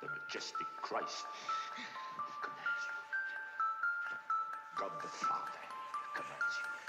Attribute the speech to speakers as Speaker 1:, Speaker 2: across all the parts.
Speaker 1: The majestic Christ commands you. God the Father commands you.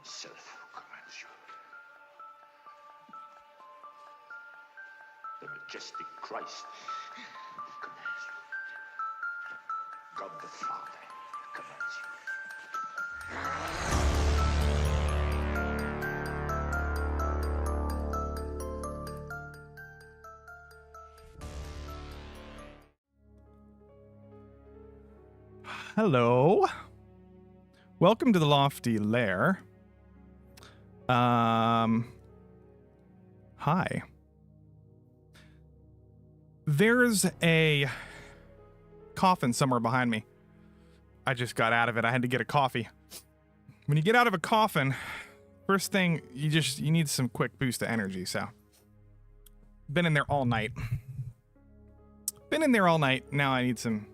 Speaker 1: himself who commands you. The majestic Christ commands you. God the Father commands you.
Speaker 2: Hello. Welcome to the Lofti Lair. Hi. There's a coffin somewhere behind me. I just got out of it. I had to get a coffee. When you get out of a coffin, first thing, you need some quick boost of energy, so. Been in there all night. Now I need some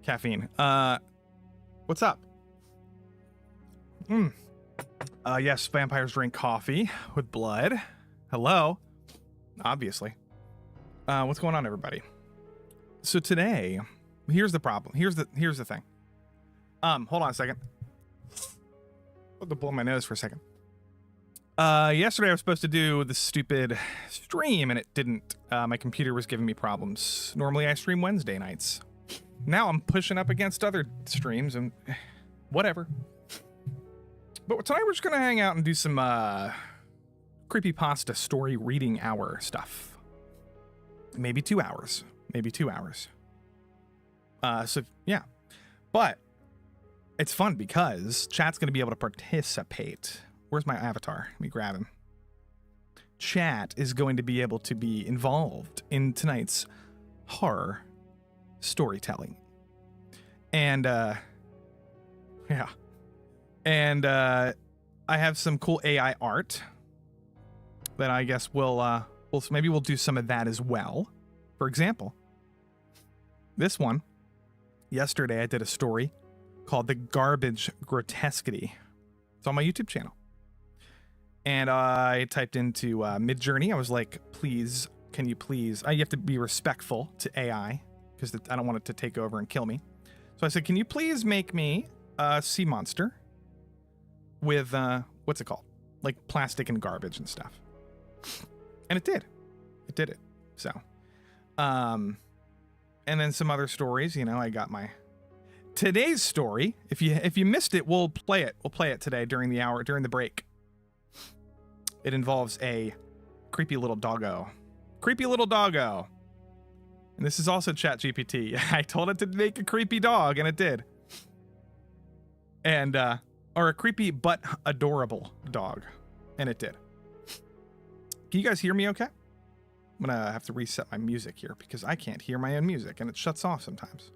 Speaker 2: caffeine. What's up? Yes, vampires drink coffee with blood. Hello. Obviously. What's going on, everybody? So today, here's the problem. Here's the thing. Hold on a second. I'll have to blow my nose for a second. Yesterday I was supposed to do the stupid stream and it didn't. My computer was giving me problems. Normally I stream Wednesday nights. Now I'm pushing up against other streams and whatever. But tonight we're just gonna hang out and do some creepypasta story reading hour stuff. Maybe 2 hours. So yeah. But it's fun because chat's gonna be able to participate. Where's my avatar? Let me grab him. Chat is going to be able to be involved in tonight's horror storytelling. And yeah. And I have some cool AI art that I guess maybe we'll do some of that as well. For example, this one, yesterday I did a story called The Garbage Grotesquity. It's on my YouTube channel. And I typed into Midjourney. I was like, please, can you please, you have to be respectful to AI because I don't want it to take over and kill me. So I said, can you please make me a sea monster with, what's it called? Like plastic and garbage and stuff. And it did. It did it. So, and then some other stories, I got my today's story. If you missed it, we'll play it. We'll play it today during the break. It involves a creepy little doggo. And this is also ChatGPT. I told it to make a creepy dog, and it did. And, or a creepy but adorable dog, and it did. Can you guys hear me okay? I'm gonna have to reset my music here because I can't hear my own music, and it shuts off sometimes.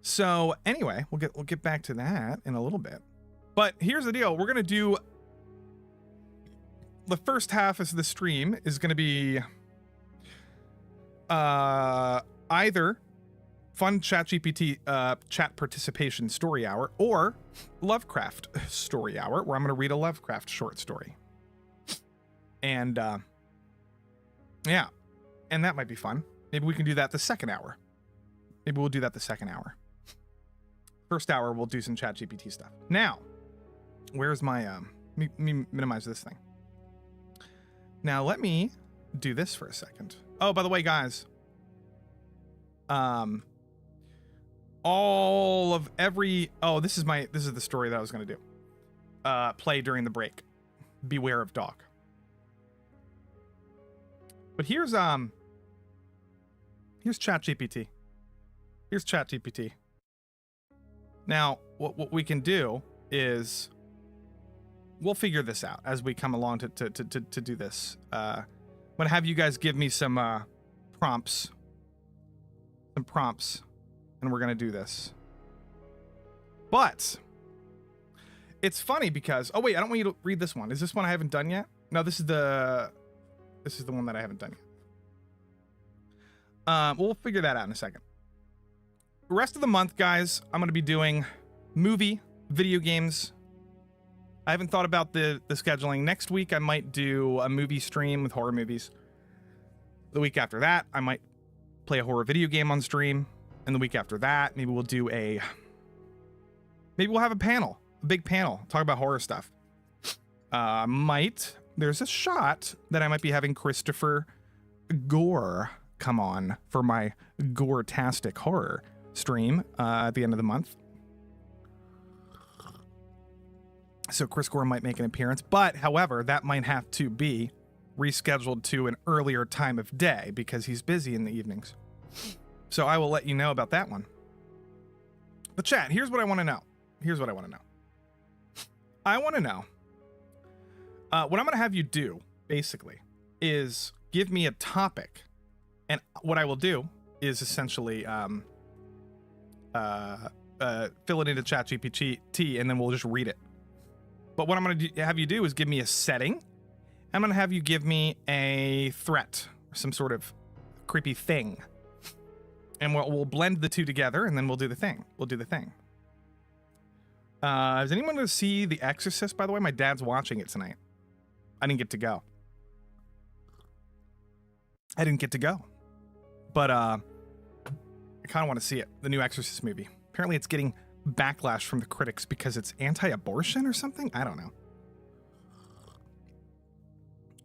Speaker 2: So anyway, we'll get back to that in a little bit. But here's the deal. We're gonna do the first half of the stream is going to be either fun ChatGPT chat participation story hour or Lovecraft story hour, where I'm going to read a Lovecraft short story. And yeah, and that might be fun. Maybe we can do that the second hour. First hour, we'll do some ChatGPT stuff. Now, where's my let me minimize this thing. Now let me do this for a second. Oh, by the way, guys, this is the story that I was going to do. Play during the break. Beware of dog. But here's ChatGPT. Now, what we can do is we'll figure this out as we come along to do this. I'm gonna have you guys give me some prompts, and we're gonna do this. But it's funny because I don't want you to read this one. Is this one I haven't done yet? No, this is the one that I haven't done yet. We'll figure that out in a second. The rest of the month, guys, I'm gonna be doing movie, video games. I haven't thought about the scheduling. Next week, I might do a movie stream with horror movies. The week after that, I might play a horror video game on stream. And the week after that, maybe we'll have a panel big panel, talk about horror stuff. There's a shot that I might be having Christopher Gore come on for my Gore-tastic horror stream at the end of the month. So Chris Gore might make an appearance, but however, that might have to be rescheduled to an earlier time of day because he's busy in the evenings. So I will let you know about that one. But chat, here's what I want to know. I want to know. What I'm going to have you do, basically, is give me a topic. And what I will do is essentially fill it into ChatGPT, and then we'll just read it. But what I'm going to have you do is give me a setting. I'm going to have you give me a threat, some sort of creepy thing. And we'll blend the two together, and then we'll do the thing. Is anyone going to see The Exorcist, by the way? My dad's watching it tonight. I didn't get to go. But I kind of want to see it, the new Exorcist movie. Apparently it's getting backlash from the critics because it's anti-abortion or something? I don't know.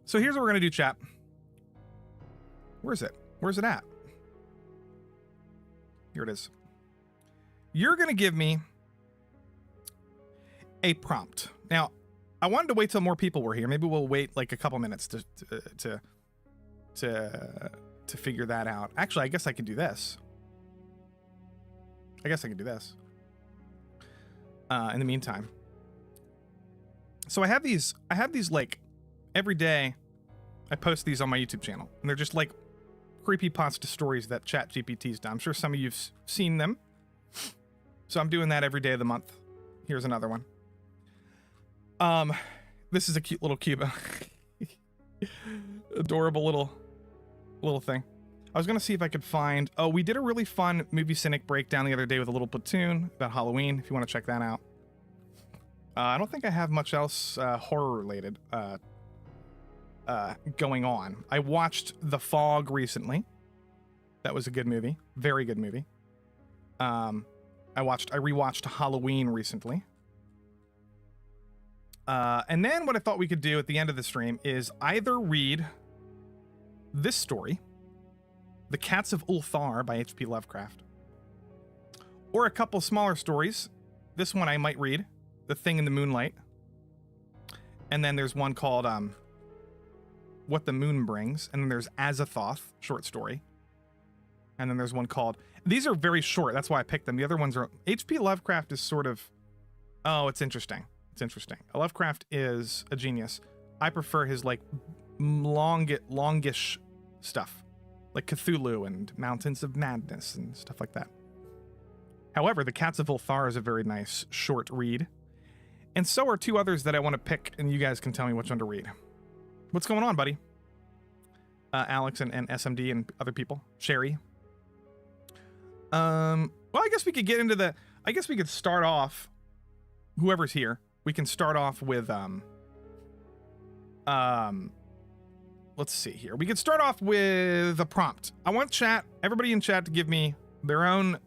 Speaker 2: So here's what we're going to do, chat. Where's it at? Here it is. You're going to give me a prompt. Now, I wanted to wait till more people were here. Maybe we'll wait like a couple minutes to figure that out. Actually, I guess I could do this. In the meantime. So I have these like every day I post these on my YouTube channel, and they're just like creepypasta stories that ChatGPT's done. I'm sure some of you've seen them. So I'm doing that every day of the month. Here's another one. This is a cute little Cuba. Adorable little thing. I was gonna see if I could find. Oh, we did a really fun Movie Cynic breakdown the other day with a little platoon about Halloween. If you want to check that out. I don't think I have much else horror related going on. I watched The Fog recently. That was a good movie. Very good movie. I rewatched Halloween recently. And then what I thought we could do at the end of the stream is either read this story, The Cats of Ulthar by H.P. Lovecraft, or a couple smaller stories. This one I might read, The Thing in the Moonlight. And then there's one called What the Moon Brings. And then there's Azathoth, short story. And then there's one called... These are very short. That's why I picked them. The other ones are... H.P. Lovecraft is sort of... Oh, it's interesting. Lovecraft is a genius. I prefer his like longish stuff, like Cthulhu and Mountains of Madness and stuff like that. However, The Cats of Ulthar is a very nice short read, and so are two others that I want to pick, and you guys can tell me which one to read. What's going on, buddy? Alex and SMD and other people. Sherry. Well, I guess we could get into the... I guess we could start off... Whoever's here. We can start off with, let's see here. We could start off with a prompt. I want everybody in chat to give me their own,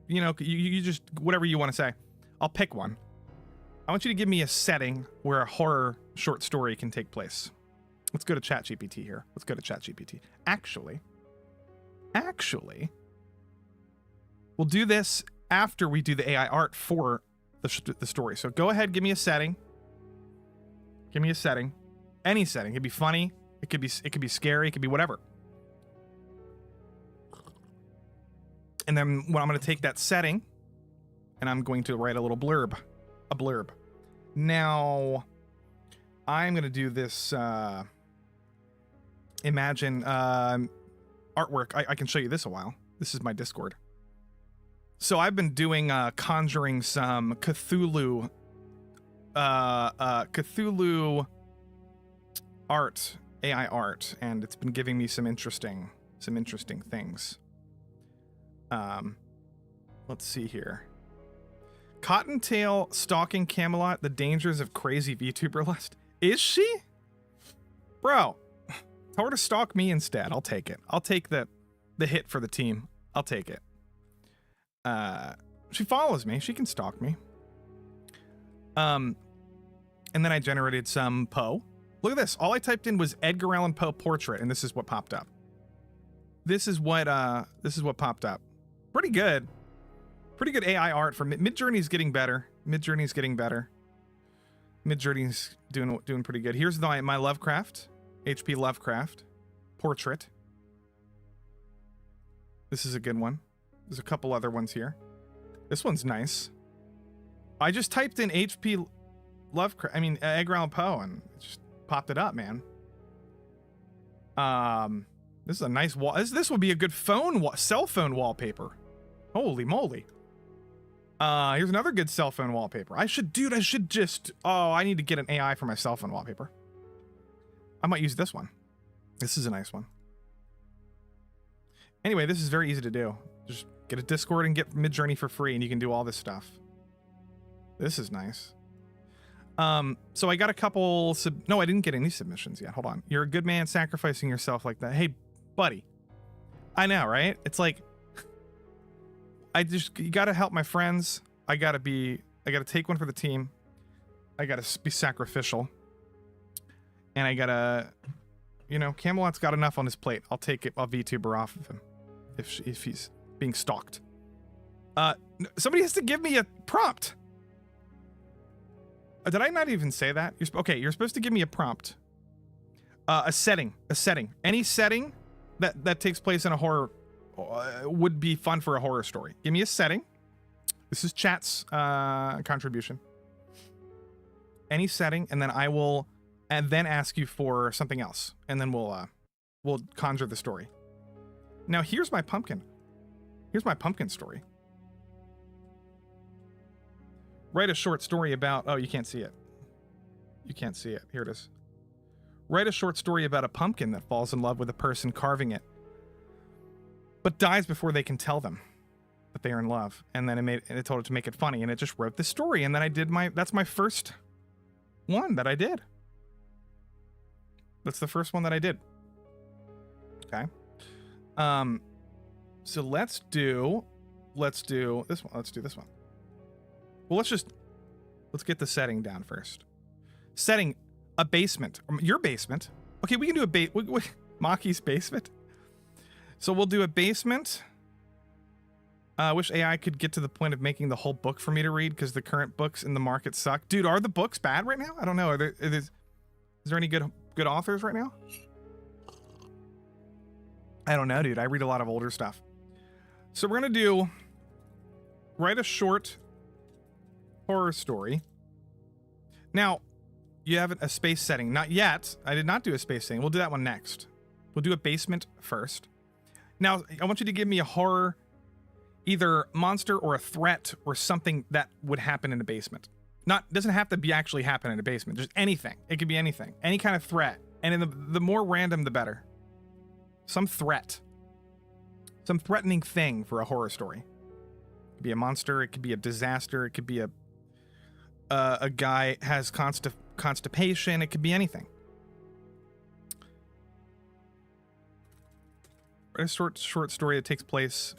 Speaker 2: you just, whatever you want to say. I'll pick one. I want you to give me a setting where a horror short story can take place. Let's go to ChatGPT here. Actually, we'll do this after we do the AI art for the story. So go ahead, give me a setting. Any setting. It could be funny, it could be scary, it could be whatever. And then I'm going to take that setting and I'm going to write a little blurb. Now I'm going to do this imagine artwork. I can show you this a while. This is my Discord. So I've been doing conjuring some Cthulhu art, AI art, and it's been giving me some interesting things. Let's see here. Cottontail stalking Camelot, the dangers of crazy VTuber lust. Is she? Bro, tell her to stalk me instead. I'll take it. I'll take the hit for the team. I'll take it. She follows me. She can stalk me. And then I generated some Poe. Look at this. All I typed in was Edgar Allan Poe portrait, and this is what popped up. This is what popped up. Pretty good. Pretty good AI art for Midjourney's getting better. Midjourney's getting better. Midjourney's doing pretty good. Here's my Lovecraft, HP Lovecraft portrait. This is a good one. There's a couple other ones here. This one's nice. I just typed in HP Lovecraft, Edgar Allan Poe, and it just popped it up, man. This is a nice wall. This would be a good cell phone wallpaper. Holy moly. Here's another good cell phone wallpaper. I need to get an AI for my cell phone wallpaper. I might use this one. This is a nice one. Anyway, this is very easy to do. Just get a Discord and get Midjourney for free, and you can do all this stuff. This is nice. So I got a couple no, I didn't get any submissions yet. Hold on. You're a good man sacrificing yourself like that. Hey, buddy. I know, right? It's like, you gotta help my friends. I gotta take one for the team. I gotta be sacrificial. And I gotta, Camelot's got enough on his plate. I'll take it. I'll VTuber off of him if he's being stalked. Somebody has to give me a prompt. Did I not even say that? You're supposed to give me a prompt. A setting. Any setting that takes place in a horror would be fun for a horror story. Give me a setting. This is chat's contribution. Any setting, and then I will, and then ask you for something else, and then we'll conjure the story. Now here's my pumpkin. Here's my pumpkin story. Write a short story about. Oh, you can't see it. You can't see it. Here it is. Write a short story about a pumpkin that falls in love with a person carving it, but dies before they can tell them that they are in love. And then it told it to make it funny, and it just wrote this story. And then I did that's my first one that I did. That's the first one that I did. Okay. So let's do this one. Let's do this one. Well, let's get the setting down first. Setting a basement, your basement. Okay, we can do Maki's basement. So we'll do a basement. I wish AI could get to the point of making the whole book for me to read, because the current books in the market suck. Dude, are the books bad right now? I don't know. Is there any good authors right now? I don't know, dude. I read a lot of older stuff. So we're gonna write a short horror story. Now, you have a space setting. Not yet. I did not do a space setting. We'll do that one next. We'll do a basement first. Now, I want you to give me a horror, either monster or a threat or something that would happen in a basement. Doesn't have to be actually happen in a basement. Just anything. It could be anything. Any kind of threat. And the more random, the better. Some threat. Some threatening thing for a horror story. It could be a monster. It could be a disaster. It could be a guy has constipation. It could be anything. A short story that takes place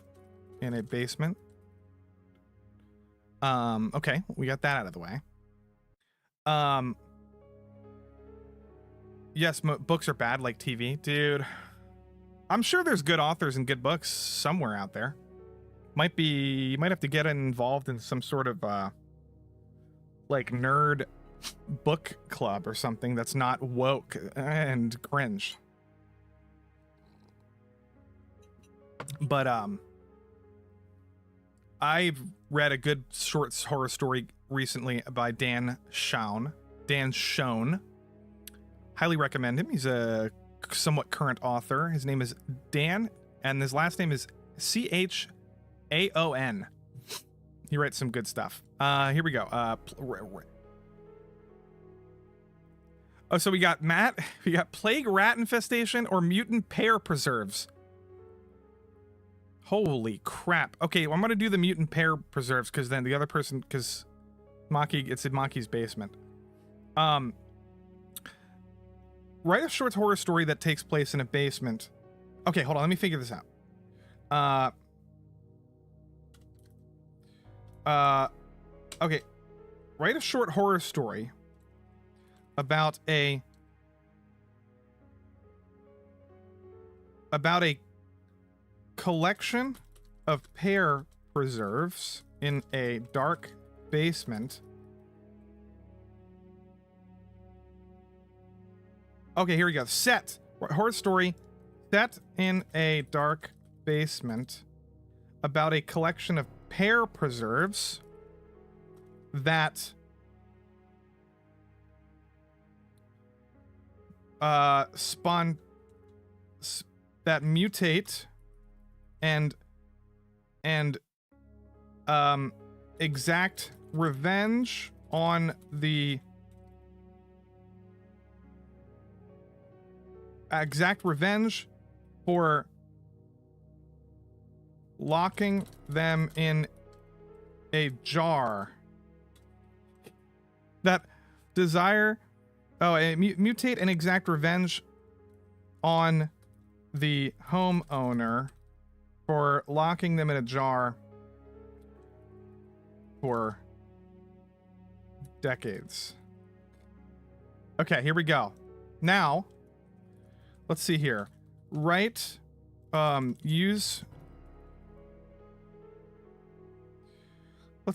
Speaker 2: in a basement. Okay, we got that out of the way. Yes, books are bad like TV. Dude, I'm sure there's good authors and good books somewhere out there. You might have to get involved in some sort of like nerd book club or something that's not woke and cringe. But I've read a good short horror story recently by Dan Schoen. Highly recommend him. He's a somewhat current author. His name is Dan, and his last name is Chaon. He writes some good stuff. Here we go. So we got plague rat infestation or mutant pear preserves. Holy crap. Okay, well, I'm going to do the mutant pear preserves because then the other person, because it's in Maki's basement. Write a short horror story that takes place in a basement. Okay, hold on. Let me figure this out. Okay. write a short horror story about a collection of pear preserves in a dark basement. Okay, here we go. Horror story set in a dark basement about a collection of pear preserves that that mutate and exact revenge on the for locking them in a jar. That desire, mutate and exact revenge on the homeowner for locking them in a jar for decades. Okay, here we go. Now, let's see here. Let's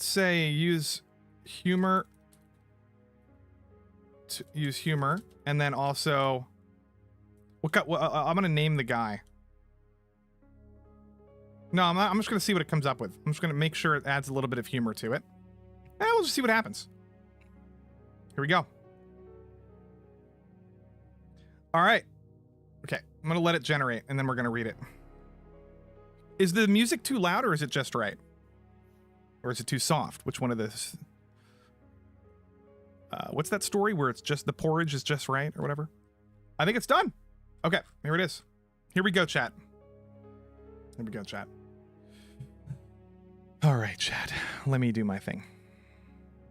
Speaker 2: say use humor, and then also, I'm gonna name the guy. No, I'm just gonna see what it comes up with. I'm just gonna make sure it adds a little bit of humor to it. And we'll just see what happens. Here we go. All right. Okay, I'm gonna let it generate, and then we're gonna read it. Is the music too loud, or is it just right? Or is it too soft? Which one of this? What's that story where it's just the porridge is just right, or whatever? I think it's done. Okay, here it is. Here we go, chat. Here we go, chat. All right, chat. Let me do my thing.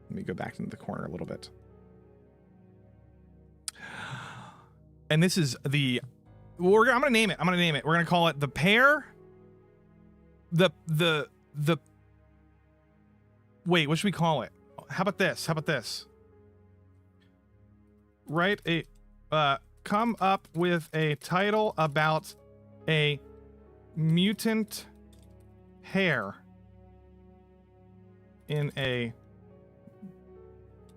Speaker 2: Let me go back into the corner a little bit. And this is the... I'm gonna name it. We're gonna call it the pear. Wait, what should we call it? How about this? Write a... come up with a title about a mutant hair in a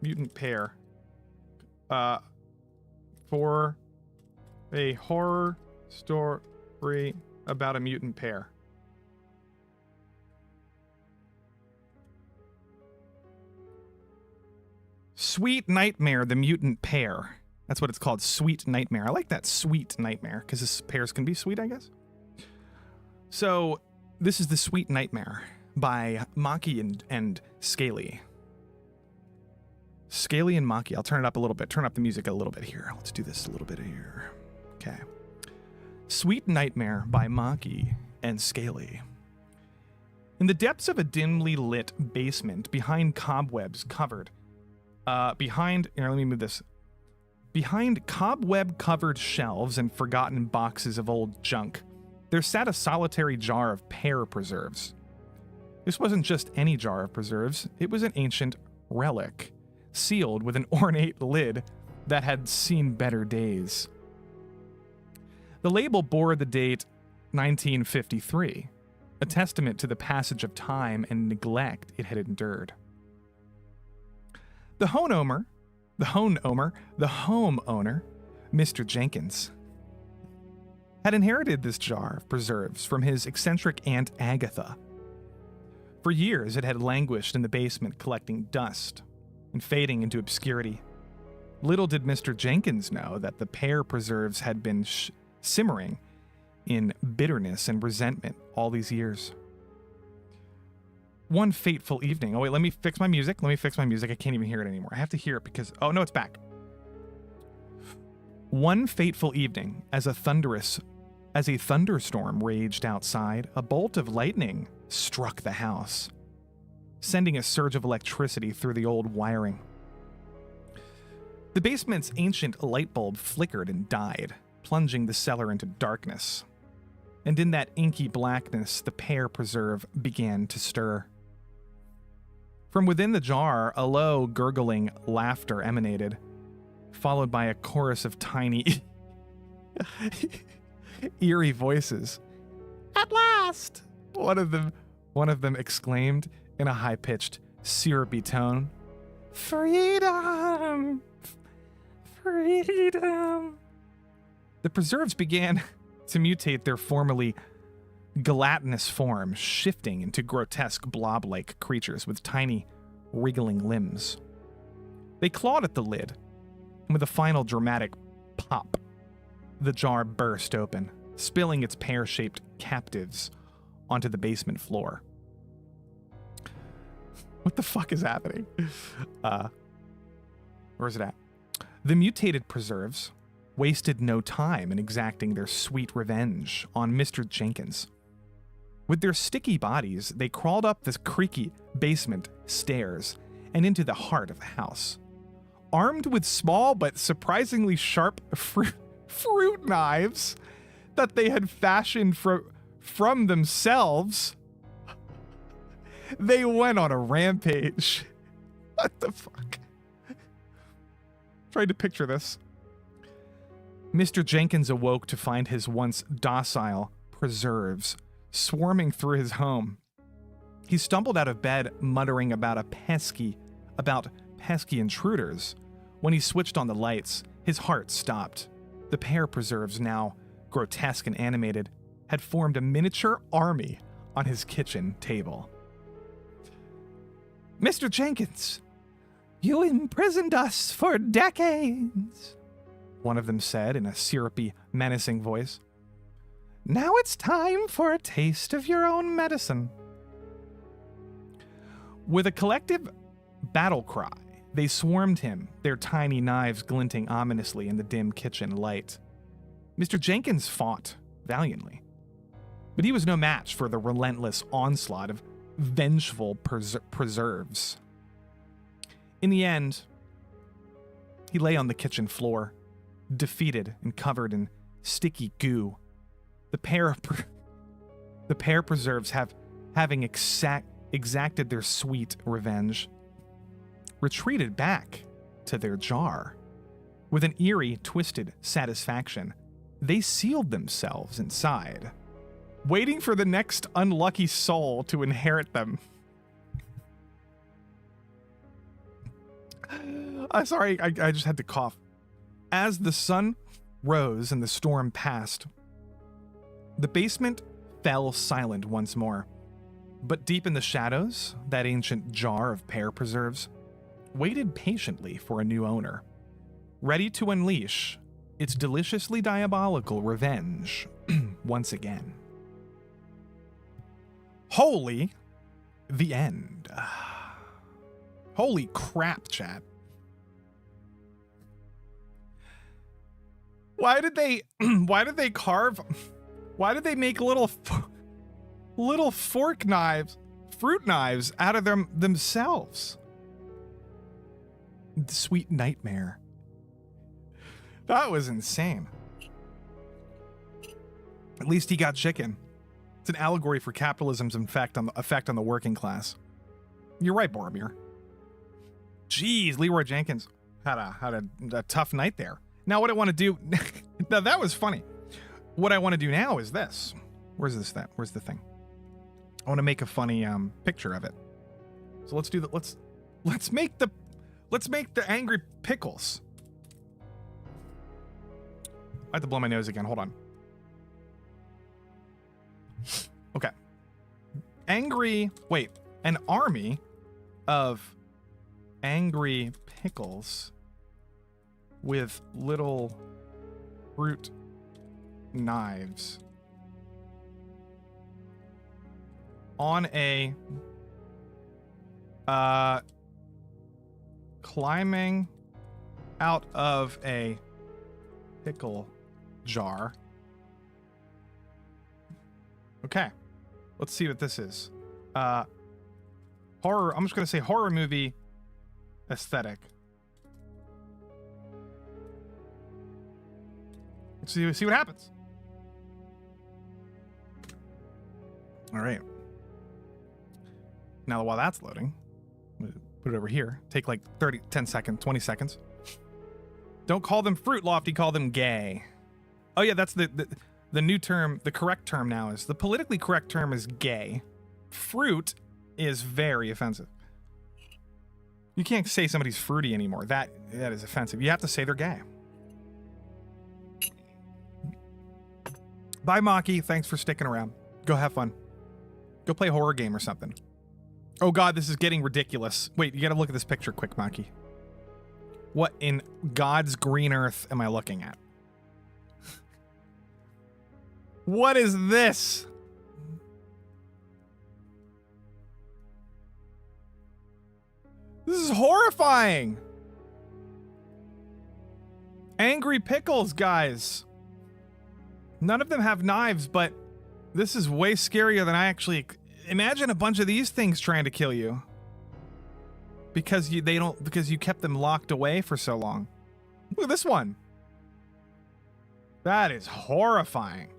Speaker 2: mutant pear for a horror story about a mutant pear. Sweet Nightmare, the Mutant Pear. That's what it's called, Sweet Nightmare. I like that, Sweet Nightmare, because this pears can be sweet, I guess. So, this is the Sweet Nightmare by Maki and Scaly. Scaly and Maki. I'll turn it up a little bit. Turn up the music a little bit here. Let's do this a little bit here. Okay. Sweet Nightmare by Maki and Scaly. In the depths of a dimly lit basement, behind cobwebs covered... Behind cobweb-covered shelves and forgotten boxes of old junk, there sat a solitary jar of pear preserves. This wasn't just any jar of preserves, it was an ancient relic, sealed with an ornate lid that had seen better days. The label bore the date 1953, a testament to the passage of time and neglect it had endured. The homeowner, Mr. Jenkins, had inherited this jar of preserves from his eccentric Aunt Agatha. For years, it had languished in the basement collecting dust and fading into obscurity. Little did Mr. Jenkins know that the pear preserves had been simmering in bitterness and resentment all these years. One fateful evening. Oh, wait, let me fix my music. I can't even hear it anymore. I have to hear it because... Oh, no, it's back. One fateful evening, as a thunderstorm raged outside, a bolt of lightning struck the house, sending a surge of electricity through the old wiring. The basement's ancient light bulb flickered and died, plunging the cellar into darkness. And in that inky blackness, the pear preserve began to stir. From within the jar, a low, gurgling laughter emanated, followed by a chorus of tiny, eerie voices. At last! One of them exclaimed in a high-pitched, syrupy tone. Freedom! Freedom! The preserves began to mutate their formerly gelatinous form, shifting into grotesque blob-like creatures with tiny, wriggling limbs. They clawed at the lid, and with a final dramatic pop, the jar burst open, spilling its pear-shaped captives onto the basement floor. What the fuck is happening? Where's it at? The mutated preserves wasted no time in exacting their sweet revenge on Mr. Jenkins. With their sticky bodies, they crawled up the creaky basement stairs and into the heart of the house. Armed with small but surprisingly sharp fruit knives that they had fashioned from themselves, they went on a rampage. What the fuck? Tried to picture this. Mr. Jenkins awoke to find his once docile preserves swarming through his home. He stumbled out of bed, muttering about pesky intruders. When he switched on the lights, his heart stopped. The pear preserves, now grotesque and animated, had formed a miniature army on his kitchen table. Mr. Jenkins, you imprisoned us for decades, one of them said in a syrupy, menacing voice. Now it's time for a taste of your own medicine. With a collective battle cry, they swarmed him, their tiny knives glinting ominously in the dim kitchen light. Mr. Jenkins fought valiantly, but he was no match for the relentless onslaught of vengeful preserves. In the end, he lay on the kitchen floor, defeated and covered in sticky goo. The pair preserves, having exacted their sweet revenge, retreated back to their jar. With an eerie, twisted satisfaction, they sealed themselves inside, waiting for the next unlucky soul to inherit them. Sorry, I just had to cough. As the sun rose and the storm passed, the basement fell silent once more. But deep in the shadows, that ancient jar of pear preserves waited patiently for a new owner, ready to unleash its deliciously diabolical revenge once again. Holy, the end. Holy crap, chat. Why did they make little fruit knives out of themselves? The sweet nightmare. That was insane. At least he got chicken. It's an allegory for capitalism's effect on the working class. You're right, Boromir. Jeez, Leroy Jenkins had a tough night there. Now what I want to do, now that was funny. What I want to do now is this. Where's the thing? I want to make a funny picture of it. So let's make the angry pickles. I have to blow my nose again. Hold on. Okay. An army of angry pickles with little fruit knives on a climbing out of a pickle jar. Okay, let's see what this is. Horror. I'm just gonna say horror movie aesthetic. Let's see what happens. All right. Now, while that's loading, Put it over here. Take like 10 seconds, 20 seconds. Don't call them fruit, Lofty. Call them gay. Oh yeah, that's the new term. The correct term now is, the politically correct term is gay. Fruit is very offensive. You can't say somebody's fruity anymore. That is offensive. You have to say they're gay. Bye, Maki. Thanks for sticking around. Go have fun. Go play a horror game or something. Oh god, this is getting ridiculous. Wait, you gotta look at this picture quick, Maki. What in God's green earth am I looking at? What is this? This is horrifying. Angry pickles, guys. None of them have knives, but this is way scarier than I actually... Imagine a bunch of these things trying to kill you. Because you kept them locked away for so long. Look at this one. That is horrifying.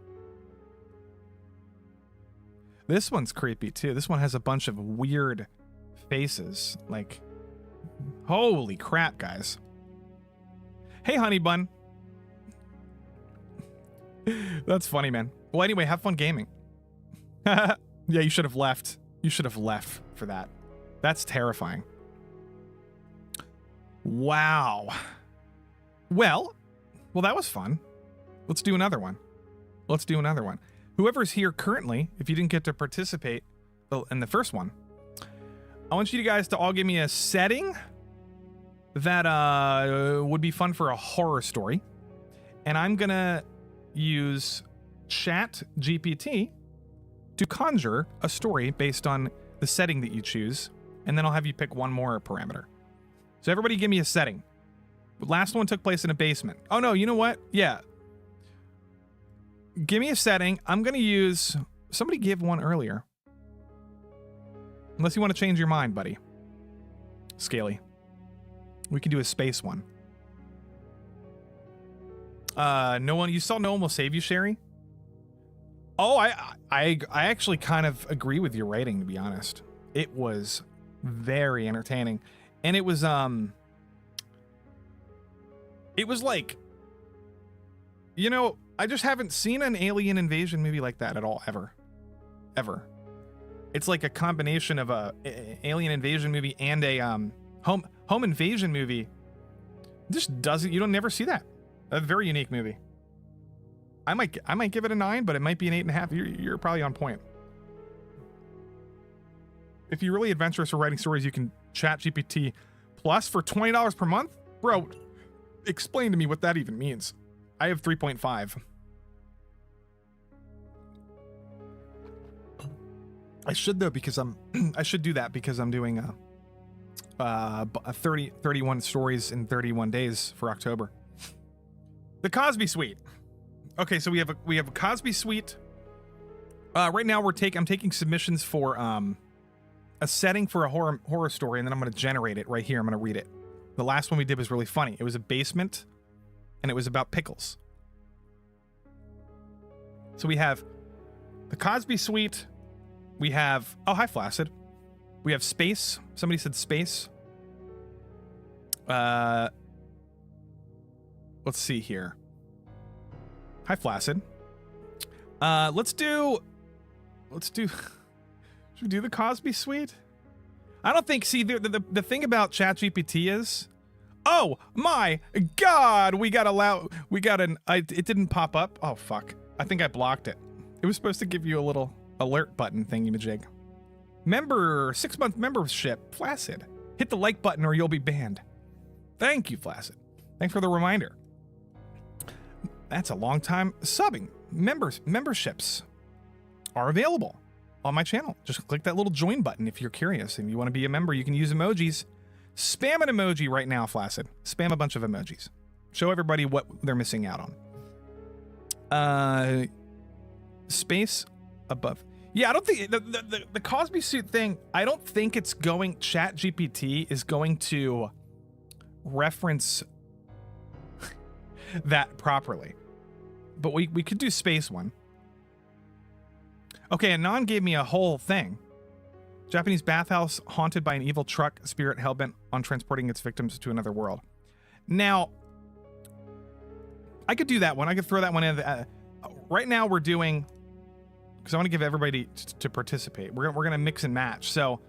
Speaker 2: This one's creepy too. This one has a bunch of weird faces. Like, holy crap, guys. Hey, honey bun. That's funny, man. Well, anyway, have fun gaming. Yeah, you should have left. You should have left for that. That's terrifying. Wow. Well, that was fun. Let's do another one. Let's do another one. Whoever's here currently, if you didn't get to participate in the first one, I want you guys to all give me a setting that would be fun for a horror story. And I'm going to use ChatGPT to conjure a story based on the setting that you choose. And then I'll have you pick one more parameter. So everybody give me a setting. The last one took place in a basement. Oh no, you know what? Yeah. Give me a setting. I'm going to use... Somebody gave one earlier. Unless you want to change your mind, buddy. Scaly. We can do a space one. No one... You saw No One Will Save You, Sherry? Oh, I actually kind of agree with your rating, to be honest. It was very entertaining. And it was like... You know, I just haven't seen an alien invasion movie like that at all, ever. Ever. It's like a combination of a alien invasion movie and a home invasion movie. Just doesn't... You don't never see that. A very unique movie. I might give it a 9, but it might be an 8.5. You're probably on point. If you're really adventurous for writing stories, you can ChatGPT Plus for $20 per month? Bro, explain to me what that even means. I have 3.5. I should though, because I should do that because I'm doing a 31 stories in 31 days for October. The Cosby Suite. Okay, so we have a Cosby Suite. Right now I'm taking submissions for a setting for a horror story, and then I'm going to generate it right here. I'm going to read it. The last one we did was really funny. It was a basement, and it was about pickles. So we have the Cosby Suite. We have... Oh, hi, Flaccid. We have space. Somebody said space. Let's see here. Hi, Flaccid. Let's do... Should we do the Cosby Suite? I don't think... See, the thing about ChatGPT is... Oh, my God! It didn't pop up. Oh, fuck. I think I blocked it. It was supposed to give you a little alert button thingy-majig. 6-month membership. Flaccid. Hit the like button or you'll be banned. Thank you, Flaccid. Thanks for the reminder. That's a long time subbing. Memberships are available on my channel. Just click that little join button if you're curious and you want to be a member. You can use emojis. Spam an emoji right now, Flaccid. Spam a bunch of emojis. Show everybody what they're missing out on. Space above. Yeah, I don't think the Cosby Suite thing, I don't think it's going... ChatGPT is going to reference that properly. But we could do space one. Okay, Anon gave me a whole thing. Japanese bathhouse haunted by an evil truck spirit hellbent on transporting its victims to another world. Now, I could do that one. I could throw that one in. Right now we're doing, because I want to give everybody to participate. We're gonna mix and match. So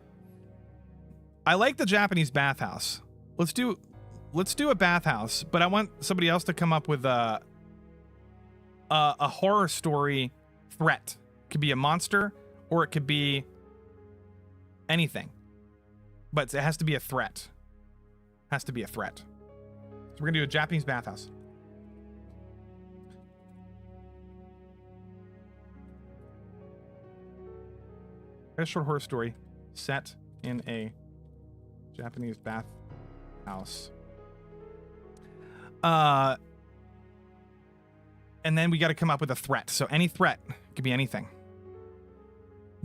Speaker 2: I like the Japanese bathhouse. Let's do a bathhouse, but I want somebody else to come up with a horror story threat. It could be a monster, or it could be anything, but it has to be a threat. Has to be a threat. So we're gonna do a Japanese bathhouse. A short horror story set in a Japanese bathhouse. And then we got to come up with a threat. So any threat could be anything.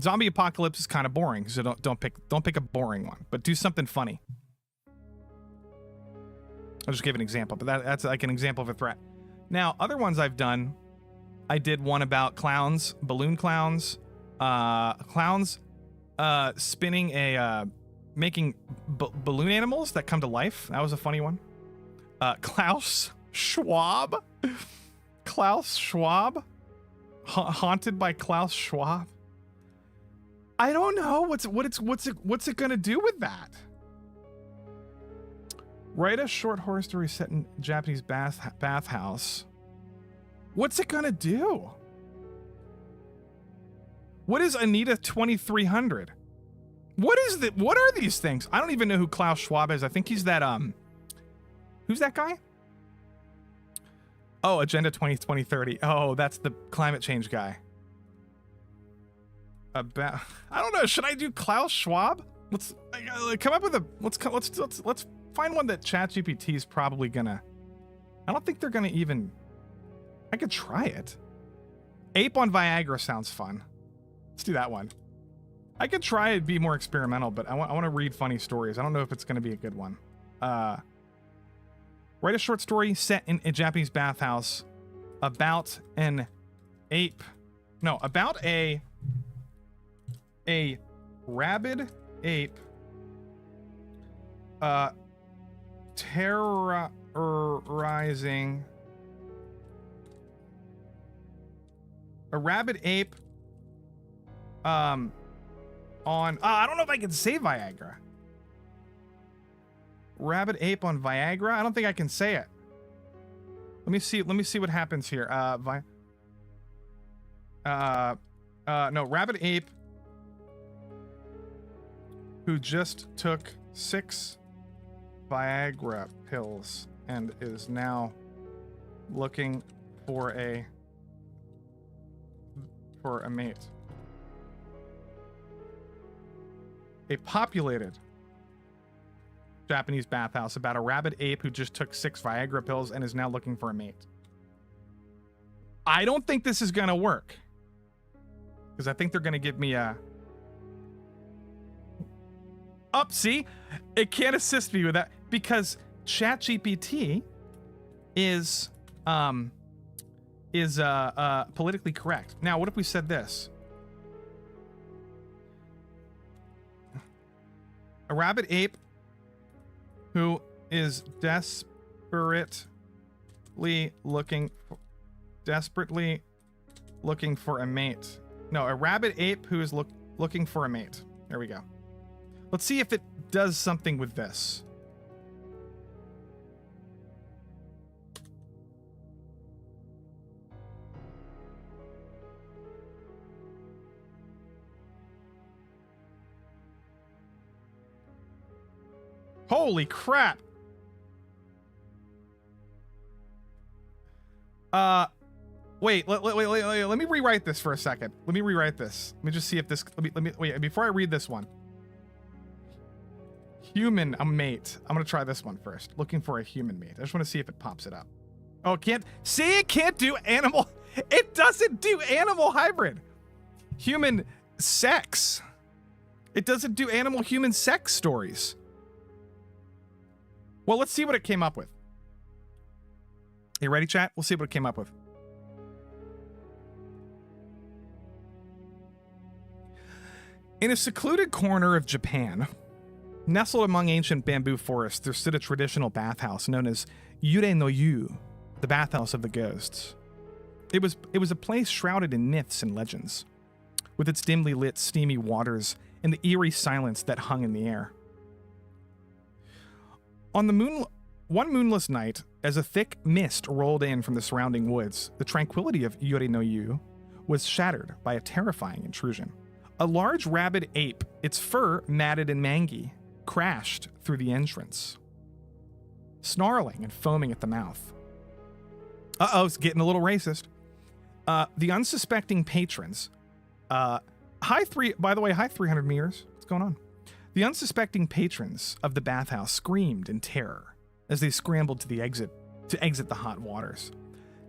Speaker 2: Zombie apocalypse is kind of boring, so don't pick a boring one, but do something funny. I'll just give an example, but that's like an example of a threat. Now, other ones I've done, I did one about clowns, balloon clowns, spinning making balloon animals that come to life. That was a funny one. Klaus Schwab, haunted by Klaus Schwab. I don't know what's it gonna do with that. Write a short horror story set in Japanese bathhouse. What's it gonna do? What is Anita 2300? What are these things? I don't even know who Klaus Schwab is. I think he's that who's that guy? Oh, Agenda 2030. Oh, that's the climate change guy. I don't know. Should I do Klaus Schwab? Let's come up with a let's find one that ChatGPT is probably gonna. I don't think they're gonna even. I could try it. Ape on Viagra sounds fun. Let's do that one. I could try it, be more experimental, but I want to read funny stories. I don't know if it's gonna be a good one. Write a short story set in a Japanese bathhouse about an ape. No, about a rabid ape terrorizing a rabid ape on I don't know if I can say Viagra. Rabid ape on Viagra? I don't think I can say it. Let me see what happens here. No, rabid ape who just took 6 Viagra pills and is now looking for a mate. A populated Japanese bathhouse about a rabid ape who just took 6 Viagra pills and is now looking for a mate. I don't think this is gonna work, because I think they're gonna give me a see, it can't assist me with that because ChatGPT is politically correct. Now, what if we said this? A rabid ape who is desperately looking for a mate. No, a rabid ape who is looking for a mate. There we go. Let's see if it does something with this. Holy crap. Wait, let me rewrite this for a second. Let me rewrite this. Let me just see if this, wait, before I read this one. Human, a mate. I'm gonna try this one first. Looking for a human mate. I just want to see if it pops it up. Oh, it can't, see, it can't do animal. It doesn't do animal hybrid. Human sex. It doesn't do animal human sex stories. Well, let's see what it came up with. You ready, chat? We'll see what it came up with. In a secluded corner of Japan, nestled among ancient bamboo forests, there stood a traditional bathhouse known as Yurei no Yu, the bathhouse of the ghosts. It was a place shrouded in myths and legends, with its dimly lit, steamy waters and the eerie silence that hung in the air. On one moonless night, as a thick mist rolled in from the surrounding woods, the tranquility of Yurei no Yu was shattered by a terrifying intrusion. A large rabid ape, its fur matted and mangy, crashed through the entrance, snarling and foaming at the mouth. Uh-oh, it's getting a little racist. The unsuspecting patrons, high 300 meters. What's going on? The unsuspecting patrons of the bathhouse screamed in terror as they scrambled to exit the hot waters.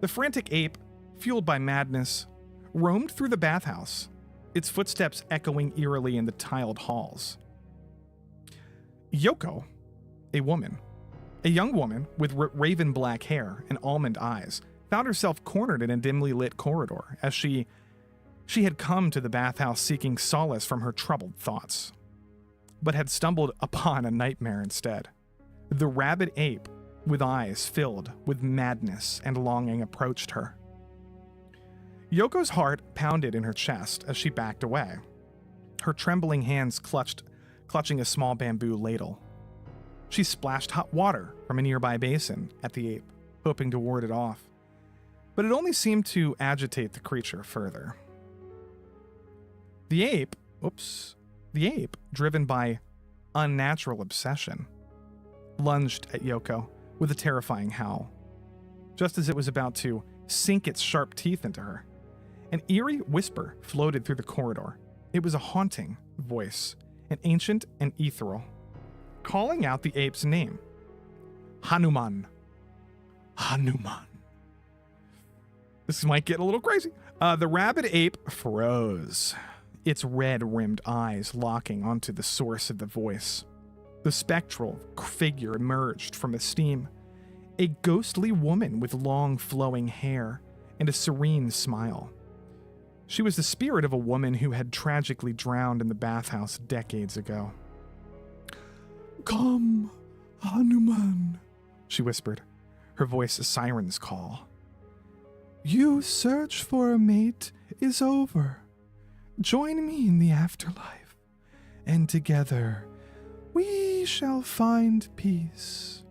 Speaker 2: The frantic ape, fueled by madness, roamed through the bathhouse, its footsteps echoing eerily in the tiled halls. Yoko, a young woman with raven black hair and almond eyes, found herself cornered in a dimly lit corridor as she had come to the bathhouse seeking solace from her troubled thoughts, but had stumbled upon a nightmare instead. The rabid ape, with eyes filled with madness and longing, approached her. Yoko's heart pounded in her chest as she backed away, her trembling hands clutching a small bamboo ladle. She splashed hot water from a nearby basin at the ape, hoping to ward it off, but it only seemed to agitate the creature further. The ape, driven by unnatural obsession, lunged at Yoko with a terrifying howl, just as it was about to sink its sharp teeth into her. An eerie whisper floated through the corridor. It was a haunting voice, an ancient and ethereal, calling out the ape's name. Hanuman. Hanuman. This might get a little crazy. The rabid ape froze, its red-rimmed eyes locking onto the source of the voice. The spectral figure emerged from the steam, a ghostly woman with long flowing hair and a serene smile. She was the spirit of a woman who had tragically drowned in the bathhouse decades ago. "Come, Hanuman," she whispered, her voice a siren's call. "Your search for a mate is over. Join me in the afterlife, and together we shall find peace."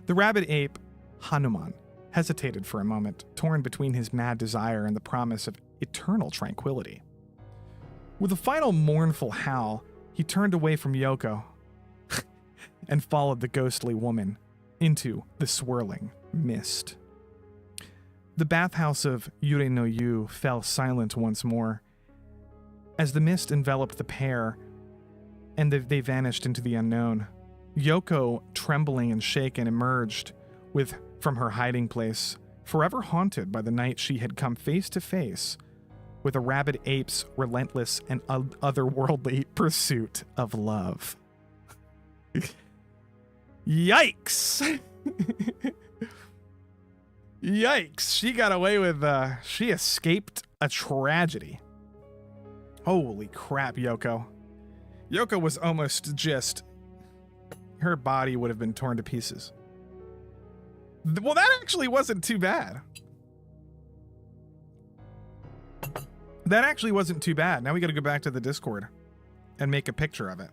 Speaker 2: The rabid ape, Hanuman, hesitated for a moment, torn between his mad desire and the promise of eternal tranquility. With a final mournful howl, he turned away from Yoko and followed the ghostly woman into the swirling mist. The bathhouse of Yurei no Yu fell silent once more as the mist enveloped the pair and they vanished into the unknown. Yoko, trembling and shaken, emerged from her hiding place, forever haunted by the night she had come face to face with a rabid ape's relentless and otherworldly pursuit of love. Yikes! Yikes! She got away with, she escaped a tragedy. Holy crap, Yoko. Yoko was almost just, her body would have been torn to pieces. Well, that actually wasn't too bad. That actually wasn't too bad. Now we got to go back to the Discord and make a picture of it.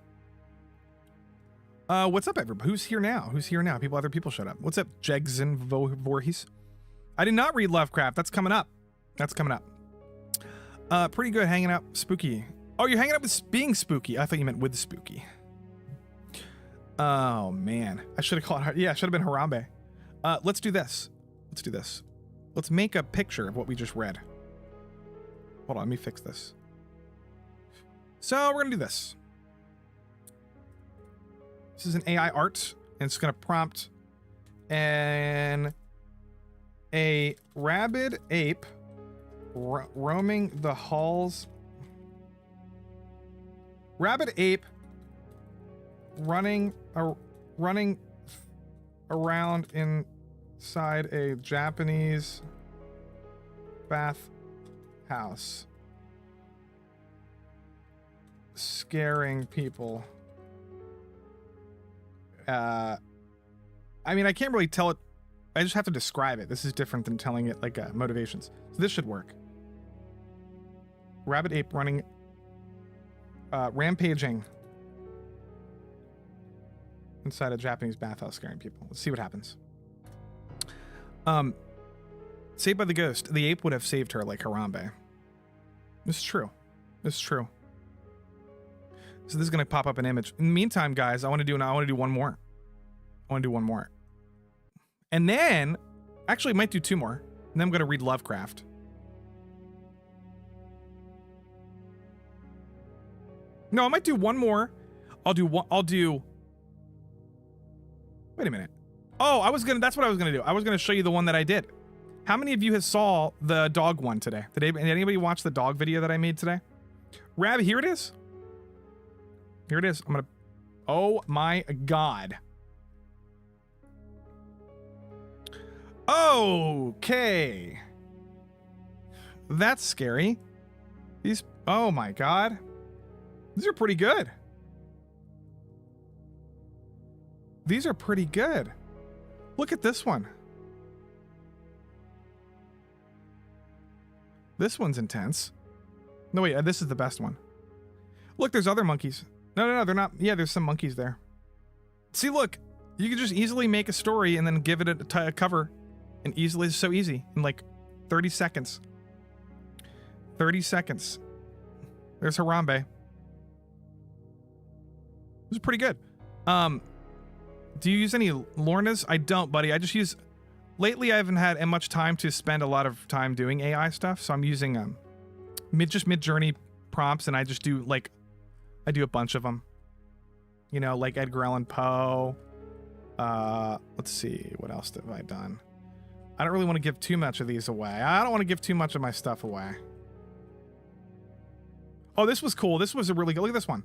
Speaker 2: What's up, everybody? Who's here now? Other people showed up. What's up, Jegson Voorhees? I did not read Lovecraft. That's coming up. Pretty good hanging out. Spooky. Oh, you're hanging out with being spooky. I thought you meant with spooky. Oh, man. I should have called her. Yeah, it should have been Harambe. Let's do this. Let's make a picture of what we just read. Hold on, let me fix this. So we're gonna do this. This is an AI art, and it's gonna prompt a rabid ape roaming the halls. Rabid ape running around inside a Japanese bath house. scaring people. I mean, I can't really tell it. I just have to describe it. This is different than telling it like motivations. So this should work. Rabbit ape running, rampaging inside a Japanese bathhouse, scaring people. Let's see what happens. Saved by the ghost. The ape would have saved her like Harambe. This is true. This is true. So this is gonna pop up an image. In the meantime, guys, I want to do one more. I want to do one more. And then, actually, I might do two more. And then I'm gonna read Lovecraft. No, I might do one more. I'll do. Wait a minute. Oh, that's what I was gonna do. I was gonna show you the one that I did. How many of you has saw the dog one today? Did anybody watch the dog video that I made today? Rab, here it is. Here it is. Oh my God. Okay. That's scary. Oh my God. These are pretty good. These are pretty good. Look at this one. This one's intense. No, wait, this is the best one. Look, there's other monkeys. No, they're not. Yeah, there's some monkeys there. See, look, you can just easily make a story and then give it a cover. And easily, it's so easy. In like 30 seconds. 30 seconds. There's Harambe. This is pretty good. Do you use any Lornas? I don't, buddy. I just use... Lately, I haven't had much time to spend a lot of time doing AI stuff, so I'm using mid-journey prompts, and I just do, like... I do a bunch of them. You know, like Edgar Allan Poe. Let's see. What else have I done? I don't really want to give too much of these away. I don't want to give too much of my stuff away. Oh, this was cool. This was a really good... Look at this one.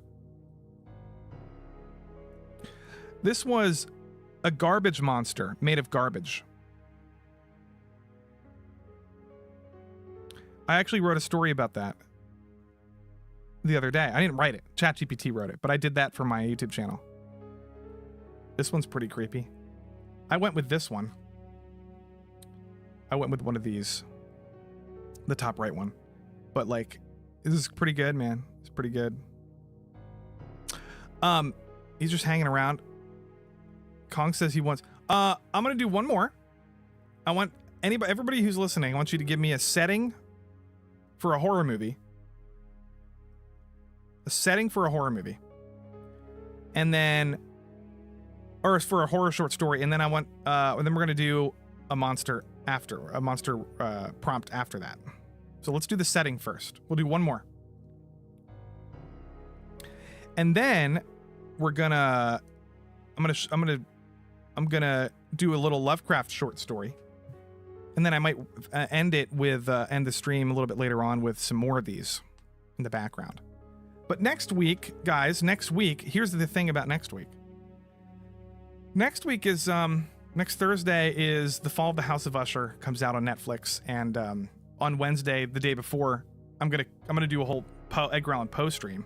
Speaker 2: This was a garbage monster made of garbage. I actually wrote a story about that the other day. I didn't write it. ChatGPT wrote it, but I did that for my YouTube channel. This one's pretty creepy. I went with this one. I went with one of these. The top right one. But like, this is pretty good, man. It's pretty good. He's just hanging around. Kong says he wants... I'm gonna do one more. I want everybody who's listening, I want you to give me a setting for a horror movie. A setting for a horror movie. And then... Or for a horror short story. And then I want... and then we're gonna do a monster after. A monster prompt after that. So let's do the setting first. We'll do one more. And then we're gonna... I'm gonna do a little Lovecraft short story, and then I might end it with end the stream a little bit later on with some more of these in the background. But next week, guys, here's the thing about next week. Next week is next Thursday is The Fall of the House of Usher comes out on Netflix, and on Wednesday, the day before, I'm gonna do a whole Edgar Allan Poe stream.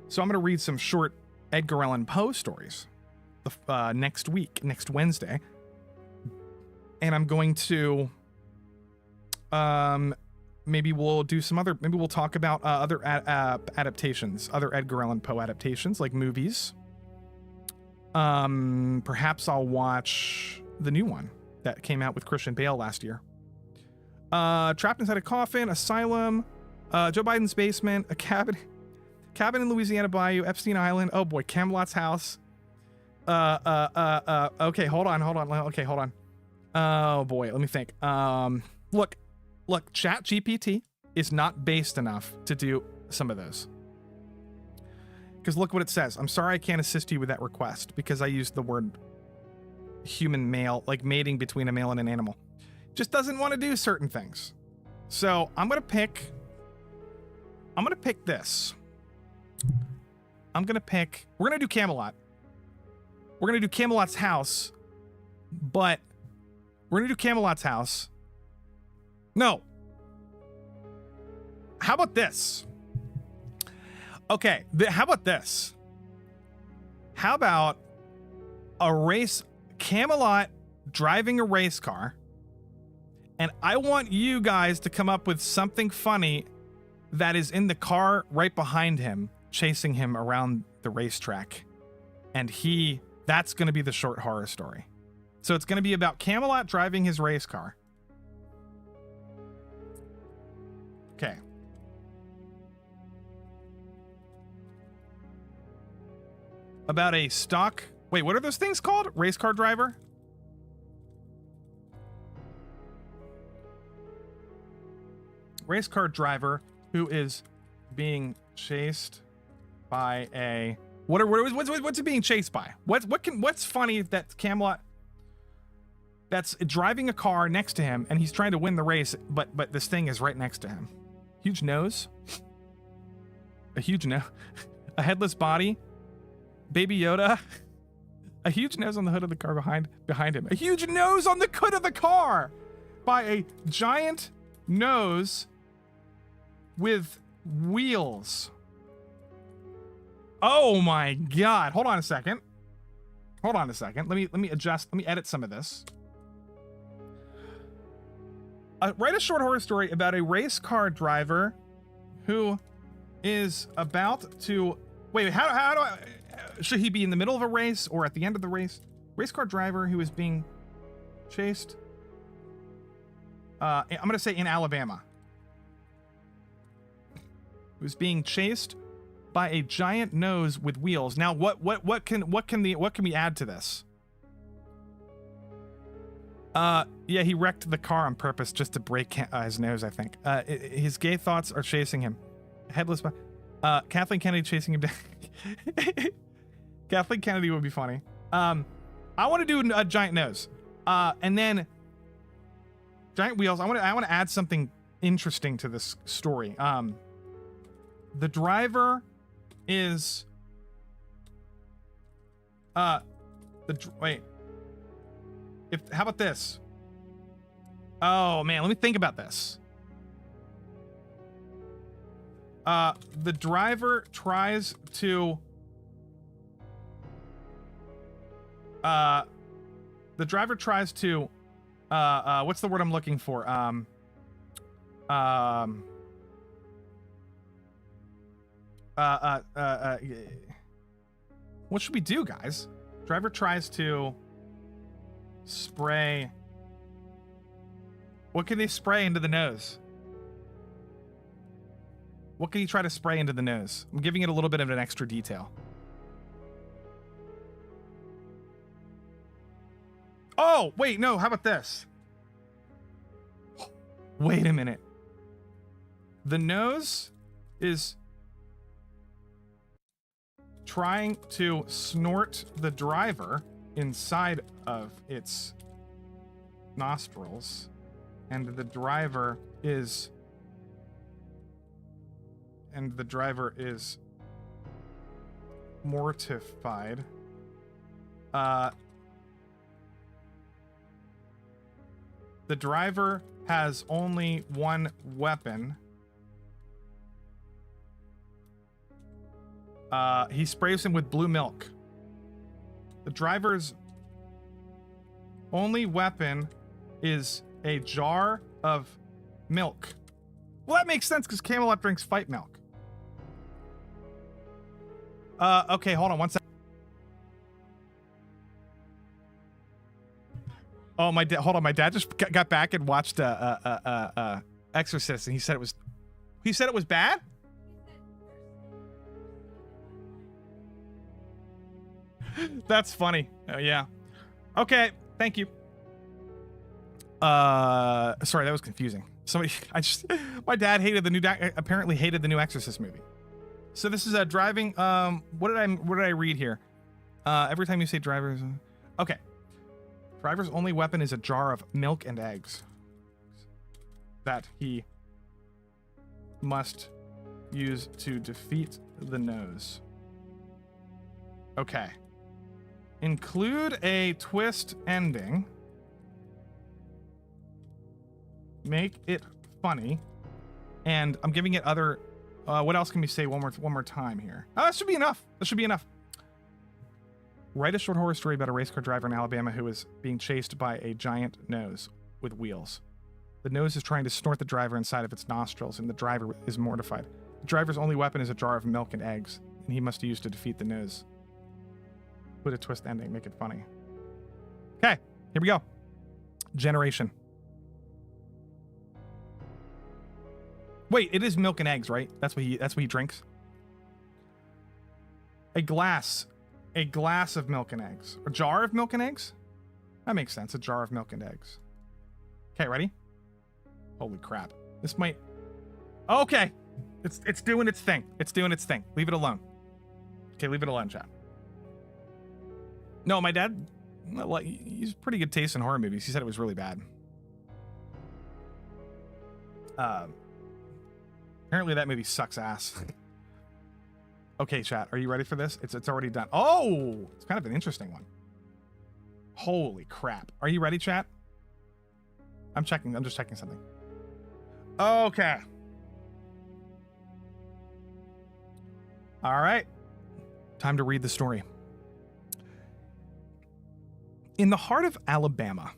Speaker 2: So I'm gonna read some short Edgar Allan Poe stories. Next week, next Wednesday, and I'm going to maybe we'll talk about other adaptations, other Edgar Allan Poe adaptations, like movies. Perhaps I'll watch the new one that came out with Christian Bale last year. Trapped Inside a Coffin, Asylum, Joe Biden's Basement, a cabin in Louisiana Bayou, Epstein Island, oh boy, Camelot's House. Okay, hold on. Okay, hold on. Oh boy, let me think. Look, ChatGPT is not based enough to do some of those. Because look what it says. I'm sorry I can't assist you with that request because I used the word human male, like mating between a male and an animal. Just doesn't want to do certain things. So I'm gonna pick this. We're gonna do Camelot. We're going to do Camelot's House, but we're going to do Camelot's House. No. How about this? Okay, how about this? How about a race, Camelot driving a race car, and I want you guys to come up with something funny that is in the car right behind him, chasing him around the racetrack. And that's going to be the short horror story. So it's going to be about Camelot driving his race car. Okay. About a stock... Wait, what are those things called? Race car driver? Race car driver who is being chased by a... What's it being chased by? What's funny that Camelot that's driving a car next to him and he's trying to win the race, but this thing is right next to him. Huge nose. A huge nose. A headless body. Baby Yoda. A huge nose on the hood of the car behind him. A huge nose on the hood of the car by a giant nose with wheels. Oh my god. Hold on a second. Let me adjust. Let me edit some of this. Write a short horror story about a race car driver who is about to... Wait, how do I... Should he be in the middle of a race or at the end of the race? Race car driver who is being chased. I'm going to say in Alabama. Who's being chased by a giant nose with wheels. Now, what can we add to this? Yeah, he wrecked the car on purpose just to break his nose, I think. His gay thoughts are chasing him. Headless... Kathleen Kennedy chasing him down. Kathleen Kennedy would be funny. I want to do a giant nose. And then giant wheels. I want to add something interesting to this story. The driver is wait. How about this? Oh man, let me think about this. The driver tries to what's the word I'm looking for? What should we do, guys? Driver tries to spray. What can they spray into the nose? What can he try to spray into the nose? I'm giving it a little bit of an extra detail. Oh, wait, no, how about this? Wait a minute. The nose is trying to snort the driver inside of its nostrils, and the driver is mortified. The driver has only one weapon. He sprays him with blue milk. The driver's only weapon is a jar of milk. Well, that makes sense because Camelot drinks fight milk. Okay, hold on one second. Oh, hold on. My dad just got back and watched Exorcist, and he said it was bad? That's funny. Oh, yeah. Okay, thank you. Sorry, that was confusing. My dad apparently hated the new Exorcist movie. So this is a driving, what did I read here? Every time you say drivers, okay. Driver's only weapon is a jar of milk and eggs that he must use to defeat the nose. Okay. Include a twist ending. Make it funny. And I'm giving it other What else can we say one more time here? Oh, that should be enough. That should be enough. Write a short horror story about a race car driver in Alabama who is being chased by a giant nose with wheels. The nose is trying to snort the driver inside of its nostrils, and the driver is mortified. The driver's only weapon is a jar of milk and eggs, and he must use to defeat the nose. Put a twist ending, make it funny. Okay, here we go. Generation. Wait, it is milk and eggs, right? That's what he drinks. A glass of milk and eggs. A jar of milk and eggs? That makes sense. A jar of milk and eggs. Okay, ready? Holy crap. This might... Okay. It's doing its thing. It's doing its thing. Leave it alone. Okay, leave it alone, chat. No, my dad... He's pretty good taste in horror movies. He said it was really bad. Apparently that movie sucks ass. Okay, chat. Are you ready for this? It's already done. Oh! It's kind of an interesting one. Holy crap. Are you ready, chat? I'm just checking something. Okay. All right. Time to read the story. In the heart of Alabama.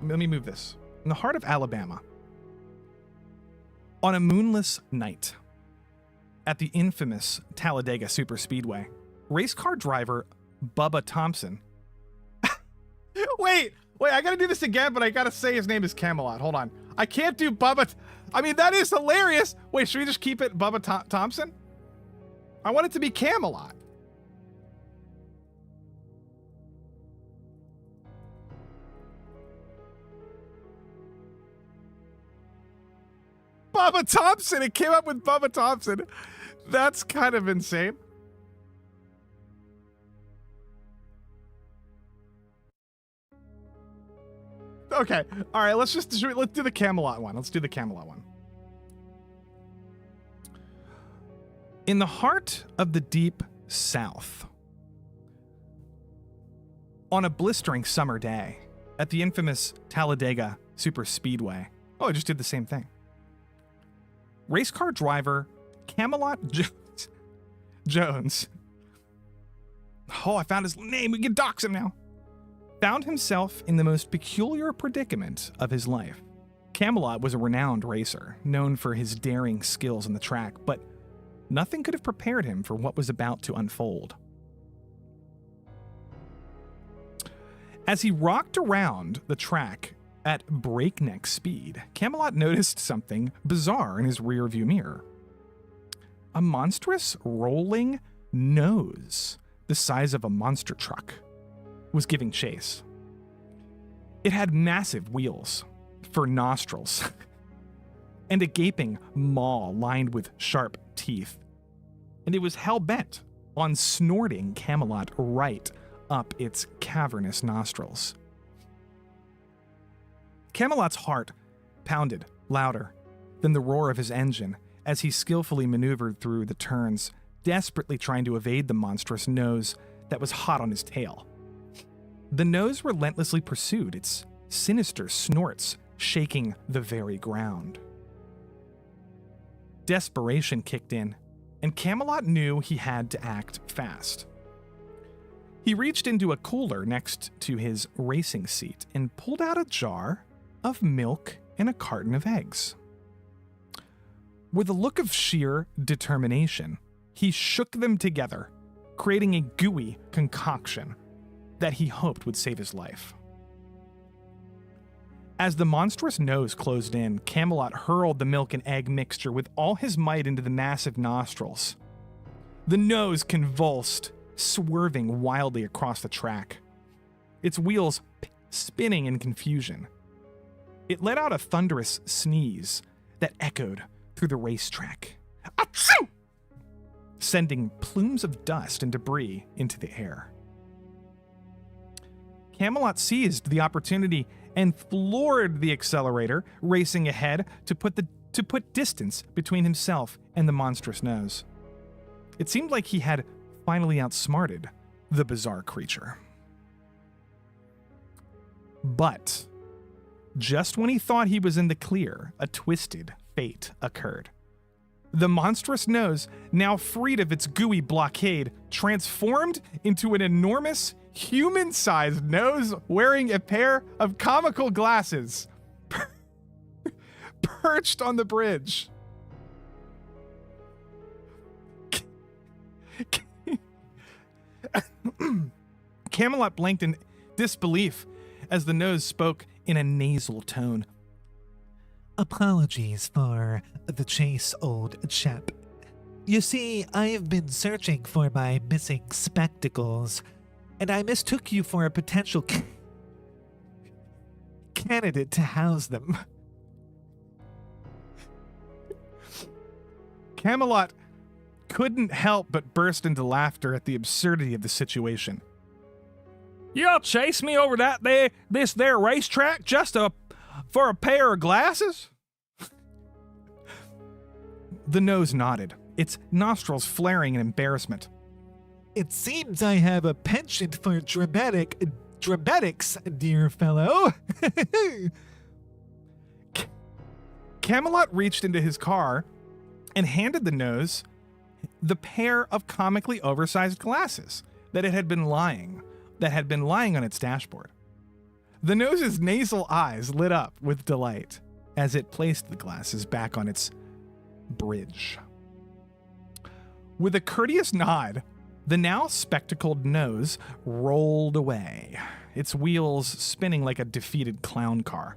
Speaker 2: Let me move this. In the heart of Alabama. On a moonless night. At the infamous Talladega Superspeedway. Race car driver Bubba Thompson. Wait, I gotta do this again, but I gotta say his name is Camelot. Hold on. I can't do Bubba. I mean, that is hilarious. Wait, should we just keep it Bubba Thompson? I want it to be Camelot. Bubba Thompson. It came up with Bubba Thompson. That's kind of insane. Okay. All right. Let's do the Camelot one. Let's do the Camelot one. In the heart of the deep South, on a blistering summer day, at the infamous Talladega Superspeedway. Oh, I just did the same thing. Race car driver Camelot Jones. Oh, I found his name. We can dox him now. Found himself in the most peculiar predicament of his life. Camelot was a renowned racer, known for his daring skills on the track, but nothing could have prepared him for what was about to unfold. As he rocked around the track at breakneck speed, Camelot noticed something bizarre in his rearview mirror. A monstrous rolling nose, the size of a monster truck, was giving chase. It had massive wheels for nostrils and a gaping maw lined with sharp teeth, and it was hell-bent on snorting Camelot right up its cavernous nostrils. Camelot's heart pounded louder than the roar of his engine as he skillfully maneuvered through the turns, desperately trying to evade the monstrous nose that was hot on his tail. The nose relentlessly pursued, its sinister snorts shaking the very ground. Desperation kicked in, and Camelot knew he had to act fast. He reached into a cooler next to his racing seat and pulled out a jar of milk and a carton of eggs. With a look of sheer determination, he shook them together, creating a gooey concoction that he hoped would save his life. As the monstrous nose closed in, Camelot hurled the milk and egg mixture with all his might into the massive nostrils. The nose convulsed, swerving wildly across the track, its wheels spinning in confusion. It let out a thunderous sneeze that echoed through the racetrack, Achoo! Sending plumes of dust and debris into the air. Camelot seized the opportunity and floored the accelerator, racing ahead to put distance between himself and the monstrous nose. It seemed like he had finally outsmarted the bizarre creature. But just when he thought he was in the clear, a twisted fate occurred. The monstrous nose, now freed of its gooey blockade, transformed into an enormous, human-sized nose wearing a pair of comical glasses, perched on the bridge. Camelot blinked in disbelief as the nose spoke in a nasal tone.
Speaker 3: Apologies for the chase, old chap. You see, I have been searching for my missing spectacles, and I mistook you for a potential candidate to house them.
Speaker 2: Camelot couldn't help but burst into laughter at the absurdity of the situation. Y'all chase me over this there racetrack just for a pair of glasses? The nose nodded, its nostrils flaring in embarrassment.
Speaker 3: It seems I have a penchant for dramatics, dear fellow.
Speaker 2: Camelot reached into his car and handed the nose the pair of comically oversized glasses that had been lying on its dashboard. The nose's nasal eyes lit up with delight as it placed the glasses back on its bridge. With a courteous nod, the now spectacled nose rolled away, its wheels spinning like a defeated clown car.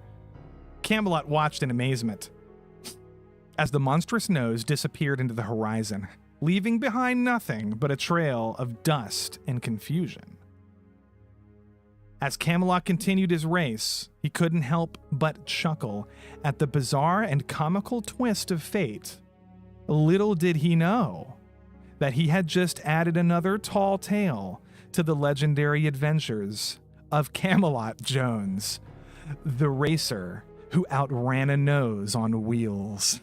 Speaker 2: Camelot watched in amazement as the monstrous nose disappeared into the horizon, leaving behind nothing but a trail of dust and confusion. As Camelot continued his race, he couldn't help but chuckle at the bizarre and comical twist of fate. Little did he know that he had just added another tall tale to the legendary adventures of Camelot Jones, the racer who outran a nose on wheels.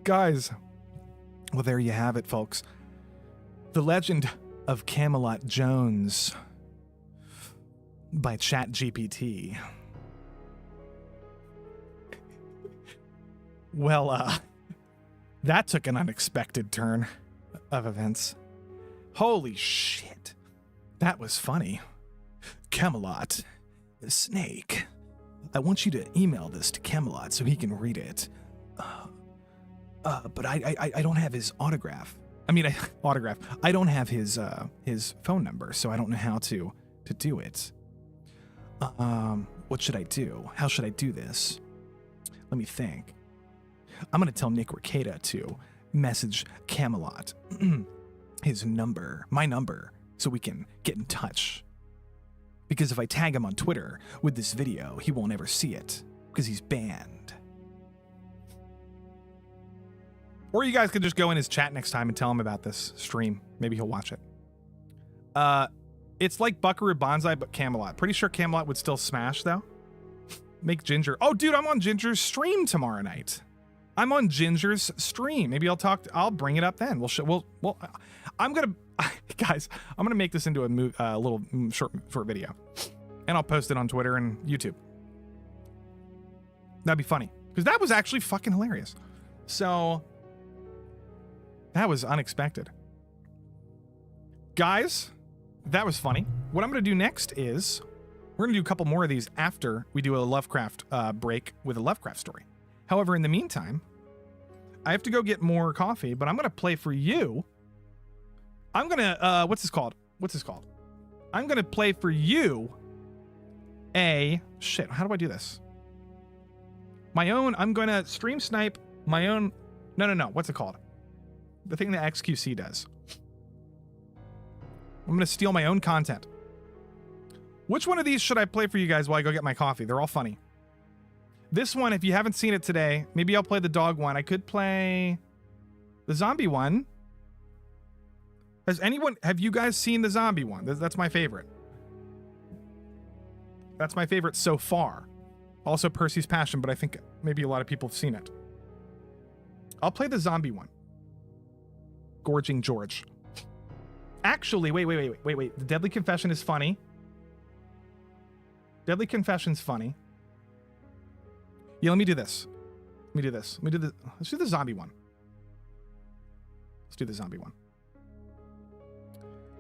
Speaker 2: Guys, well, there you have it, folks. The Legend of Camelot Jones by ChatGPT. Well, that took an unexpected turn of events. Holy shit. That was funny. Camelot, Snake, I want you to email this to Camelot so he can read it. But I don't have his autograph. Autograph. I don't have his phone number, so I don't know how to do it. What should I do? How should I do this? Let me think. I'm gonna tell Nick Ricada to message Camelot his number, my number, so we can get in touch. Because if I tag him on Twitter with this video, he won't ever see it because he's banned. Or you guys could just go in his chat next time and tell him about this stream. Maybe he'll watch it. It's like Buckaroo Banzai, but Camelot. Pretty sure Camelot would still smash, though. Make Ginger. Oh, dude, I'm on Ginger's stream tomorrow night. I'm on Ginger's stream. Maybe I'll bring it up then. I'm gonna, guys, I'm gonna make this into a little short video, and I'll post it on Twitter and YouTube. That'd be funny because that was actually fucking hilarious. So that was unexpected, guys. That was funny. What I'm gonna do next is we're gonna do a couple more of these after we do a Lovecraft break with a Lovecraft story. However, in the meantime, I have to go get more coffee, but I'm gonna play for you. I'm gonna what's this called? I'm gonna play for you how do I do this? I'm gonna stream snipe my own. No. What's it called? The thing that XQC does. I'm gonna steal my own content. Which one of these should I play for you guys while I go get my coffee? They're all funny. This one, if you haven't seen it today, maybe I'll play the dog one. I could play the zombie one. Have you guys seen the zombie one? That's my favorite. That's my favorite so far. Also Percy's Passion, but I think maybe a lot of people have seen it. I'll play the zombie one. Gorging George. Actually, wait. The Deadly Confession is funny. Deadly Confession's funny. Yeah, let me do this. Let's do the zombie one.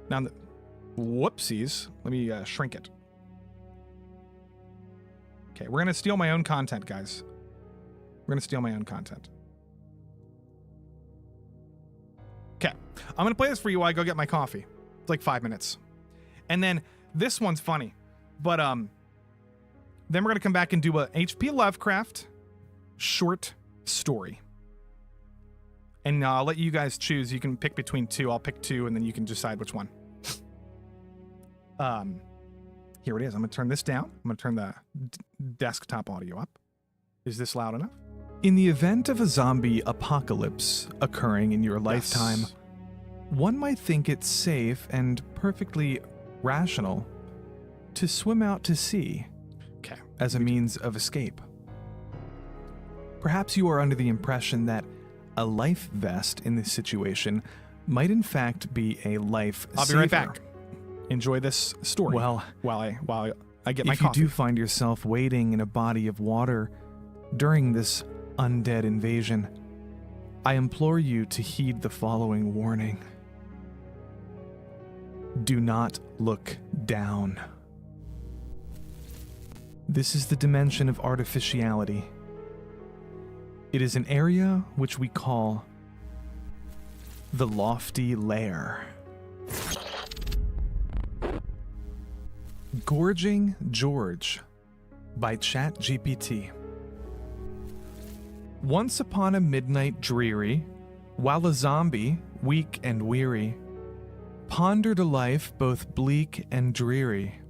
Speaker 2: Now, whoopsies. Let me shrink it. Okay, we're going to steal my own content, guys. We're going to steal my own content. Okay, I'm going to play this for you while I go get my coffee. It's like 5 minutes. And then this one's funny. But then we're going to come back and do a H.P. Lovecraft short story. And I'll let you guys choose. You can pick between two. I'll pick two, and then you can decide which one. Here it is. I'm going to turn this down. I'm going to turn the desktop audio up. Is this loud enough? In the event of a zombie apocalypse occurring in your lifetime, one might think it's safe and perfectly rational to swim out to sea as a means of escape. Perhaps you are under the impression that a life vest in this situation might in fact be a life saver. I'll be right back. Enjoy this story. Well, while I get my coffee. If you do find yourself wading in a body of water during this undead invasion, I implore you to heed the following warning. Do not look down. This is the dimension of artificiality. It is an area which we call the Lofti Lair. Gorging George by ChatGPT. Once upon a midnight dreary, while a zombie, weak and weary, pondered a life both bleak and dreary,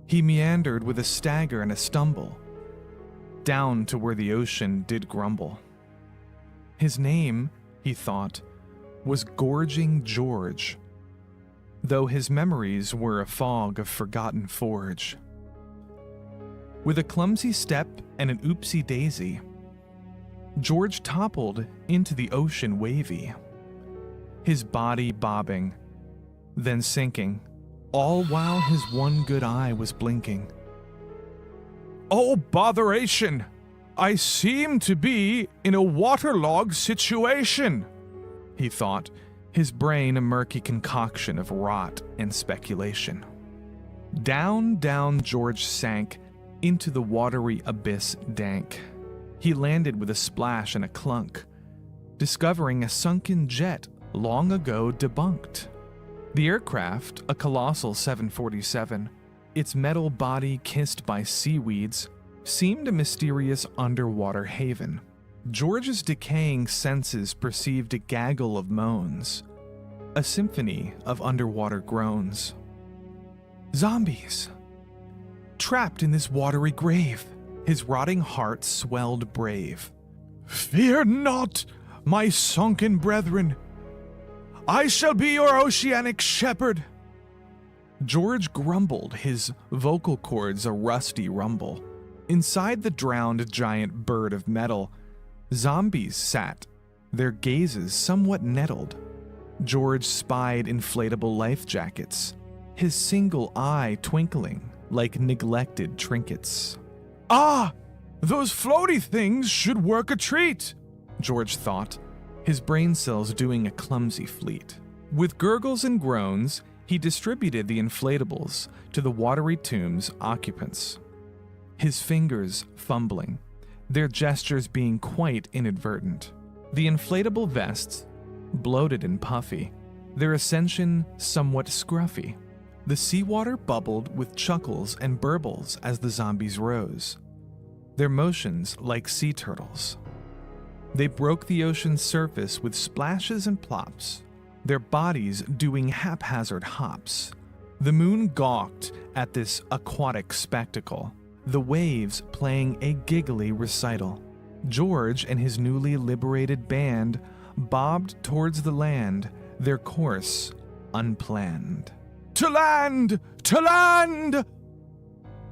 Speaker 2: he meandered with a stagger and a stumble, down to where the ocean did grumble. His name, he thought, was Gorging George, though his memories were a fog of forgotten forge. With a clumsy step and an oopsie daisy, George toppled into the ocean wavy, his body bobbing, then sinking, all while his one good eye was blinking. Oh, botheration! I seem to be in a waterlogged situation, he thought, his brain a murky concoction of rot and speculation. Down, down George sank into the watery abyss dank. He landed with a splash and a clunk, discovering a sunken jet long ago debunked. The aircraft, a colossal 747, its metal body kissed by seaweeds, seemed a mysterious underwater haven. George's decaying senses perceived a gaggle of moans, a symphony of underwater groans. Zombies! Trapped in this watery grave, his rotting heart swelled brave. Fear not, my sunken brethren! I shall be your oceanic shepherd! George grumbled, his vocal cords a rusty rumble. Inside the drowned giant bird of metal, zombies sat, their gazes somewhat nettled. George spied inflatable life jackets, his single eye twinkling like neglected trinkets. Ah! Those floaty things should work a treat, George thought, his brain cells doing a clumsy fleet. With gurgles and groans, he distributed the inflatables to the watery tomb's occupants, his fingers fumbling, their gestures being quite inadvertent. The inflatable vests, bloated and puffy, their ascension somewhat scruffy. The seawater bubbled with chuckles and burbles as the zombies rose, their motions like sea turtles. They broke the ocean's surface with splashes and plops, their bodies doing haphazard hops. The moon gawked at this aquatic spectacle, the waves playing a giggly recital. George and his newly liberated band bobbed towards the land, their course unplanned. To land! To land!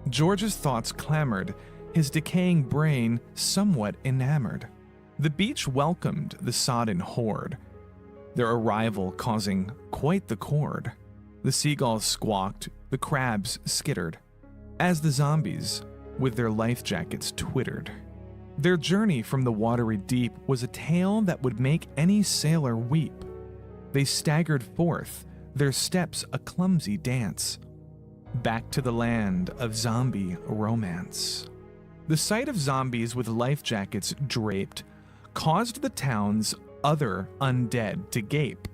Speaker 2: George's thoughts clamored, his decaying brain somewhat enamored. The beach welcomed the sodden horde, their arrival causing quite the chord. The seagulls squawked, the crabs skittered, as the zombies, with their life jackets, twittered. Their journey from the watery deep was a tale that would make any sailor weep. They staggered forth, their steps a clumsy dance, back to the land of zombie romance. The sight of zombies with life jackets draped caused the town's other undead to gape.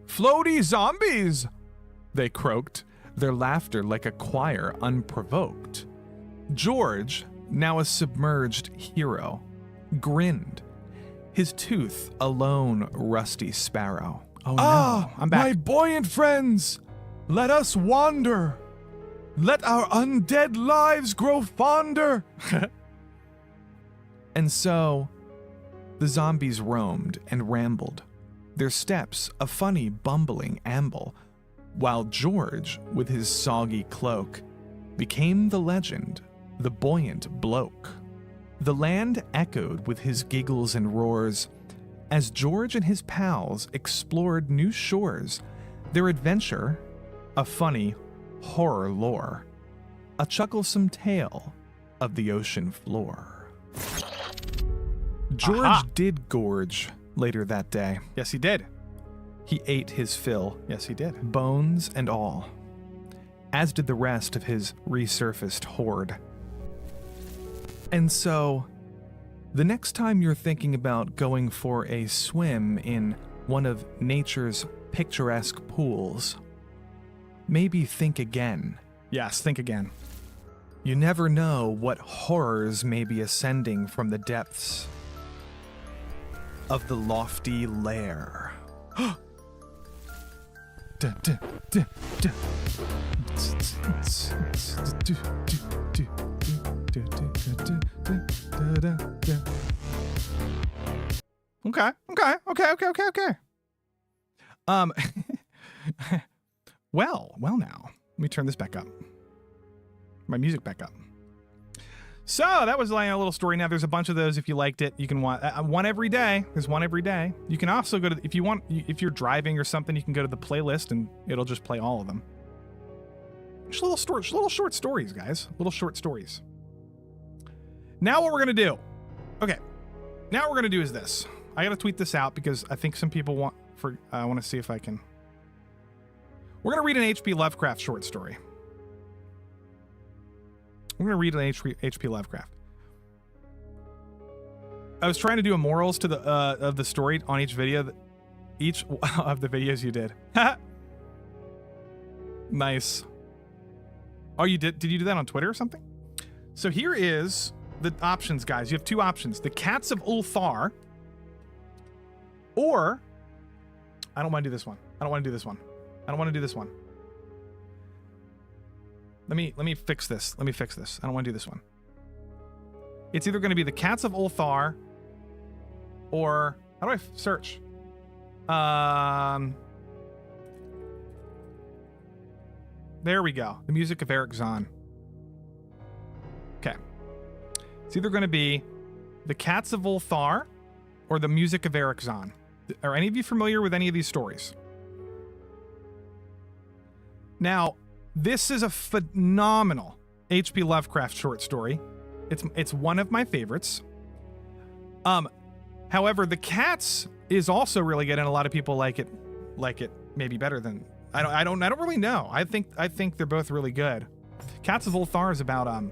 Speaker 2: "Floaty zombies!" they croaked, their laughter like a choir unprovoked. George, now a submerged hero, grinned, his tooth a lone rusty sparrow. Oh no, I'm back. My buoyant friends, let us wander. Let our undead lives grow fonder. And so, the zombies roamed and rambled, their steps a funny bumbling amble, while George, with his soggy cloak, became the legend, the buoyant bloke. The land echoed with his giggles and roars as George and his pals explored new shores, their adventure a funny horror lore, a chucklesome tale of the ocean floor. George did gorge later that day. Yes, he did. He ate his fill. Yes, he did. Bones and all. As did the rest of his resurfaced horde. And so, the next time you're thinking about going for a swim in one of nature's picturesque pools, maybe think again. Yes, think again. You never know what horrors may be ascending from the depths of the Lofti Lair. Okay. Well now. Let me turn this back up. My music back up. So that was like a little story. Now there's a bunch of those. If you liked it, you can watch one every day. There's one every day. You can also go to, if you want, if you're driving or something, you can go to the playlist and it'll just play all of them. Just little short stories, guys. Little short stories. Now what we're gonna do? Okay. Now what we're gonna do is this. I gotta tweet this out because I think some people want. I want to see if I can. We're gonna read an H.P. Lovecraft short story. We're going to read an H.P. Lovecraft. I was trying to do a morals to the of the story on each video, each of the videos you did. Nice. Oh, you did? Did you do that on Twitter or something? So here is the options, guys. You have two options: the Cats of Ulthar, or I don't want to do this one. I don't want to do this one. I don't want to do this one. Let me fix this. I don't want to do this one. It's either going to be the Cats of Ulthar or how do I search? There we go. The music of Eric Zahn. Okay. It's either going to be the Cats of Ulthar or the music of Eric Zahn. Are any of you familiar with any of these stories? Now, this is a phenomenal H.P. Lovecraft short story. It's one of my favorites. However, the Cats is also really good, and a lot of people like it maybe better than I don't really know. I think they're both really good. Cats of Ulthar is about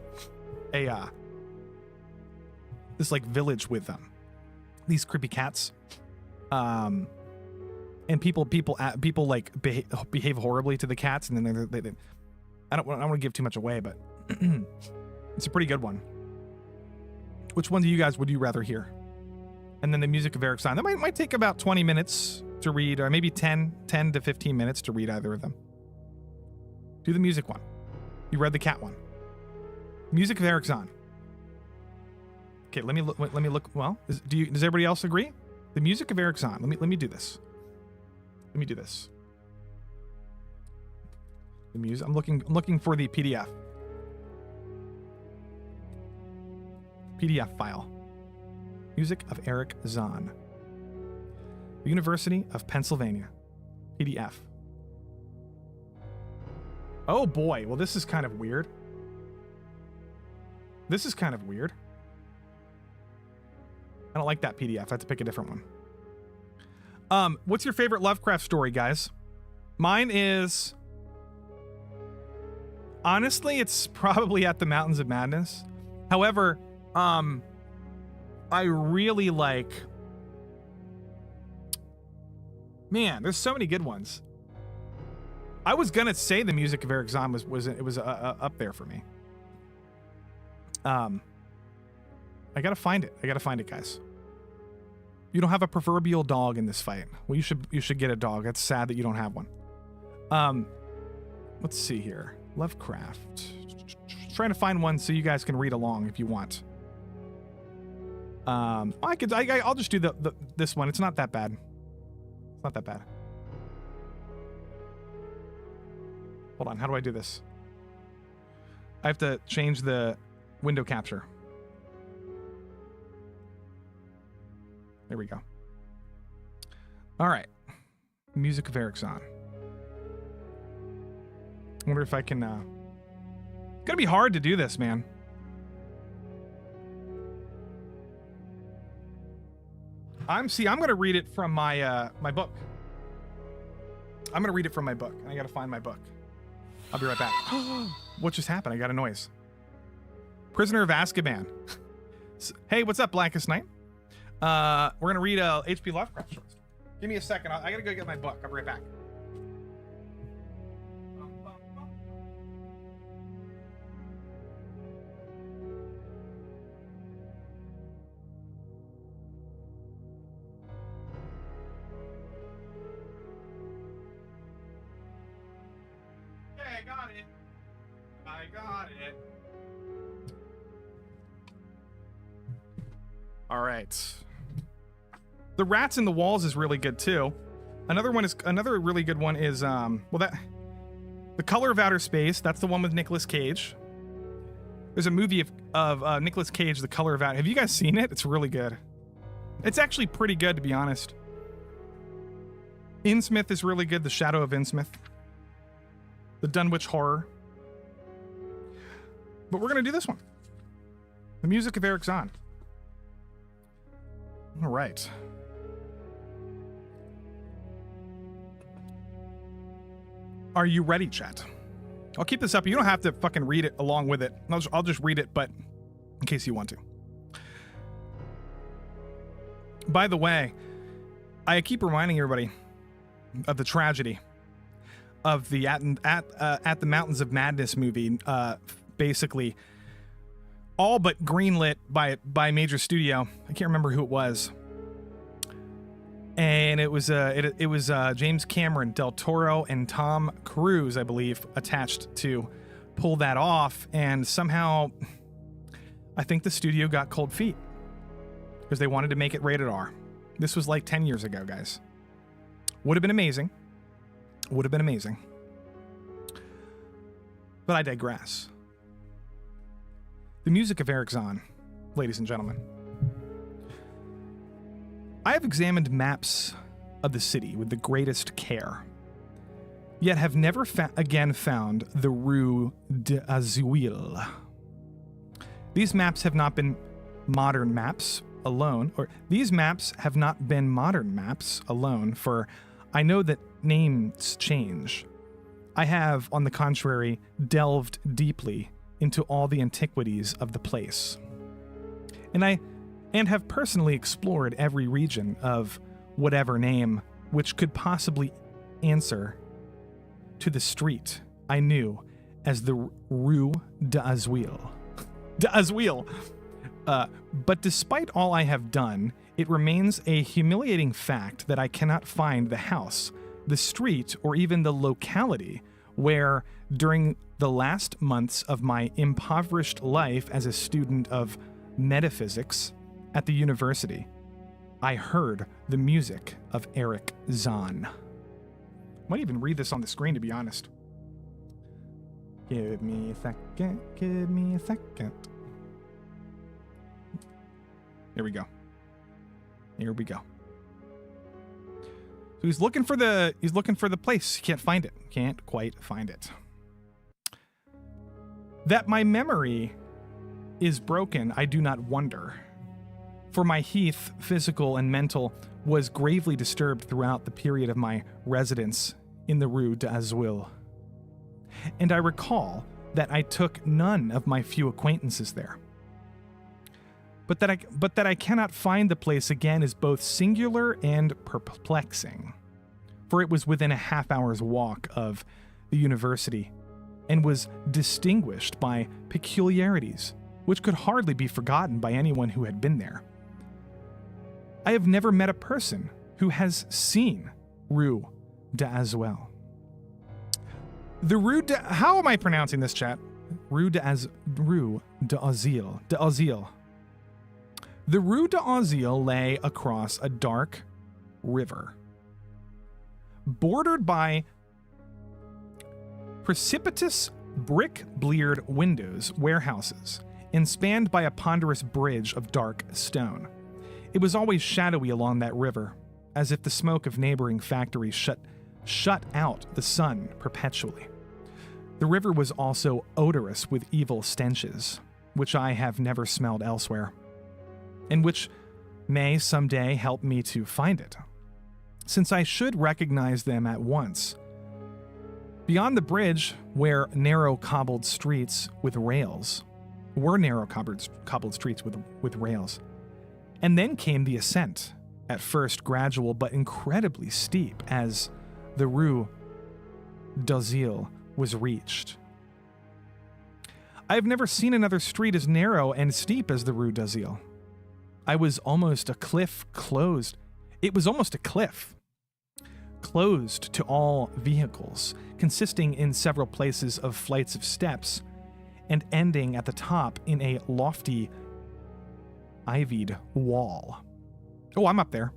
Speaker 2: this like village with these creepy cats. And people like behave horribly to the cats, and then they I don't want to give too much away, but it's a pretty good one. Which one do you guys would you rather hear? And then the music of Eric Zahn. That might take about 20 minutes to read, or maybe 10 to 15 minutes to read either of them. Do the music one. You read the cat one. Music of Eric Zahn. Okay, let me look. Well, does everybody else agree? The music of Eric Zahn. Let me do this. Let me do this. The music. I'm looking for the PDF. PDF file. Music of Eric Zahn. University of Pennsylvania. PDF. Oh boy, well this is kind of weird. This is kind of weird. I don't like that PDF. I have to pick a different one. What's your favorite Lovecraft story, guys? Mine is... Honestly, it's probably At the Mountains of Madness. However, I really like... Man, there's so many good ones. I was gonna say the Music of Eric Zahn was up there for me. I gotta find it. I gotta find it, guys. You don't have a proverbial dog in this fight. Well, you should get a dog. That's sad that you don't have one. Let's see here. Lovecraft. Trying to find one so you guys can read along if you want. I'll just do this one. It's not that bad. It's not that bad. Hold on, how do I do this? I have to change the window capture. There we go. All right. Music of Eric Zahn. I wonder if I can... It's gonna be hard to do this, man. I'm gonna read it from my my book. I'm gonna read it from my book, and I gotta find my book. I'll be right back. What just happened? I got a noise. Prisoner of Azkaban. Hey, what's up, Blackest Night? We're gonna read H.P. Lovecraft short story. Give me a second. I gotta go get my book. I'll be right back. Okay, I got it. I got it. All right. The Rats in the Walls is really good too. Another really good one is The Color of Outer Space. That's the one with Nicolas Cage. There's a movie of Nicolas Cage, The Color of Outer. Have you guys seen it? It's really good. It's actually pretty good, to be honest. Innsmouth is really good. The Shadow of Innsmouth. The Dunwich Horror. But we're gonna do this one. The Music of Eric Zahn. All right. Are you ready, chat? I'll keep this up. You don't have to fucking read it along with it. I'll just read it, but in case you want to. By the way, I keep reminding everybody of the tragedy of the At the Mountains of Madness movie, basically all but greenlit by a major studio. I can't remember who it was. And it was James Cameron, Del Toro, and Tom Cruise, I believe, attached to pull that off. And somehow, I think the studio got cold feet because they wanted to make it rated R. This was like 10 years ago, guys. Would have been amazing. Would have been amazing. But I digress. The Music of Eric Zahn, ladies and gentlemen. I have examined maps of the city with the greatest care, yet have never again found the Rue d'Azouil. These maps have not been modern maps alone, for I know that names change. I have, on the contrary, delved deeply into all the antiquities of the place. And have personally explored every region of whatever name which could possibly answer to the street I knew as the Rue d'Azouil. But despite all I have done, it remains a humiliating fact that I cannot find the house, the street, or even the locality where, during the last months of my impoverished life as a student of metaphysics at the university, I heard the music of Eric Zahn. Might even read this on the screen, to be honest. Give me a second, give me a second. Here we go. Here we go. So he's looking for the place. He can't find it. Can't quite find it. That my memory is broken, I do not wonder. For my Heath, physical and mental, was gravely disturbed throughout the period of my residence in the Rue d'Azouil. And I recall that I took none of my few acquaintances there. But that I cannot find the place again is both singular and perplexing. For it was within a half-hour's walk of the university, and was distinguished by peculiarities which could hardly be forgotten by anyone who had been there. I have never met a person who has seen Rue d'Azouil. The how am I pronouncing this, chat? Rue d'Azil. The Rue d'Azil lay across a dark river, bordered by precipitous brick-bleared windows, warehouses, and spanned by a ponderous bridge of dark stone. It was always shadowy along that river, as if the smoke of neighboring factories shut out the sun perpetually. The river was also odorous with evil stenches, which I have never smelled elsewhere, and which may someday help me to find it, since I should recognize them at once. Beyond the bridge were narrow cobbled streets with rails. And then came the ascent, at first gradual but incredibly steep as the Rue d'Azil was reached. I have never seen another street as narrow and steep as the Rue d'Azil. It was almost a cliff closed to all vehicles, consisting in several places of flights of steps, and ending at the top in a lofty, ivied wall. Oh, I'm up there.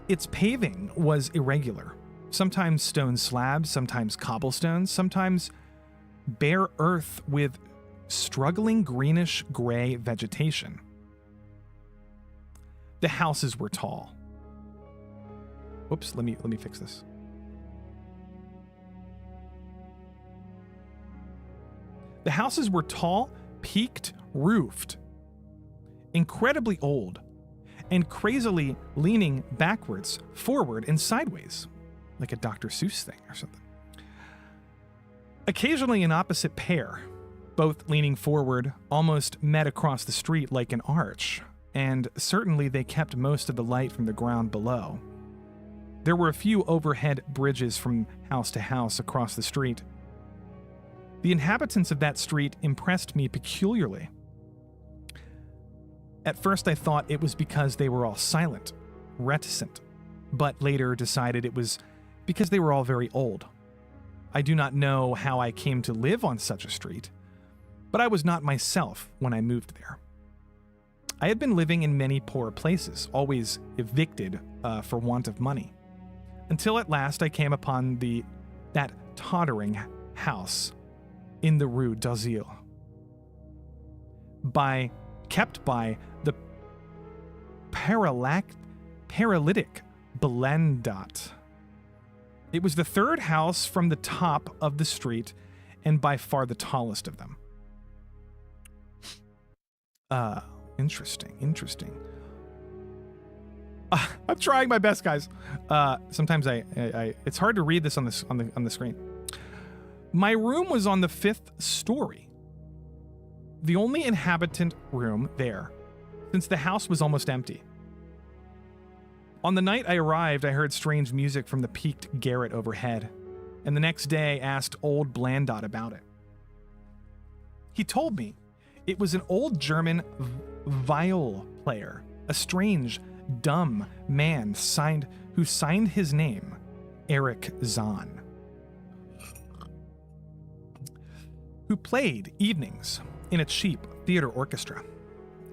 Speaker 2: Its paving was irregular, sometimes stone slabs, sometimes cobblestones, sometimes bare earth with struggling greenish-gray vegetation. The houses were tall. Whoops, let me fix this. The houses were tall, peaked, roofed, incredibly old, and crazily leaning backwards, forward, and sideways, like a Dr. Seuss thing or something. Occasionally an opposite pair, both leaning forward, almost met across the street like an arch, and certainly they kept most of the light from the ground below. There were a few overhead bridges from house to house across the street. The inhabitants of that street impressed me peculiarly. At first I thought it was because they were all silent, reticent, but later decided it was because they were all very old. I do not know how I came to live on such a street, but I was not myself when I moved there. I had been living in many poor places, always evicted for want of money, until at last I came upon that tottering house in the Rue d'Azil, kept by the paralytic Blendat. It was the third house from the top of the street, and by far the tallest of them. Interesting. I'm trying my best, guys. Sometimes it's hard to read this on the screen. My room was on the 5th story, the only inhabitant room there, since the house was almost empty. On the night I arrived, I heard strange music from the peaked garret overhead, and the next day asked old Blandat about it. He told me it was an old German viol player, a strange, dumb man who signed his name Eric Zahn, who played evenings in a cheap theater orchestra.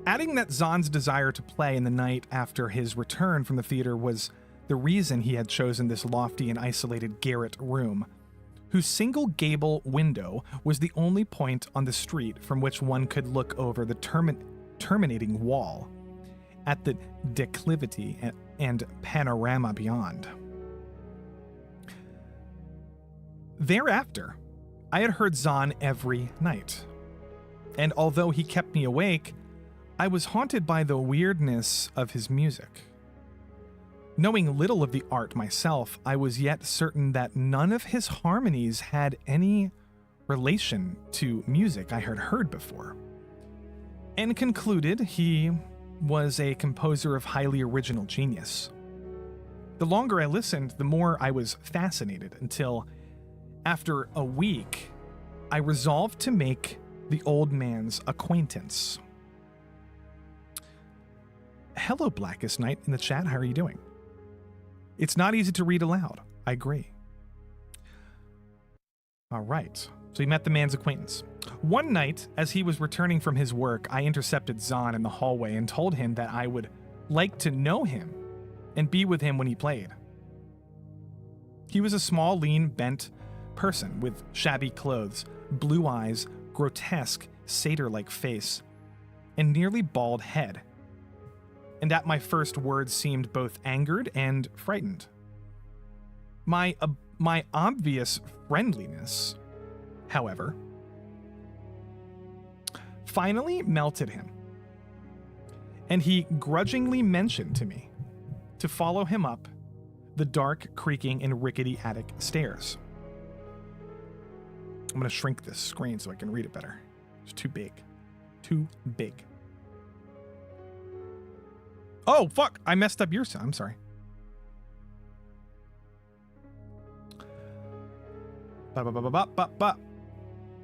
Speaker 2: Adding that Zahn's desire to play in the night after his return from the theater was the reason he had chosen this lofty and isolated garret room, whose single gable window was the only point on the street from which one could look over the terminating wall at the declivity and panorama beyond. Thereafter, I had heard Zahn every night, and although he kept me awake, I was haunted by the weirdness of his music. Knowing little of the art myself, I was yet certain that none of his harmonies had any relation to music I had heard before, and concluded he was a composer of highly original genius. The longer I listened, the more I was fascinated, until, after a week, I resolved to make the old man's acquaintance. Hello, Blackest Night in the chat. How are you doing? It's not easy to read aloud. I agree. All right. So he met the man's acquaintance. One night, as he was returning from his work, I intercepted Zahn in the hallway and told him that I would like to know him and be with him when he played. He was a small, lean, bent person with shabby clothes, blue eyes, grotesque, satyr-like face, and nearly bald head. And at my first words seemed both angered and frightened. My obvious friendliness, however, finally melted him, and he grudgingly mentioned to me to follow him up the dark, creaking, and rickety attic stairs. I'm going to shrink this screen so I can read it better. It's too big. Too big. Oh, fuck. I messed up your sound. I'm sorry.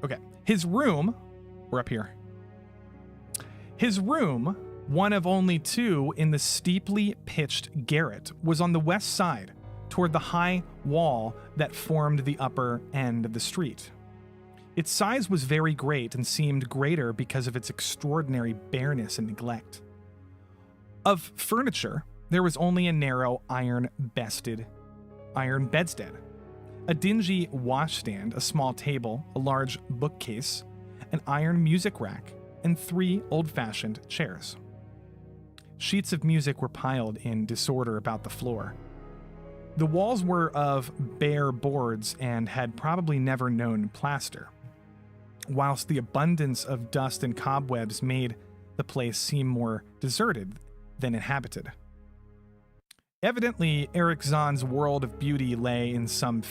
Speaker 2: Okay. His room, we're up here. His room, one of only two in the steeply pitched garret, was on the west side, toward the high wall that formed the upper end of the street. Its size was very great and seemed greater because of its extraordinary bareness and neglect. Of furniture, there was only a narrow iron bedstead, a dingy washstand, a small table, a large bookcase, an iron music rack, and 3 old-fashioned chairs. Sheets of music were piled in disorder about the floor. The walls were of bare boards and had probably never known plaster, whilst the abundance of dust and cobwebs made the place seem more deserted than inhabited. Evidently, Eric Zahn's world of beauty lay in some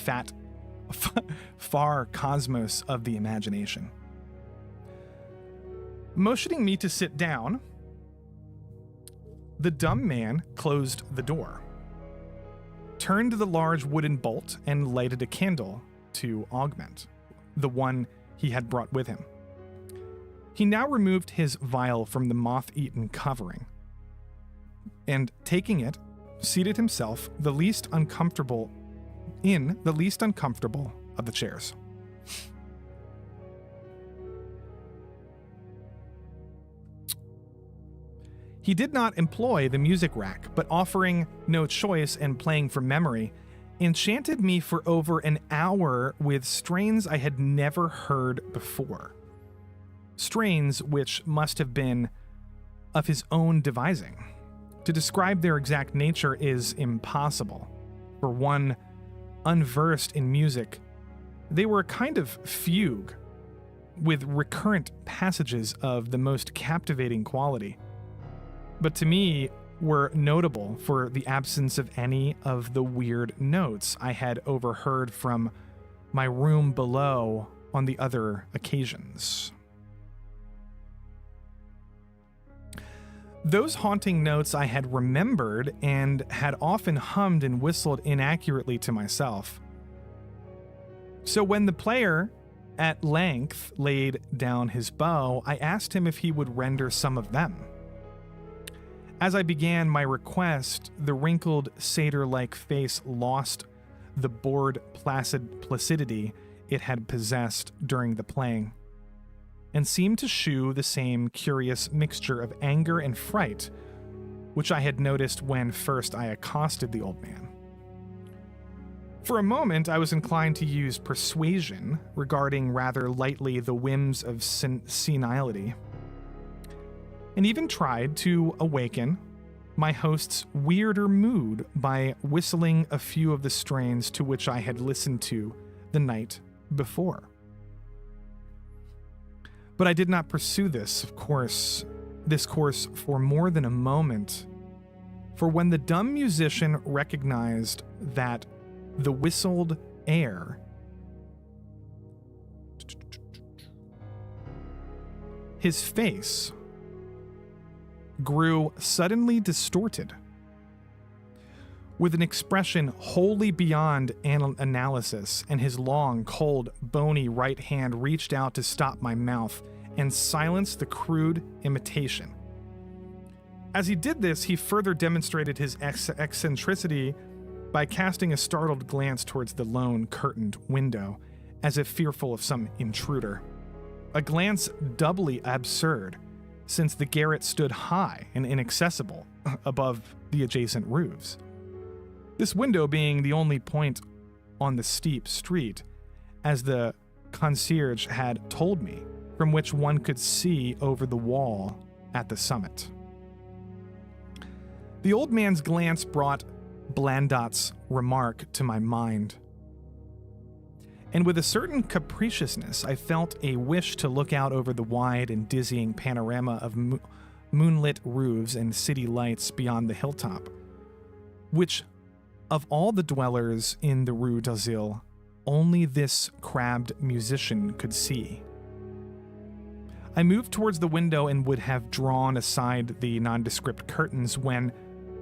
Speaker 2: far cosmos of the imagination. Motioning me to sit down, the dumb man closed the door, turned the large wooden bolt, and lighted a candle to augment the one he had brought with him. He now removed his vial from the moth-eaten covering, and taking it, seated himself in the least uncomfortable of the chairs. He did not employ the music rack, but offering no choice and playing from memory, enchanted me for over an hour with strains I had never heard before. Strains which must have been of his own devising. To describe their exact nature is impossible. For one unversed in music, they were a kind of fugue, with recurrent passages of the most captivating quality, but to me were notable for the absence of any of the weird notes I had overheard from my room below on the other occasions. Those haunting notes I had remembered and had often hummed and whistled inaccurately to myself. So when the player at length laid down his bow, I asked him if he would render some of them. As I began my request, the wrinkled satyr-like face lost the bored placidity it had possessed during the playing, and seemed to shew the same curious mixture of anger and fright which I had noticed when first I accosted the old man. For a moment, I was inclined to use persuasion, regarding rather lightly the whims of senility, and even tried to awaken my host's weirder mood by whistling a few of the strains to which I had listened to the night before. But I did not pursue this course for more than a moment, for when the dumb musician recognized that the whistled air his face grew suddenly distorted, with an expression wholly beyond analysis, and his long, cold, bony right hand reached out to stop my mouth and silence the crude imitation. As he did this, he further demonstrated his eccentricity by casting a startled glance towards the lone curtained window, as if fearful of some intruder. A glance doubly absurd, since the garret stood high and inaccessible above the adjacent roofs. This window being the only point on the steep street, as the concierge had told me, from which one could see over the wall at the summit. The old man's glance brought Blandot's remark to my mind, and with a certain capriciousness, I felt a wish to look out over the wide and dizzying panorama of moonlit roofs and city lights beyond the hilltop, which, of all the dwellers in the Rue d'Azil, only this crabbed musician could see. I moved towards the window and would have drawn aside the nondescript curtains when,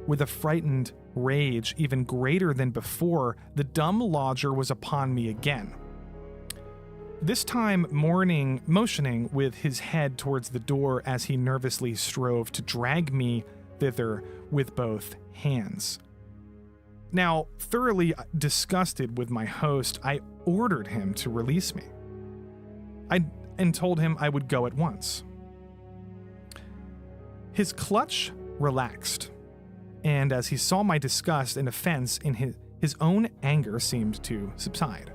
Speaker 2: with a frightened rage even greater than before, the dumb lodger was upon me again. This time motioning with his head towards the door as he nervously strove to drag me thither with both hands. Now, thoroughly disgusted with my host, I ordered him to release me. And told him I would go at once. His clutch relaxed, and as he saw my disgust and offense, in his own anger seemed to subside.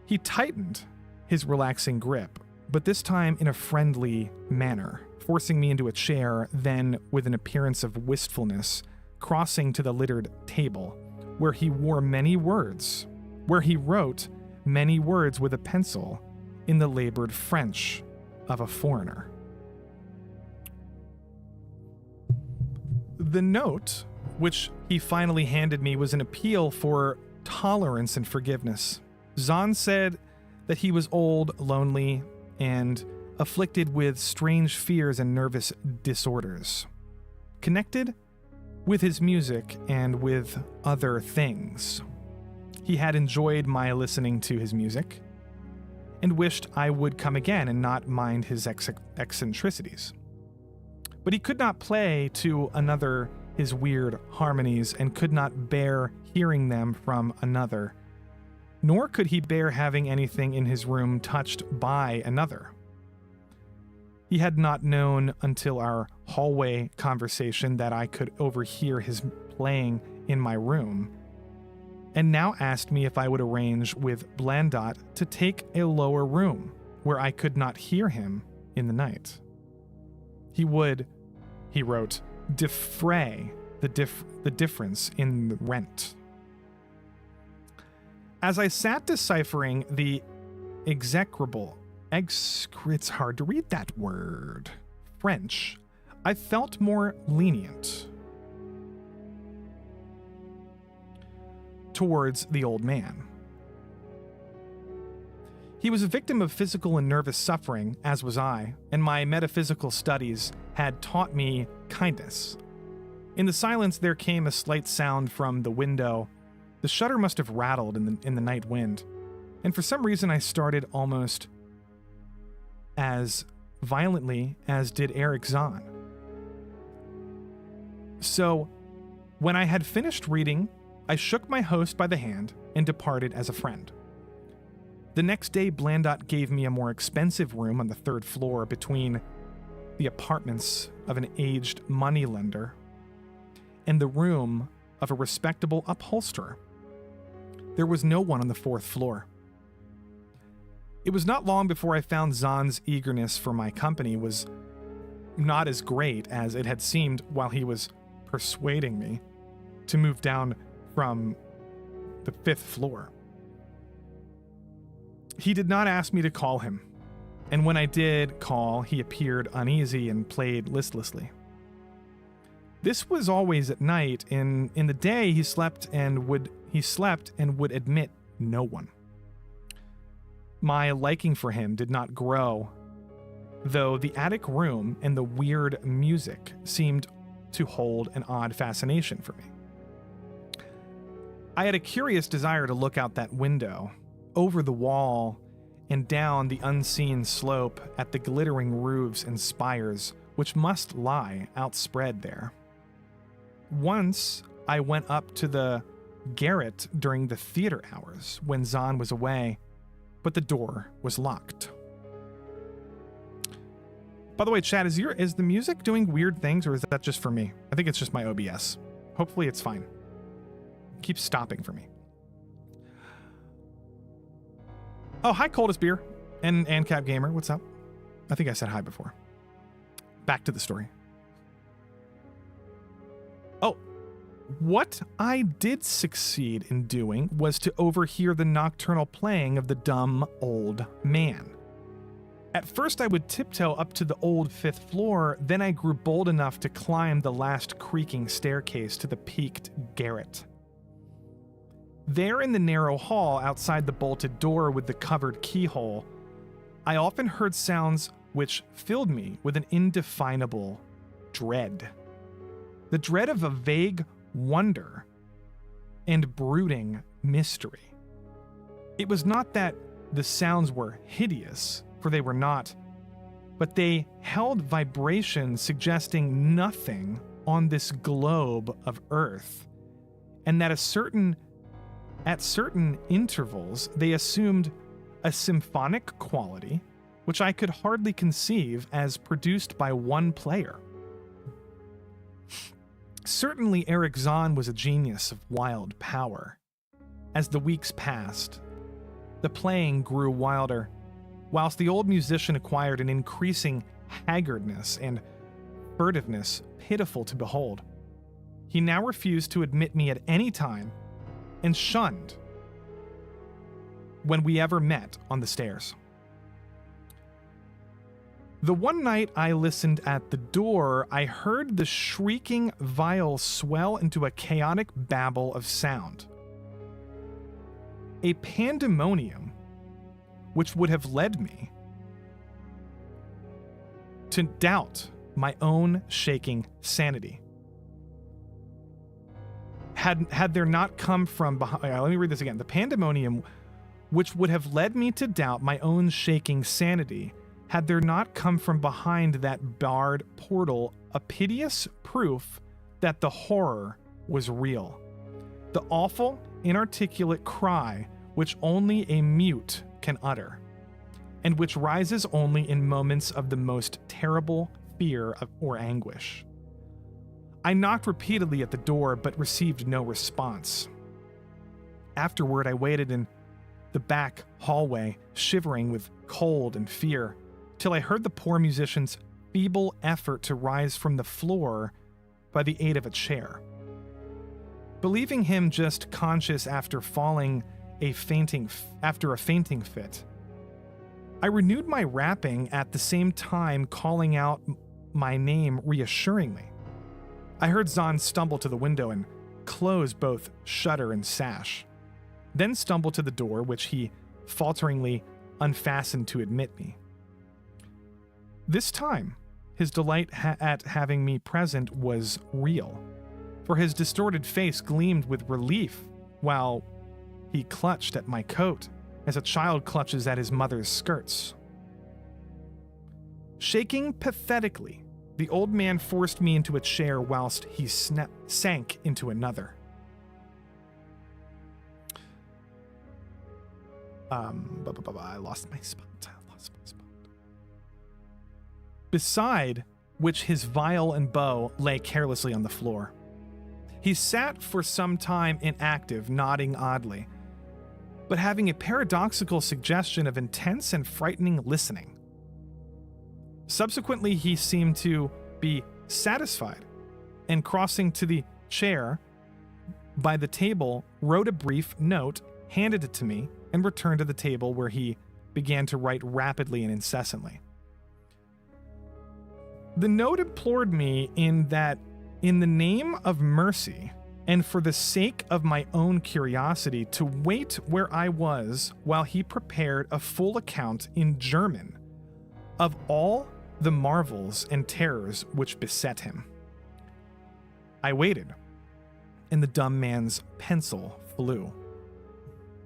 Speaker 2: He tightened his relaxing grip, but this time in a friendly manner, forcing me into a chair, then, with an appearance of wistfulness, crossing to the littered table, where he wrote many words with a pencil in the labored French of a foreigner. The note, which he finally handed me, was an appeal for tolerance and forgiveness. Zahn said that he was old, lonely, and afflicted with strange fears and nervous disorders, connected with his music and with other things. He had enjoyed my listening to his music and wished I would come again and not mind his eccentricities. But he could not play to another his weird harmonies and could not bear hearing them from another, nor could he bear having anything in his room touched by another. He had not known until our hallway conversation that I could overhear his playing in my room, and now asked me if I would arrange with Blandot to take a lower room where I could not hear him in the night. He would, he wrote, defray the difference in the rent. As I sat deciphering the it's hard to read that word, French, I felt more lenient towards the old man. He was a victim of physical and nervous suffering, as was I, and my metaphysical studies had taught me kindness. In the silence, there came a slight sound from the window. The shutter must have rattled in the night wind, and for some reason I started almost as violently as did Eric Zahn. So, when I had finished reading, I shook my host by the hand and departed as a friend. The next day, Blandot gave me a more expensive room on the third floor between the apartments of an aged moneylender and the room of a respectable upholsterer. There was no one on the fourth floor. It was not long before I found Zahn's eagerness for my company was not as great as it had seemed while he was persuading me to move down from the 5th floor. He did not ask me to call him, and when I did call, he appeared uneasy and played listlessly. This was always at night. In the day, he slept and would admit no one. My liking for him did not grow, though the attic room and the weird music seemed to hold an odd fascination for me. I had a curious desire to look out that window, over the wall, and down the unseen slope at the glittering roofs and spires which must lie outspread there. Once I went up to the garret during the theater hours when Zahn was away, but the door was locked. By the way, chat, is the music doing weird things, or is that just for me? I think it's just my OBS. Hopefully it's fine. It keeps stopping for me. Oh, hi, Coldest Beer and Cap Gamer. What's up? I think I said hi before. Back to the story. Oh, what I did succeed in doing was to overhear the nocturnal playing of the dumb old man. At first, I would tiptoe up to the old 5th floor, then I grew bold enough to climb the last creaking staircase to the peaked garret. There in the narrow hall outside the bolted door with the covered keyhole, I often heard sounds which filled me with an indefinable dread. The dread of a vague wonder and brooding mystery. It was not that the sounds were hideous, for they were not, but they held vibrations suggesting nothing on this globe of Earth, and that at certain intervals they assumed a symphonic quality which I could hardly conceive as produced by one player. Certainly Eric Zahn was a genius of wild power. As the weeks passed, the playing grew wilder, whilst the old musician acquired an increasing haggardness and furtiveness pitiful to behold. He now refused to admit me at any time and shunned when we ever met on the stairs. The one night I listened at the door, I heard the shrieking viol swell into a chaotic babble of sound. A pandemonium which would have led me to doubt my own shaking sanity. Had there not come from behind, let me read this again. The pandemonium which would have led me to doubt my own shaking sanity, had there not come from behind that barred portal a piteous proof that the horror was real. The awful, inarticulate cry which only a mute can utter, and which rises only in moments of the most terrible fear or anguish. I knocked repeatedly at the door, but received no response. Afterward, I waited in the back hallway, shivering with cold and fear, till I heard the poor musician's feeble effort to rise from the floor by the aid of a chair. Believing him just conscious after a fainting fit, I renewed my rapping at the same time calling out my name reassuringly. I heard Zahn stumble to the window and close both shutter and sash, then stumble to the door, which he falteringly unfastened to admit me. This time, his delight at having me present was real, for his distorted face gleamed with relief while he clutched at my coat as a child clutches at his mother's skirts. Shaking pathetically, the old man forced me into a chair whilst he sank into another. I lost my spot. Beside which his viol and bow lay carelessly on the floor. He sat for some time inactive, nodding oddly, but having a paradoxical suggestion of intense and frightening listening. Subsequently, he seemed to be satisfied and, crossing to the chair by the table, wrote a brief note, handed it to me, and returned to the table where he began to write rapidly and incessantly. The note implored me in that, in the name of mercy and for the sake of my own curiosity, to wait where I was while he prepared a full account in German of all the marvels and terrors which beset him. I waited, and the dumb man's pencil flew.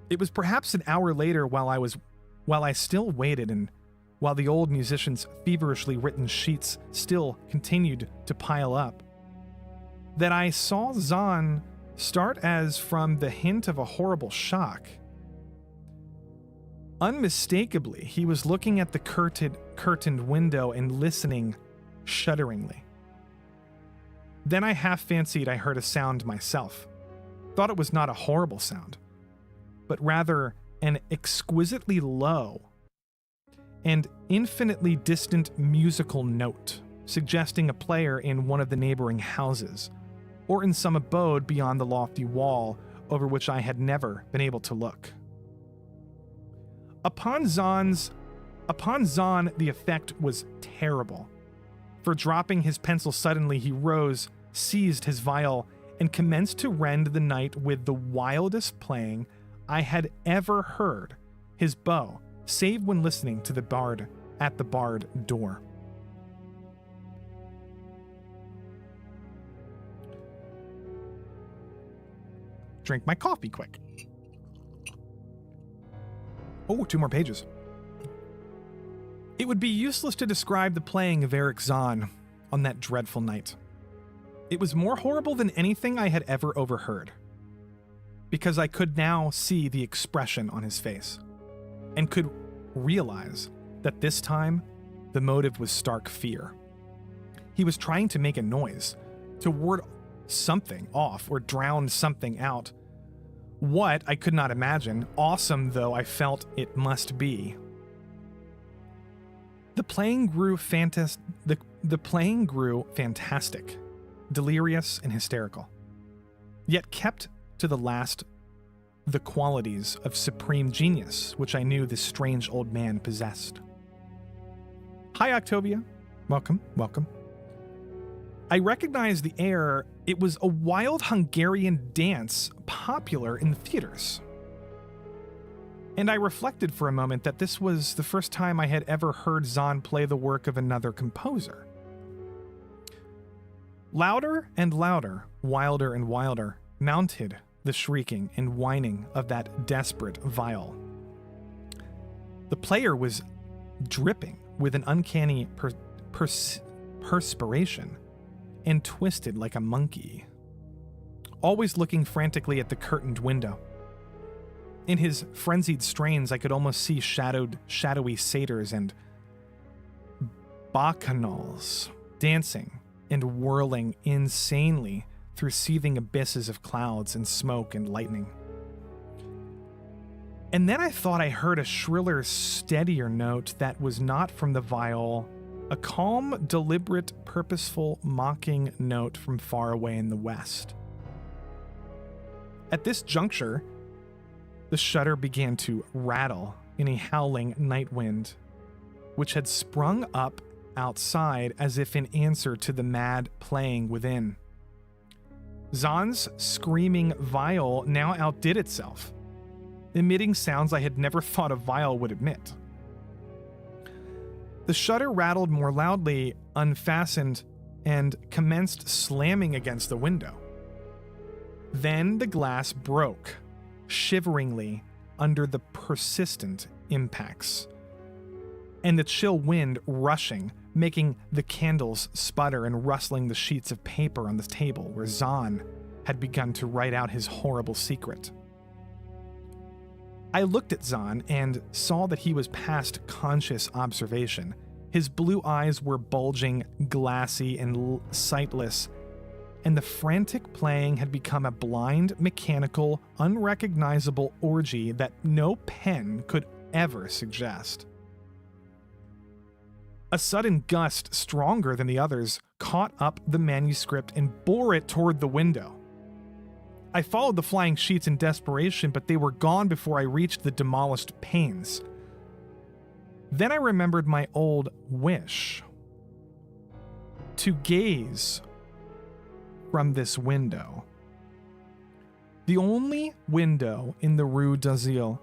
Speaker 2: It was perhaps an hour later, while I still waited and while the old musician's feverishly written sheets still continued to pile up, that I saw Zahn start as from the hint of a horrible shock. Unmistakably, he was looking at the curtained window and listening shudderingly. Then I half fancied I heard a sound myself. Thought it was not a horrible sound, but rather an exquisitely low and infinitely distant musical note, suggesting a player in one of the neighboring houses, or in some abode beyond the lofty wall over which I had never been able to look. Upon Zahn, the effect was terrible. For dropping his pencil suddenly, he rose, seized his viol, and commenced to rend the night with the wildest playing I had ever heard, his bow, save when listening to the bard at the barred door. Drink my coffee quick. Oh, 2 more pages. It would be useless to describe the playing of Eric Zahn on that dreadful night. It was more horrible than anything I had ever overheard, because I could now see the expression on his face, and could realize that this time the motive was stark fear. He was trying to make a noise, to ward something off or drown something out. What, I could not imagine, awesome though I felt it must be. The playing grew fantastic, delirious and hysterical, yet kept to the last the qualities of supreme genius which I knew this strange old man possessed. Hi, Octavia. Welcome, welcome. I recognized the air. It was a wild Hungarian dance popular in the theaters. And I reflected for a moment that this was the first time I had ever heard Zahn play the work of another composer. Louder and louder, wilder and wilder, mounted the shrieking and whining of that desperate viol. The player was dripping with an uncanny perspiration and twisted like a monkey, always looking frantically at the curtained window. In his frenzied strains, I could almost see shadowy satyrs and bacchanals dancing and whirling insanely through seething abysses of clouds and smoke and lightning. And then I thought I heard a shriller, steadier note that was not from the viol, a calm, deliberate, purposeful, mocking note from far away in the west. At this juncture, the shutter began to rattle in a howling night wind, which had sprung up outside as if in answer to the mad playing within. Zahn's screaming viol now outdid itself, emitting sounds I had never thought a viol would emit. The shutter rattled more loudly, unfastened, and commenced slamming against the window. Then the glass broke, shiveringly under the persistent impacts, and the chill wind rushing, making the candles sputter and rustling the sheets of paper on the table where Zahn had begun to write out his horrible secret. I looked at Zahn and saw that he was past conscious observation. His blue eyes were bulging, glassy, and sightless, and the frantic playing had become a blind, mechanical, unrecognizable orgy that no pen could ever suggest. A sudden gust, stronger than the others, caught up the manuscript and bore it toward the window. I followed the flying sheets in desperation, but they were gone before I reached the demolished panes. Then I remembered my old wish to gaze from this window. The only window in the Rue d'Azil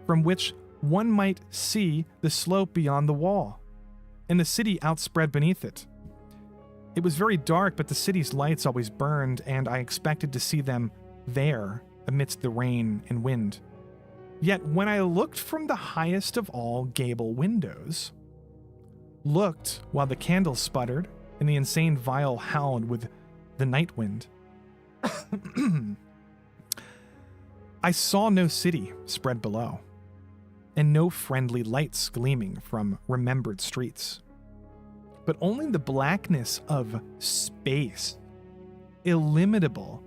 Speaker 2: from which one might see the slope beyond the wall and the city outspread beneath it. It was very dark, but the city's lights always burned, and I expected to see them there amidst the rain and wind. Yet when I looked from the highest of all gable windows, looked while the candles sputtered and the insane vial howled with the night wind, I saw no city spread below, and no friendly lights gleaming from remembered streets, but only the blackness of space, illimitable,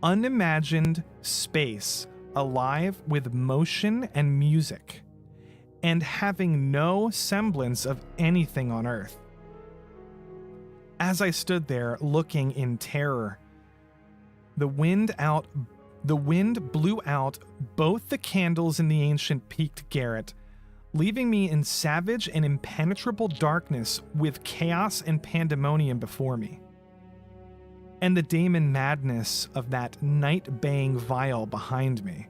Speaker 2: unimagined space, alive with motion and music, and having no semblance of anything on earth. As I stood there looking in terror, the wind blew out both the candles in the ancient peaked garret, leaving me in savage and impenetrable darkness with chaos and pandemonium before me, and the daemon madness of that night-baying vial behind me.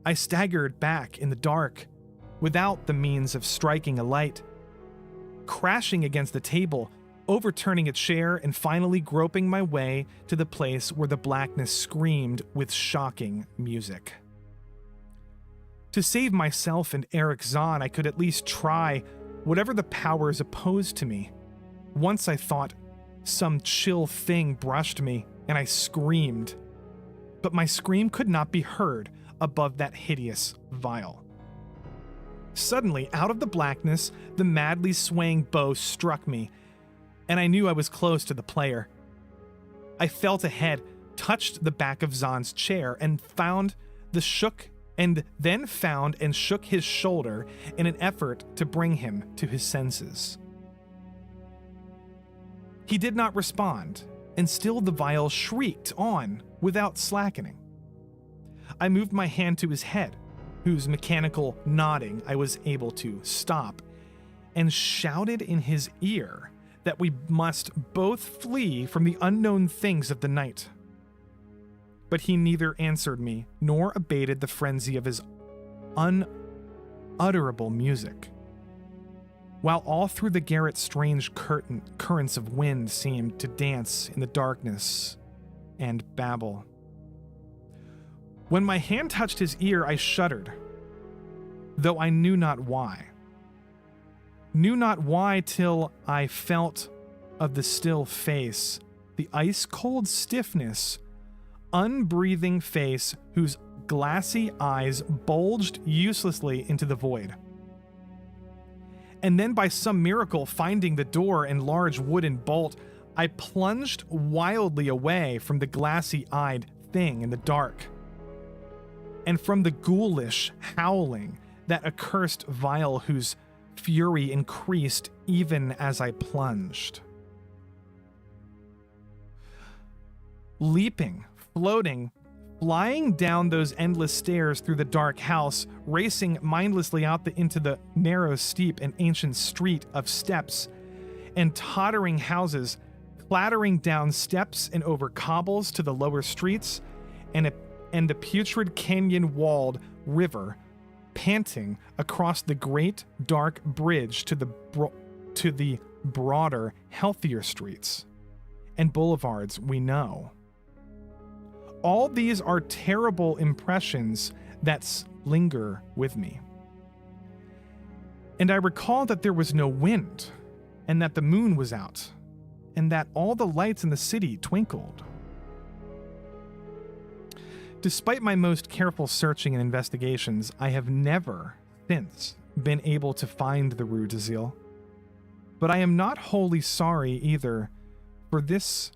Speaker 2: I staggered back in the dark, without the means of striking a light, crashing against the table, overturning a chair, and finally groping my way to the place where the blackness screamed with shocking music. To save myself and Eric Zahn, I could at least try whatever the powers opposed to me. Once I thought some chill thing brushed me, and I screamed. But my scream could not be heard above that hideous vial. Suddenly, out of the blackness, the madly swaying bow struck me, and I knew I was close to the player. I felt ahead, touched the back of Zahn's chair, and found and shook his shoulder in an effort to bring him to his senses. He did not respond, and still the vial shrieked on without slackening. I moved my hand to his head, whose mechanical nodding I was able to stop, and shouted in his ear that we must both flee from the unknown things of the night. But he neither answered me nor abated the frenzy of his unutterable music, while all through the garret strange currents of wind seemed to dance in the darkness and babble. When my hand touched his ear, I shuddered, though I knew not why. Knew not why till I felt of the still face, the ice-cold stiffness, unbreathing face whose glassy eyes bulged uselessly into the void. And then by some miracle, finding the door and large wooden bolt, I plunged wildly away from the glassy-eyed thing in the dark, and from the ghoulish howling that accursed vial whose fury increased even as I plunged. Leaping, floating, flying down those endless stairs through the dark house, racing mindlessly out into the narrow, steep, and ancient street of steps and tottering houses, clattering down steps and over cobbles to the lower streets, and the putrid canyon-walled river, panting across the great dark bridge to the broader, healthier streets and boulevards we know. All these are terrible impressions that linger with me. And I recall that there was no wind, and that the moon was out, and that all the lights in the city twinkled. Despite my most careful searching and investigations, I have never since been able to find the Rue d'Azil. But I am not wholly sorry either for this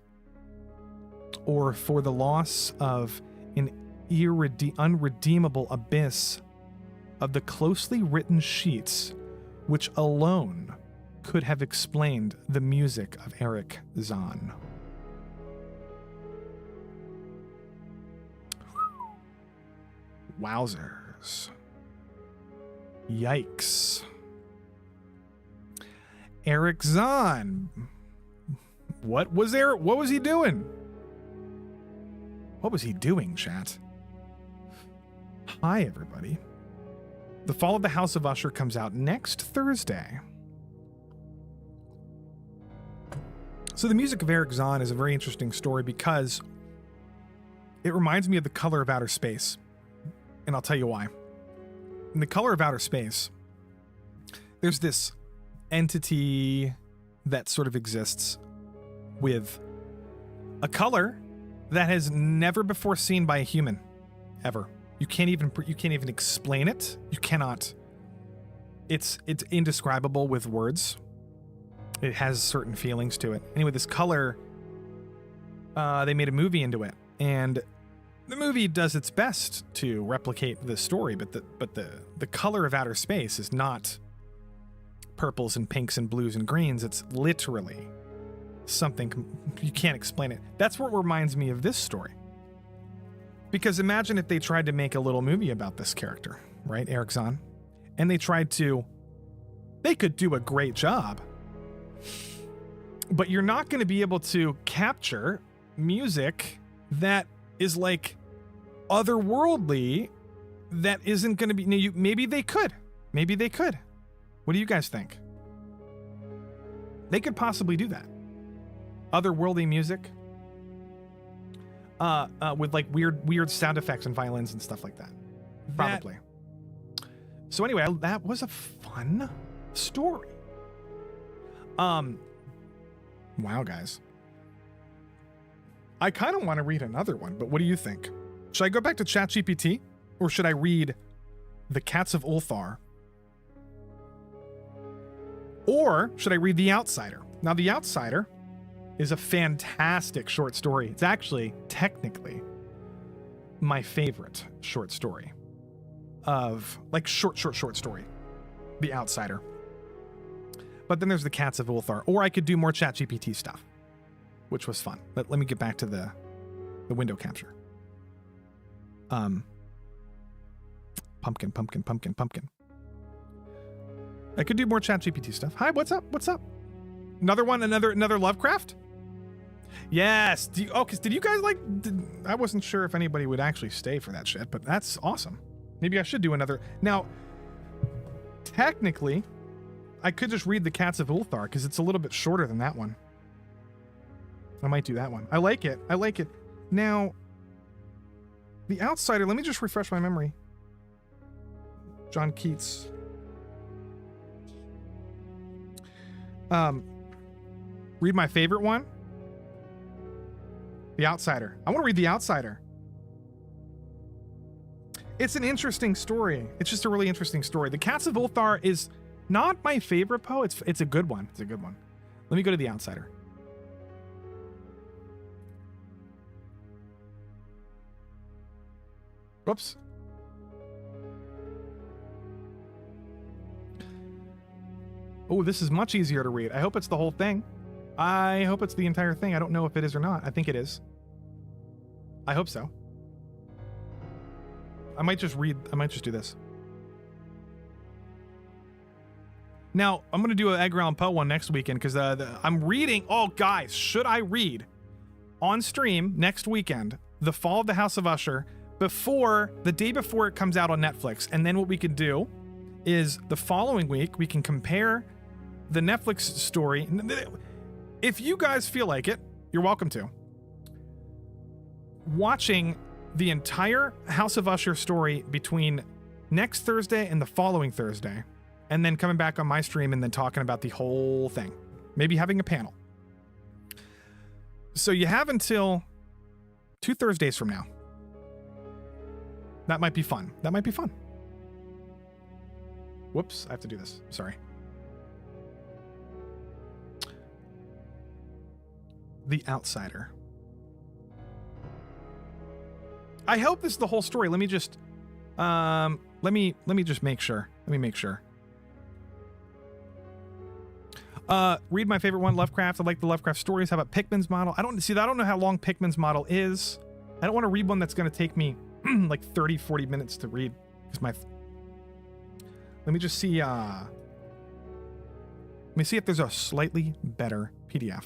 Speaker 2: or for the loss of an unredeemable abyss of the closely written sheets which alone could have explained the music of Eric Zahn? Wowzers. Yikes. Eric Zahn. What was he doing? What was he doing, chat? Hi, everybody. The Fall of the House of Usher comes out next Thursday. So the music of Eric Zahn is a very interesting story because it reminds me of The Color of Outer Space. And I'll tell you why. In The Color of Outer Space, there's this entity that sort of exists with a color that has never before seen by a human, ever. You can't even explain it. You cannot. It's indescribable with words. It has certain feelings to it. Anyway, this color, they made a movie into it, and the movie does its best to replicate the story, but the color of outer space is not purples and pinks and blues and greens. It's literally something you can't explain it. That's what reminds me of this story. Because imagine if they tried to make a little movie about this character, right, Eric Zahn, and they could do a great job, but you're not going to be able to capture music that is like otherworldly, that isn't going to be. Maybe they could. What do you guys think? They could possibly do that. Otherworldly music, with like weird sound effects and violins and stuff like that. Probably. So anyway, that was a fun story. Wow, guys. I kind of want to read another one, but what do you think? Should I go back to ChatGPT, or should I read The Cats of Ulthar? Or should I read The Outsider? Now, The Outsider is a fantastic short story. It's actually, technically, my favorite short story of, like, short story. The Outsider. But then there's The Cats of Ulthar. Or I could do more ChatGPT stuff, which was fun. But let me get back to the window capture. Pumpkin. I could do more ChatGPT stuff. Hi, what's up? Another one, another Lovecraft? Yes. Did you guys I wasn't sure if anybody would actually stay for that shit, but that's awesome. Maybe I should do another. Now, technically, I could just read The Cats of Ulthar because it's a little bit shorter than that one. I might do that one. I like it. Now, The Outsider, let me just refresh my memory. John Keats. Read my favorite one. The Outsider. I want to read The Outsider. It's an interesting story. It's just a really interesting story. The Cats of Ulthar is not my favorite Poe. It's a good one. Let me go to The Outsider. Whoops. Oh, this is much easier to read. I hope it's the whole thing. I hope it's the entire thing. I don't know if it is or not. I think it is. I hope so. I might just do this. Now, I'm going to do an Edgar Allan Poe one next weekend because I'm reading. Oh, guys, should I read on stream next weekend The Fall of the House of Usher the day before it comes out on Netflix? And then what we can do is the following week, we can compare the Netflix story. If you guys feel like it, you're welcome to. Watching the entire House of Usher story between next Thursday and the following Thursday, and then coming back on my stream and then talking about the whole thing. Maybe having a panel. So you have until 2 Thursdays from now. That might be fun. Whoops, I have to do this. Sorry. The Outsider. I hope this is the whole story. Let me just make sure. Read my favorite one, Lovecraft. I like the Lovecraft stories. How about Pickman's model? I don't know how long Pickman's model is. I don't want to read one that's going to take me like 30, 40 minutes to read. Because let me just see. Let me see if there's a slightly better PDF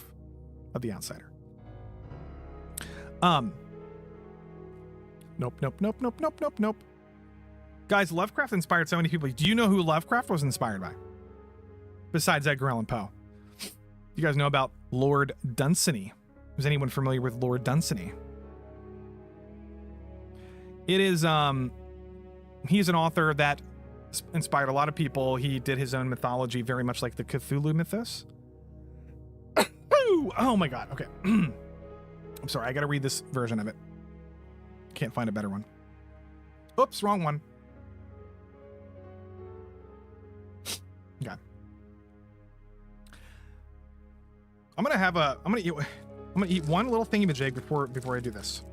Speaker 2: of The Outsider. Nope. Guys, Lovecraft inspired so many people. Do you know who Lovecraft was inspired by? Besides Edgar Allan Poe. You guys know about Lord Dunsany. Is anyone familiar with Lord Dunsany? It is, he's an author that inspired a lot of people. He did his own mythology, very much like the Cthulhu mythos. Oh my god, okay. I'm sorry, I gotta read this version of it. Can't find a better one. Oops, wrong one. Okay. I'm gonna eat one little thingamajig before I do this.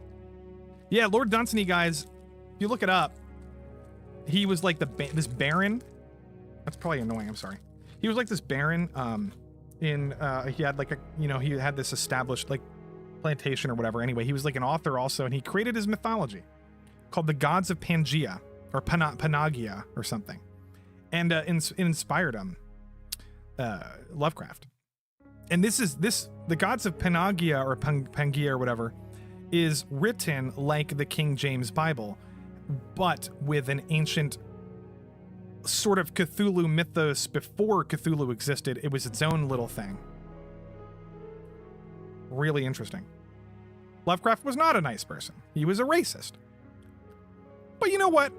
Speaker 2: Yeah, Lord Dunsany, guys, if you look it up, he was like this baron. That's probably annoying, I'm sorry. He was like this baron, he had like he had this established like plantation or whatever. Anyway, he was like an author also, and he created his mythology called the Gods of Pangaea or Panagia or something. And it inspired Lovecraft. And the Gods of Panagia or Pangaea or whatever is written like the King James Bible, but with an ancient sort of Cthulhu mythos before Cthulhu existed. It was its own little thing. Really interesting. Lovecraft was not a nice person. He was a racist. But you know what?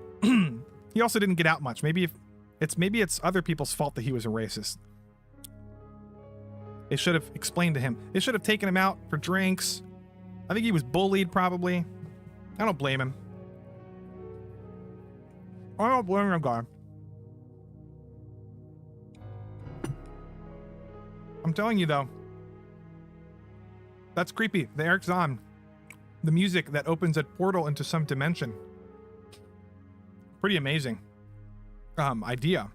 Speaker 2: He also didn't get out much. Maybe it's other people's fault that he was a racist. They should have explained to him. They should have taken him out for drinks. I think he was bullied, probably. I don't blame him. I don't blame him, God. I'm telling you, though. That's creepy. The Eric's on. The music that opens a portal into some dimension. Pretty amazing idea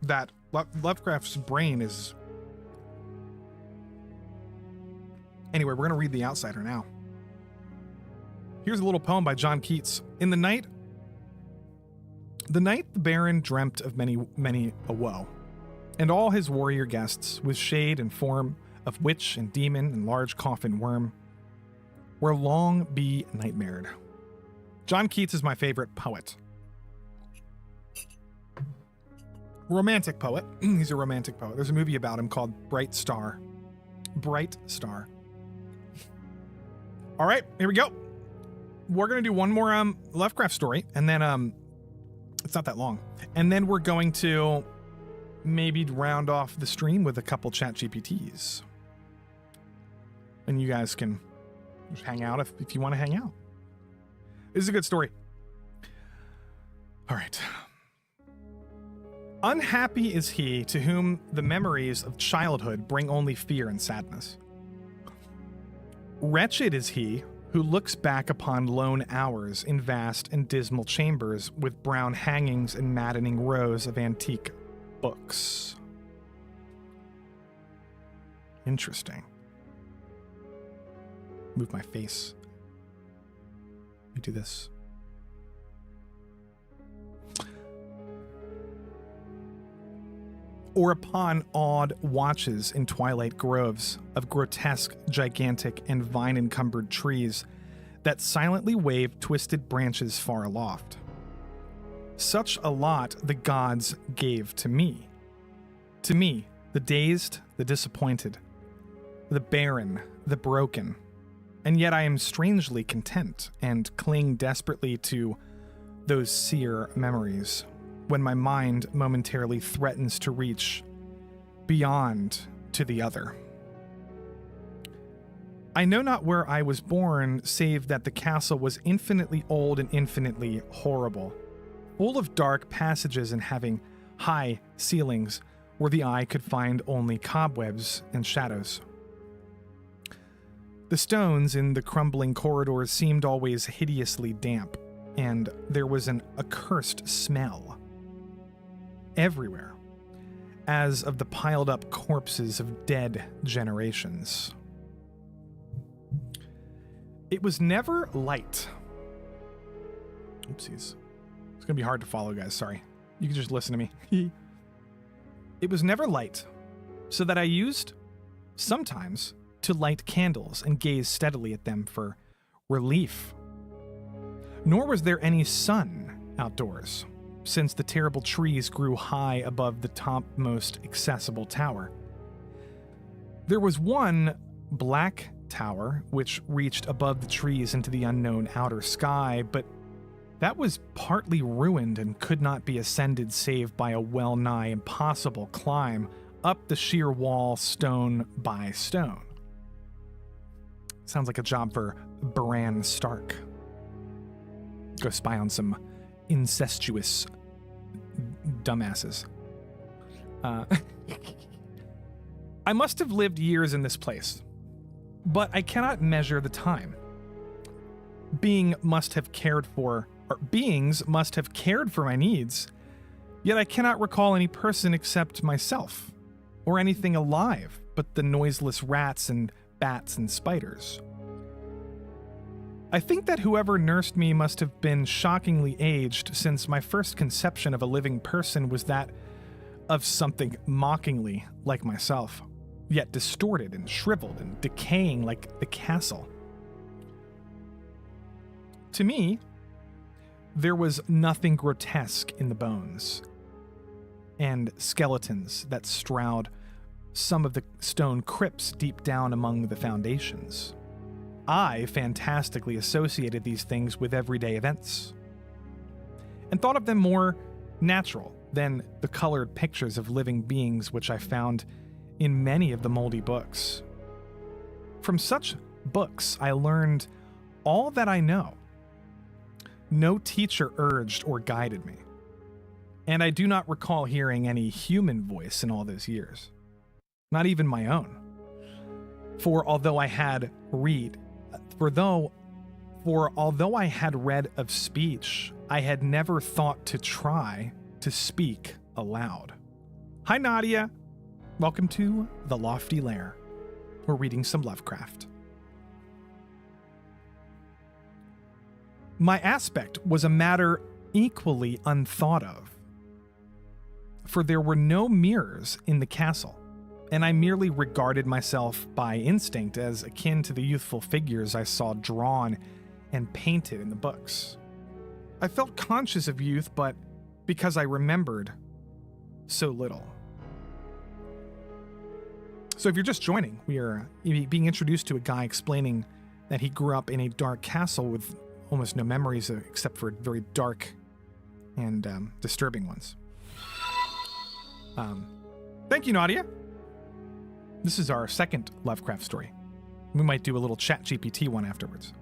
Speaker 2: that Lovecraft's brain is... Anyway, we're going to read The Outsider now. Here's a little poem by John Keats. In the night the Baron dreamt of many a woe, and all his warrior guests, with shade and form of witch and demon and large coffin worm, were long be nightmared. John Keats is my favorite poet. Romantic poet. He's a romantic poet. There's a movie about him called Bright Star. Bright Star. All right, here we go. We're going to do one more Lovecraft story, and then it's not that long. And then we're going to maybe round off the stream with a couple ChatGPTs. And you guys can just hang out if you want to hang out. This is a good story. All right. Unhappy is he to whom the memories of childhood bring only fear and sadness. Wretched is he who looks back upon lone hours in vast and dismal chambers with brown hangings and maddening rows of antique books. Interesting. Move my face. Let me do this. Or upon odd watches in twilight groves of grotesque, gigantic, and vine-encumbered trees that silently wave twisted branches far aloft. Such a lot the gods gave to me. To me, the dazed, the disappointed, the barren, the broken, and yet I am strangely content and cling desperately to those sear memories when my mind momentarily threatens to reach beyond to the other. I know not where I was born, save that the castle was infinitely old and infinitely horrible, full of dark passages and having high ceilings where the eye could find only cobwebs and shadows. The stones in the crumbling corridors seemed always hideously damp, and there was an accursed smell everywhere, as of the piled up corpses of dead generations. It was never light. Oopsies. It's going to be hard to follow, guys. Sorry. You can just listen to me. It was never light, so that I used, sometimes, to light candles and gaze steadily at them for relief. Nor was there any sun outdoors, since the terrible trees grew high above the topmost accessible tower. There was one black tower which reached above the trees into the unknown outer sky, but that was partly ruined and could not be ascended save by a well-nigh impossible climb up the sheer wall stone by stone. Sounds like a job for Bran Stark. Go spy on some incestuous dumbasses. I must have lived years in this place, but I cannot measure the time. Beings must have cared for my needs, yet I cannot recall any person except myself, or anything alive but the noiseless rats and bats and spiders. I think that whoever nursed me must have been shockingly aged, since my first conception of a living person was that of something mockingly like myself, yet distorted and shriveled and decaying like the castle. To me, there was nothing grotesque in the bones and skeletons that strowed some of the stone crypts deep down among the foundations. I fantastically associated these things with everyday events and thought of them more natural than the colored pictures of living beings which I found in many of the moldy books. From such books, I learned all that I know. No teacher urged or guided me, and I do not recall hearing any human voice in all those years, not even my own. For although I had read of speech, I had never thought to try to speak aloud. Hi, Nadia. Welcome to the Lofti Lair. We're reading some Lovecraft. My aspect was a matter equally unthought of, for there were no mirrors in the castle, and I merely regarded myself by instinct as akin to the youthful figures I saw drawn and painted in the books. I felt conscious of youth, but because I remembered so little. So if you're just joining, we are being introduced to a guy explaining that he grew up in a dark castle with almost no memories except for very dark and disturbing ones. Thank you, Nadia. This is our second Lovecraft story. We might do a little ChatGPT one afterwards.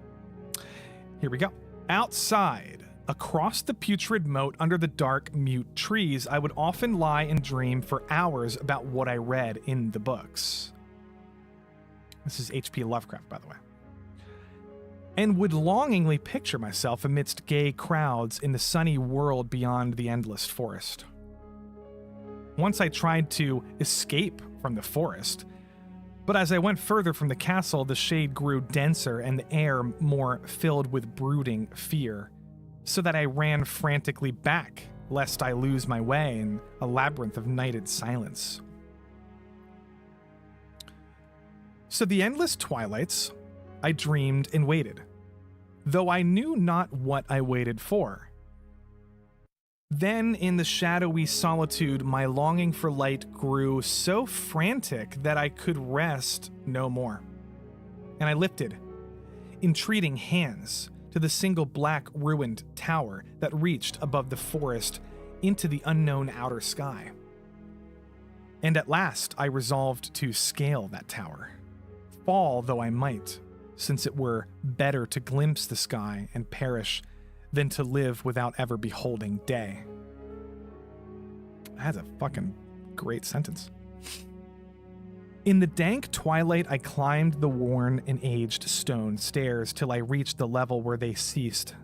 Speaker 2: Here we go. Outside, across the putrid moat under the dark, mute trees, I would often lie and dream for hours about what I read in the books. This is H.P. Lovecraft, by the way. And would longingly picture myself amidst gay crowds in the sunny world beyond the endless forest. Once I tried to escape from the forest, but as I went further from the castle, the shade grew denser and the air more filled with brooding fear, so that I ran frantically back, lest I lose my way in a labyrinth of nighted silence. So the endless twilights, I dreamed and waited, though I knew not what I waited for. Then, in the shadowy solitude, my longing for light grew so frantic that I could rest no more. And I lifted, entreating hands, to the single black ruined tower that reached above the forest into the unknown outer sky. And at last I resolved to scale that tower, fall though I might, since it were better to glimpse the sky and perish than to live without ever beholding day. That's a fucking great sentence. In the dank twilight, I climbed the worn and aged stone stairs till I reached the level where they ceased,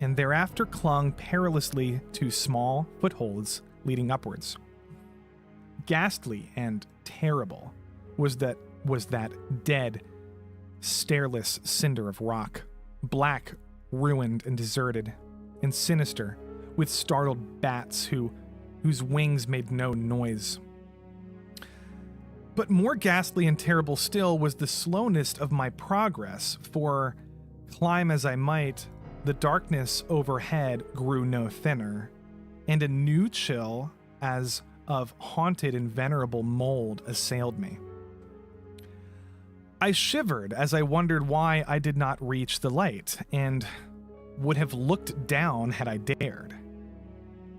Speaker 2: and thereafter clung perilously to small footholds leading upwards. ghastly and terrible was that dead, stairless cinder of rock, black, ruined and deserted, and sinister, with startled bats whose wings made no noise. But more ghastly and terrible still was the slowness of my progress, for, climb as I might, the darkness overhead grew no thinner, and a new chill, as of haunted and venerable mold, assailed me. I shivered as I wondered why I did not reach the light, and would have looked down had I dared.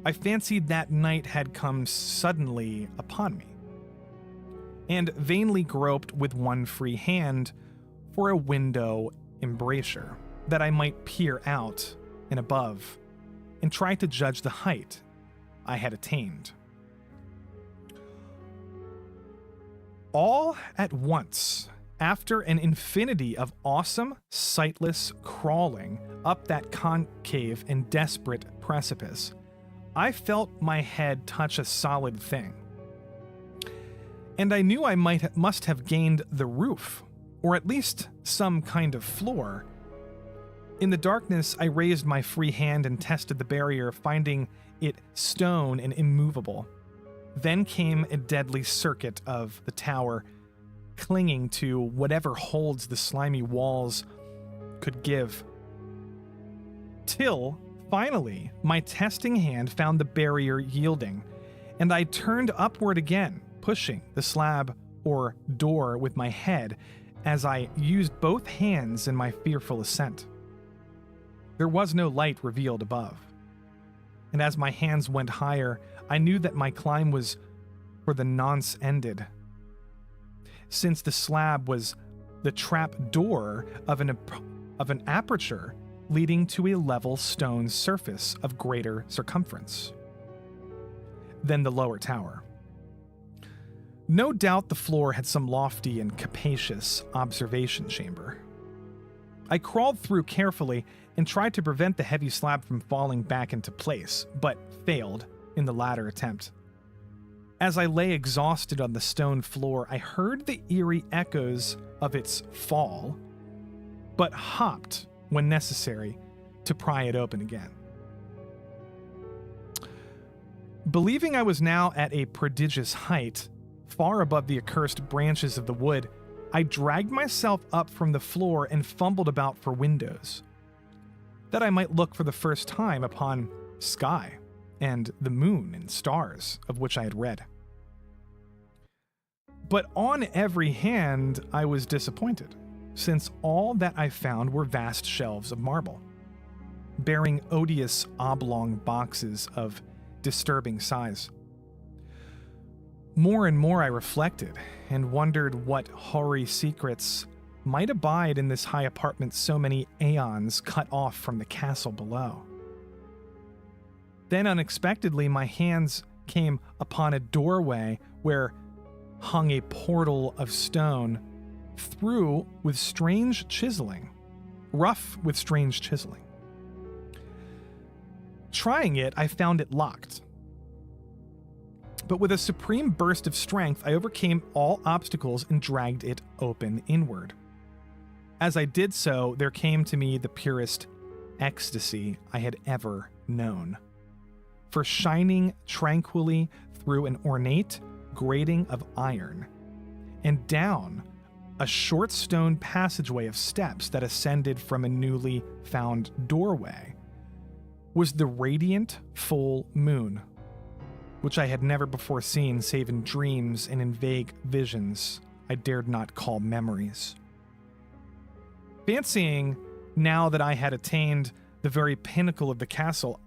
Speaker 2: I fancied that night had come suddenly upon me, and vainly groped with one free hand for a window embrasure, that I might peer out and above, and try to judge the height I had attained. All at once, after an infinity of awesome, sightless crawling up that concave and desperate precipice, I felt my head touch a solid thing. And I knew I must have gained the roof, or at least some kind of floor. In the darkness, I raised my free hand and tested the barrier, finding it stone and immovable. Then came a deadly circuit of the tower, clinging to whatever holds the slimy walls could give. Till, finally, my testing hand found the barrier yielding, and I turned upward again, pushing the slab or door with my head as I used both hands in my fearful ascent. There was no light revealed above, and as my hands went higher, I knew that my climb was for the nonce ended, since the slab was the trap door of an aperture leading to a level stone surface of greater circumference than the lower tower. No doubt the floor had some lofty and capacious observation chamber. I crawled through carefully and tried to prevent the heavy slab from falling back into place, but failed in the latter attempt. As I lay exhausted on the stone floor, I heard the eerie echoes of its fall, but hopped when necessary to pry it open again. Believing I was now at a prodigious height, far above the accursed branches of the wood, I dragged myself up from the floor and fumbled about for windows, that I might look for the first time upon sky and the moon and stars of which I had read. But on every hand I was disappointed, since all that I found were vast shelves of marble, bearing odious oblong boxes of disturbing size. More and more I reflected, and wondered what hoary secrets might abide in this high apartment so many aeons cut off from the castle below. Then unexpectedly my hands came upon a doorway where hung a portal of stone, rough with strange chiseling. Trying it, I found it locked. But with a supreme burst of strength, I overcame all obstacles and dragged it open inward. As I did so, there came to me the purest ecstasy I had ever known. For shining tranquilly through an ornate grating of iron, and down a short stone passageway of steps that ascended from a newly found doorway, was the radiant full moon, which I had never before seen save in dreams and in vague visions I dared not call memories. Fancying now that I had attained the very pinnacle of the castle,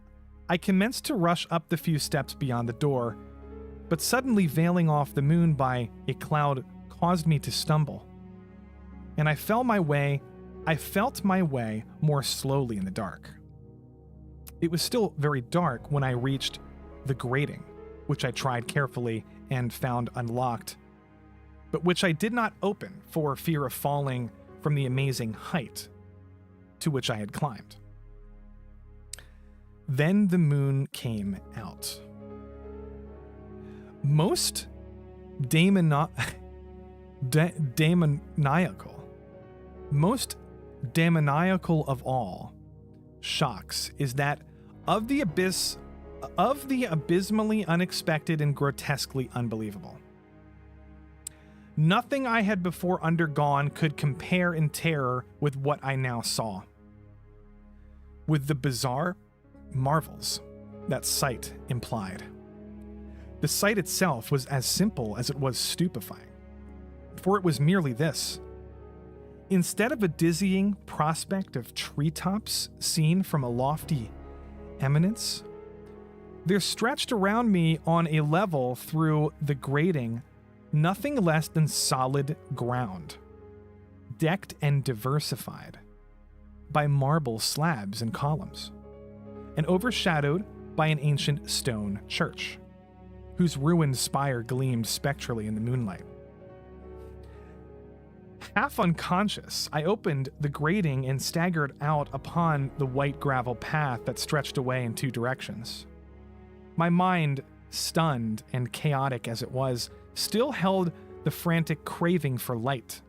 Speaker 2: I commenced to rush up the few steps beyond the door, but suddenly veiling off the moon by a cloud caused me to stumble, and I felt my way more slowly in the dark. It was still very dark when I reached the grating, which I tried carefully and found unlocked, but which I did not open for fear of falling from the amazing height to which I had climbed. Then the moon came out. Most demoniacal. Most demoniacal of all shocks is that of the abysmally unexpected and grotesquely unbelievable. Nothing I had before undergone could compare in terror with what I now saw. With the bizarre marvels that sight implied. The sight itself was as simple as it was stupefying, for it was merely this. Instead of a dizzying prospect of treetops seen from a lofty eminence, there stretched around me on a level through the grating nothing less than solid ground, decked and diversified by marble slabs and columns, and overshadowed by an ancient stone church, whose ruined spire gleamed spectrally in the moonlight. Half unconscious, I opened the grating and staggered out upon the white gravel path that stretched away in two directions. My mind, stunned and chaotic as it was, still held the frantic craving for light.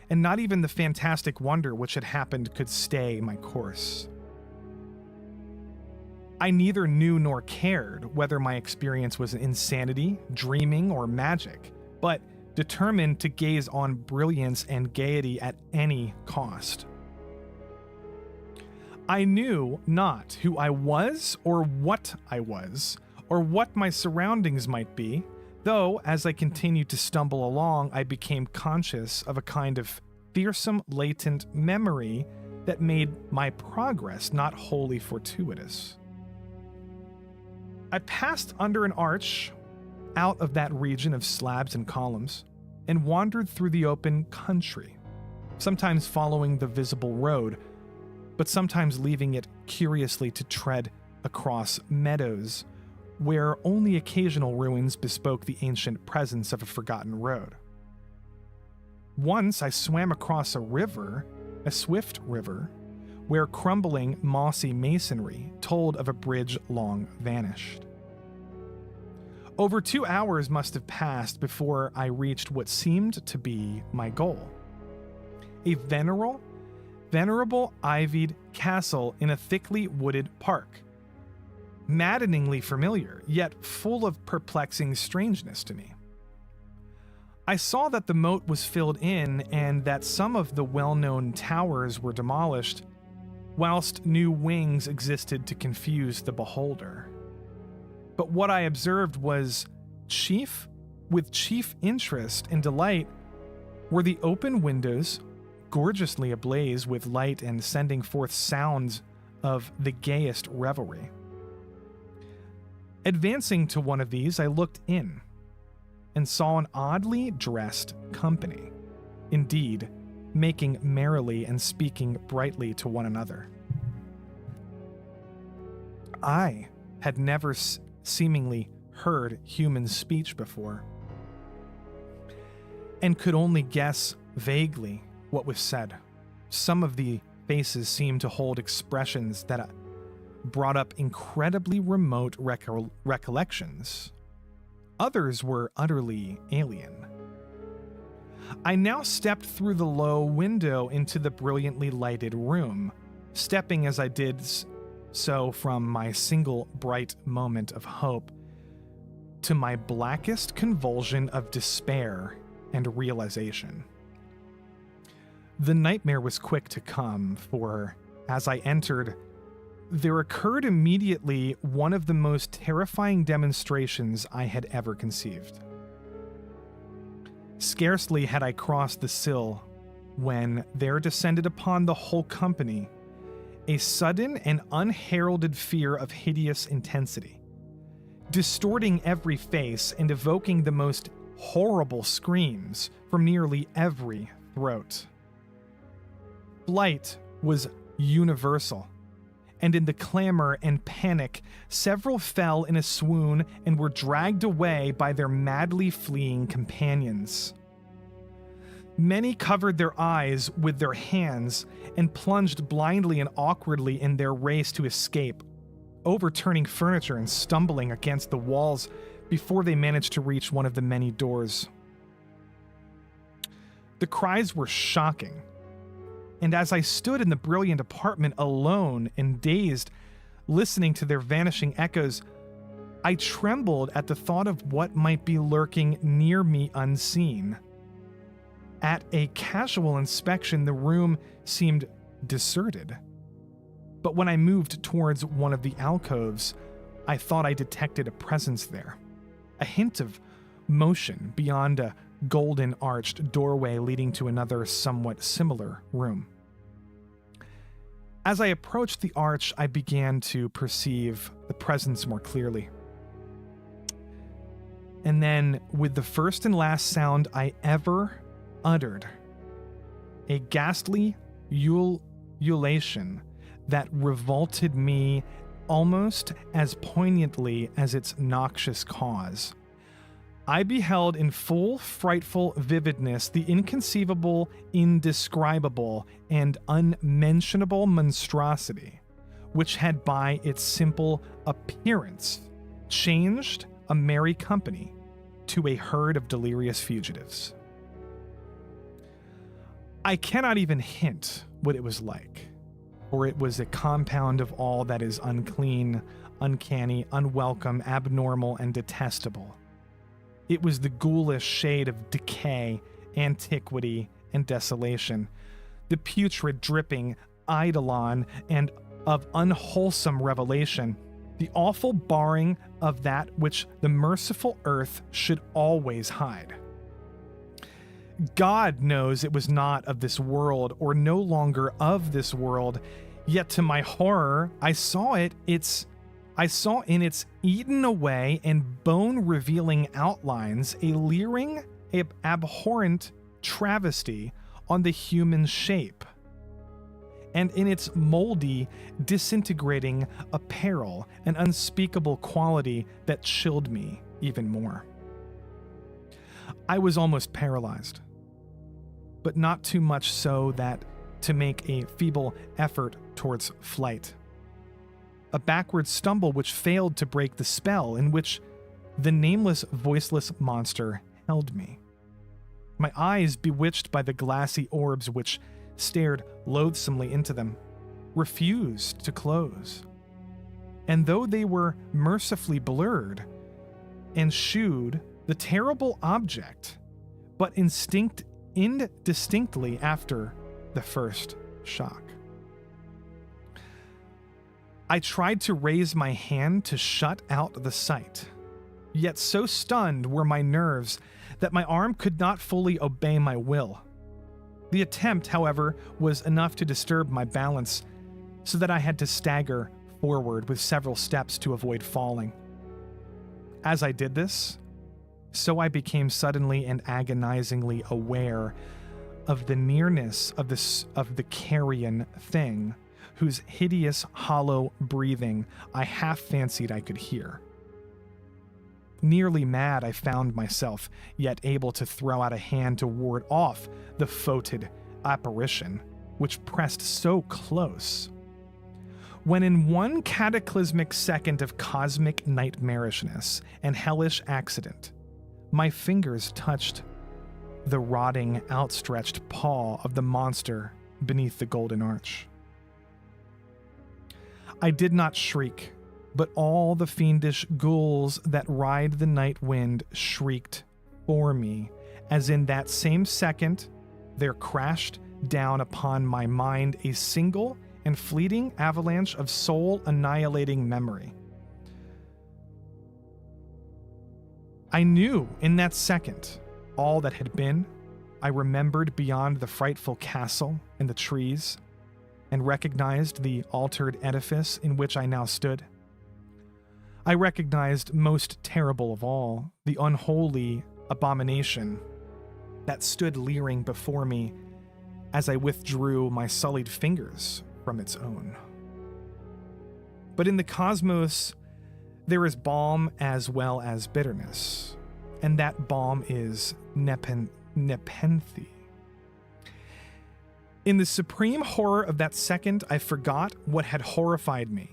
Speaker 2: And not even the fantastic wonder which had happened could stay my course. I neither knew nor cared whether my experience was insanity, dreaming, or magic, but determined to gaze on brilliance and gaiety at any cost. I knew not who I was, or what my surroundings might be, though as I continued to stumble along, I became conscious of a kind of fearsome latent memory that made my progress not wholly fortuitous. I passed under an arch out of that region of slabs and columns and wandered through the open country, sometimes following the visible road, but sometimes leaving it curiously to tread across meadows where only occasional ruins bespoke the ancient presence of a forgotten road. Once I swam across a river, a swift river, where crumbling, mossy masonry told of a bridge long vanished. Over 2 hours must have passed before I reached what seemed to be my goal. A venerable ivied castle in a thickly wooded park. Maddeningly familiar, yet full of perplexing strangeness to me. I saw that the moat was filled in and that some of the well-known towers were demolished, whilst new wings existed to confuse the beholder. But what I observed was chief interest and delight were the open windows, gorgeously ablaze with light and sending forth sounds of the gayest revelry. Advancing to one of these, I looked in and saw an oddly dressed company, indeed, making merrily and speaking brightly to one another. I had never seemingly heard human speech before, and could only guess vaguely what was said. Some of the faces seemed to hold expressions that brought up incredibly remote recollections. Others were utterly alien. I now stepped through the low window into the brilliantly lighted room, stepping as I did so from my single bright moment of hope to my blackest convulsion of despair and realization. The nightmare was quick to come, for as I entered, there occurred immediately one of the most terrifying demonstrations I had ever conceived. Scarcely had I crossed the sill when there descended upon the whole company a sudden and unheralded fear of hideous intensity, distorting every face and evoking the most horrible screams from nearly every throat. Flight was universal, and in the clamor and panic, several fell in a swoon and were dragged away by their madly fleeing companions. Many covered their eyes with their hands and plunged blindly and awkwardly in their race to escape, overturning furniture and stumbling against the walls before they managed to reach one of the many doors. The cries were shocking, and as I stood in the brilliant apartment alone and dazed, listening to their vanishing echoes, I trembled at the thought of what might be lurking near me unseen. At a casual inspection, the room seemed deserted. But when I moved towards one of the alcoves, I thought I detected a presence there. A hint of motion beyond a golden arched doorway leading to another somewhat similar room. As I approached the arch, I began to perceive the presence more clearly. And then, with the first and last sound I ever uttered, a ghastly ululation that revolted me almost as poignantly as its noxious cause, I beheld in full frightful vividness the inconceivable, indescribable, and unmentionable monstrosity, which had by its simple appearance changed a merry company to a herd of delirious fugitives. I cannot even hint what it was like, for it was a compound of all that is unclean, uncanny, unwelcome, abnormal, and detestable. It was the ghoulish shade of decay, antiquity, and desolation, the putrid dripping eidolon and of unwholesome revelation, the awful barring of that which the merciful earth should always hide. God knows it was not of this world, or no longer of this world, yet to my horror, I saw in its eaten away and bone-revealing outlines a leering, abhorrent travesty on the human shape, and in its moldy, disintegrating apparel, an unspeakable quality that chilled me even more. I was almost paralyzed, but not too much so that to make a feeble effort towards flight. A backward stumble which failed to break the spell in which the nameless, voiceless monster held me. My eyes, bewitched by the glassy orbs which stared loathsomely into them, refused to close. And though they were mercifully blurred, ensued the terrible object, but indistinctly after the first shock. I tried to raise my hand to shut out the sight, yet so stunned were my nerves that my arm could not fully obey my will. The attempt, however, was enough to disturb my balance, so that I had to stagger forward with several steps to avoid falling. As I did this, so I became suddenly and agonizingly aware of the nearness of the carrion thing, whose hideous, hollow breathing I half fancied I could hear. Nearly mad, I found myself, yet able to throw out a hand to ward off the foetid apparition, which pressed so close. When in one cataclysmic second of cosmic nightmarishness and hellish accident, my fingers touched the rotting, outstretched paw of the monster beneath the golden arch. I did not shriek, but all the fiendish ghouls that ride the night wind shrieked for me, as in that same second there crashed down upon my mind a single and fleeting avalanche of soul-annihilating memory. I knew in that second all that had been. I remembered beyond the frightful castle and the trees, and recognized the altered edifice in which I now stood. I recognized, most terrible of all, the unholy abomination that stood leering before me as I withdrew my sullied fingers from its own. But in the cosmos, there is balm as well as bitterness, and that balm is nepenthe. In the supreme horror of that second, I forgot what had horrified me.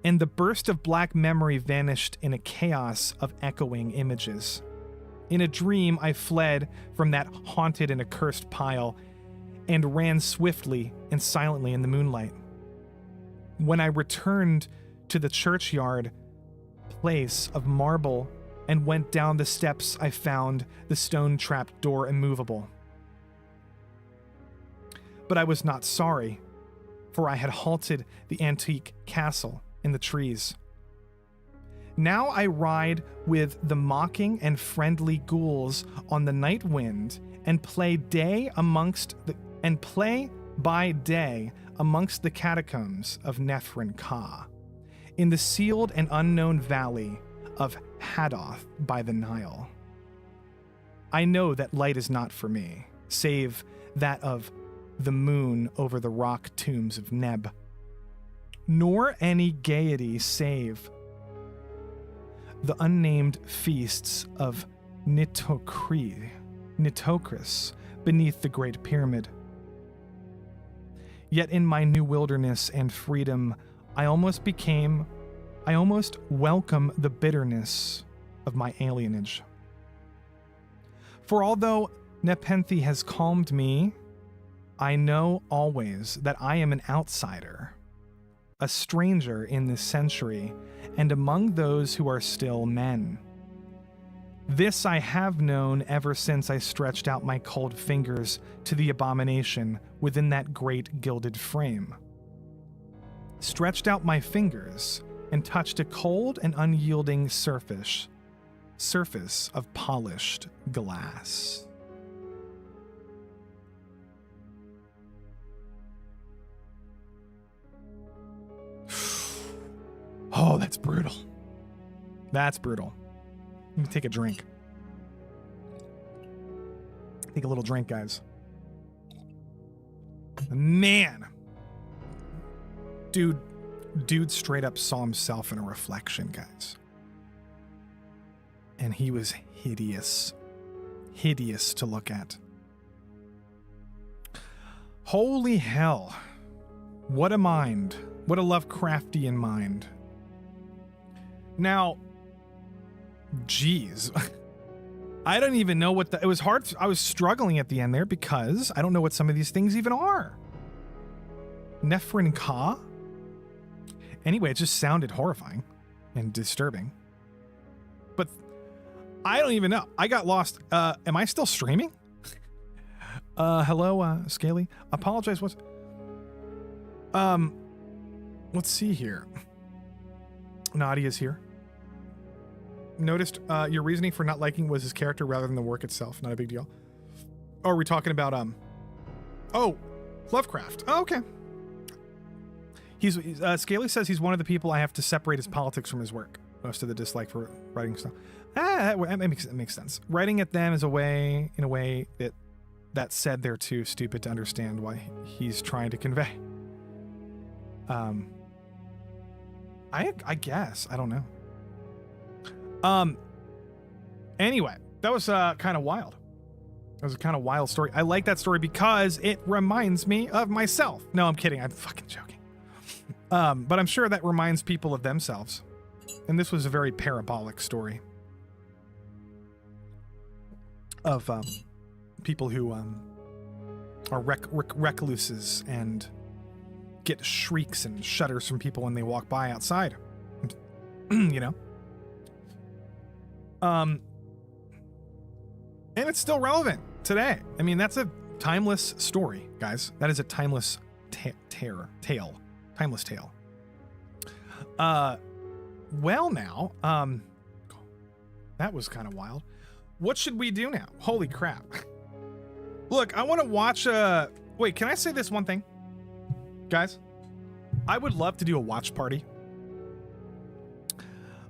Speaker 2: and the burst of black memory vanished in a chaos of echoing images. In a dream, I fled from that haunted and accursed pile and ran swiftly and silently in the moonlight. When I returned to the churchyard place of marble and went down the steps, I found the stone-trapped door immovable. But I was not sorry, for I had halted the antique castle in the trees. Now I ride with the mocking and friendly ghouls on the night wind and play by day amongst the catacombs of Nephrin Ka, in the sealed and unknown valley of Hadoth by the Nile. I know that light is not for me, save that of the moon over the rock tombs of Neb, nor any gaiety save the unnamed feasts of Nitocris beneath the Great Pyramid. Yet in my new wilderness and freedom, I almost welcome the bitterness of my alienage. For although Nepenthe has calmed me, I know always that I am an outsider, a stranger in this century, and among those who are still men. This I have known ever since I stretched out my cold fingers to the abomination within that great gilded frame. Stretched out my fingers and touched a cold and unyielding surface of polished glass. Oh, that's brutal. That's brutal. Let me take a drink. Take a little drink, guys. Man. Dude straight up saw himself in a reflection, guys. And he was hideous. Hideous to look at. Holy hell. What a mind. What a Lovecraftian mind. Now, geez. I don't even know what it was hard. I was struggling at the end there because I don't know what some of these things even are. Nephrin Ka? Anyway, it just sounded horrifying and disturbing. But I don't even know. I got lost. Am I still streaming? Hello, Scaly. Apologize. Let's see here. Nadia's here. Noticed your reasoning for not liking was his character rather than the work itself. Not a big deal. Oh, are we talking about oh, Lovecraft. Oh, okay. He's Scaly says he's one of the people I have to separate his politics from his work. Most of the dislike for writing stuff. That makes sense. Writing at them is in a way that said they're too stupid to understand what he's trying to convey. I guess. I don't know. Anyway, that was kind of wild. That was a kind of wild story. I like that story because it reminds me of myself. No, I'm kidding. I'm fucking joking. But I'm sure that reminds people of themselves. And this was a very parabolic story of people who are recluses and get shrieks and shudders from people when they walk by outside. You know? And it's still relevant today. I mean, that's a timeless story, guys. That is a timeless tale. Timeless tale. Well now, that was kind of wild. What should we do now? Holy crap. Look, I want to watch wait, can I say this one thing? Guys, I would love to do a watch party.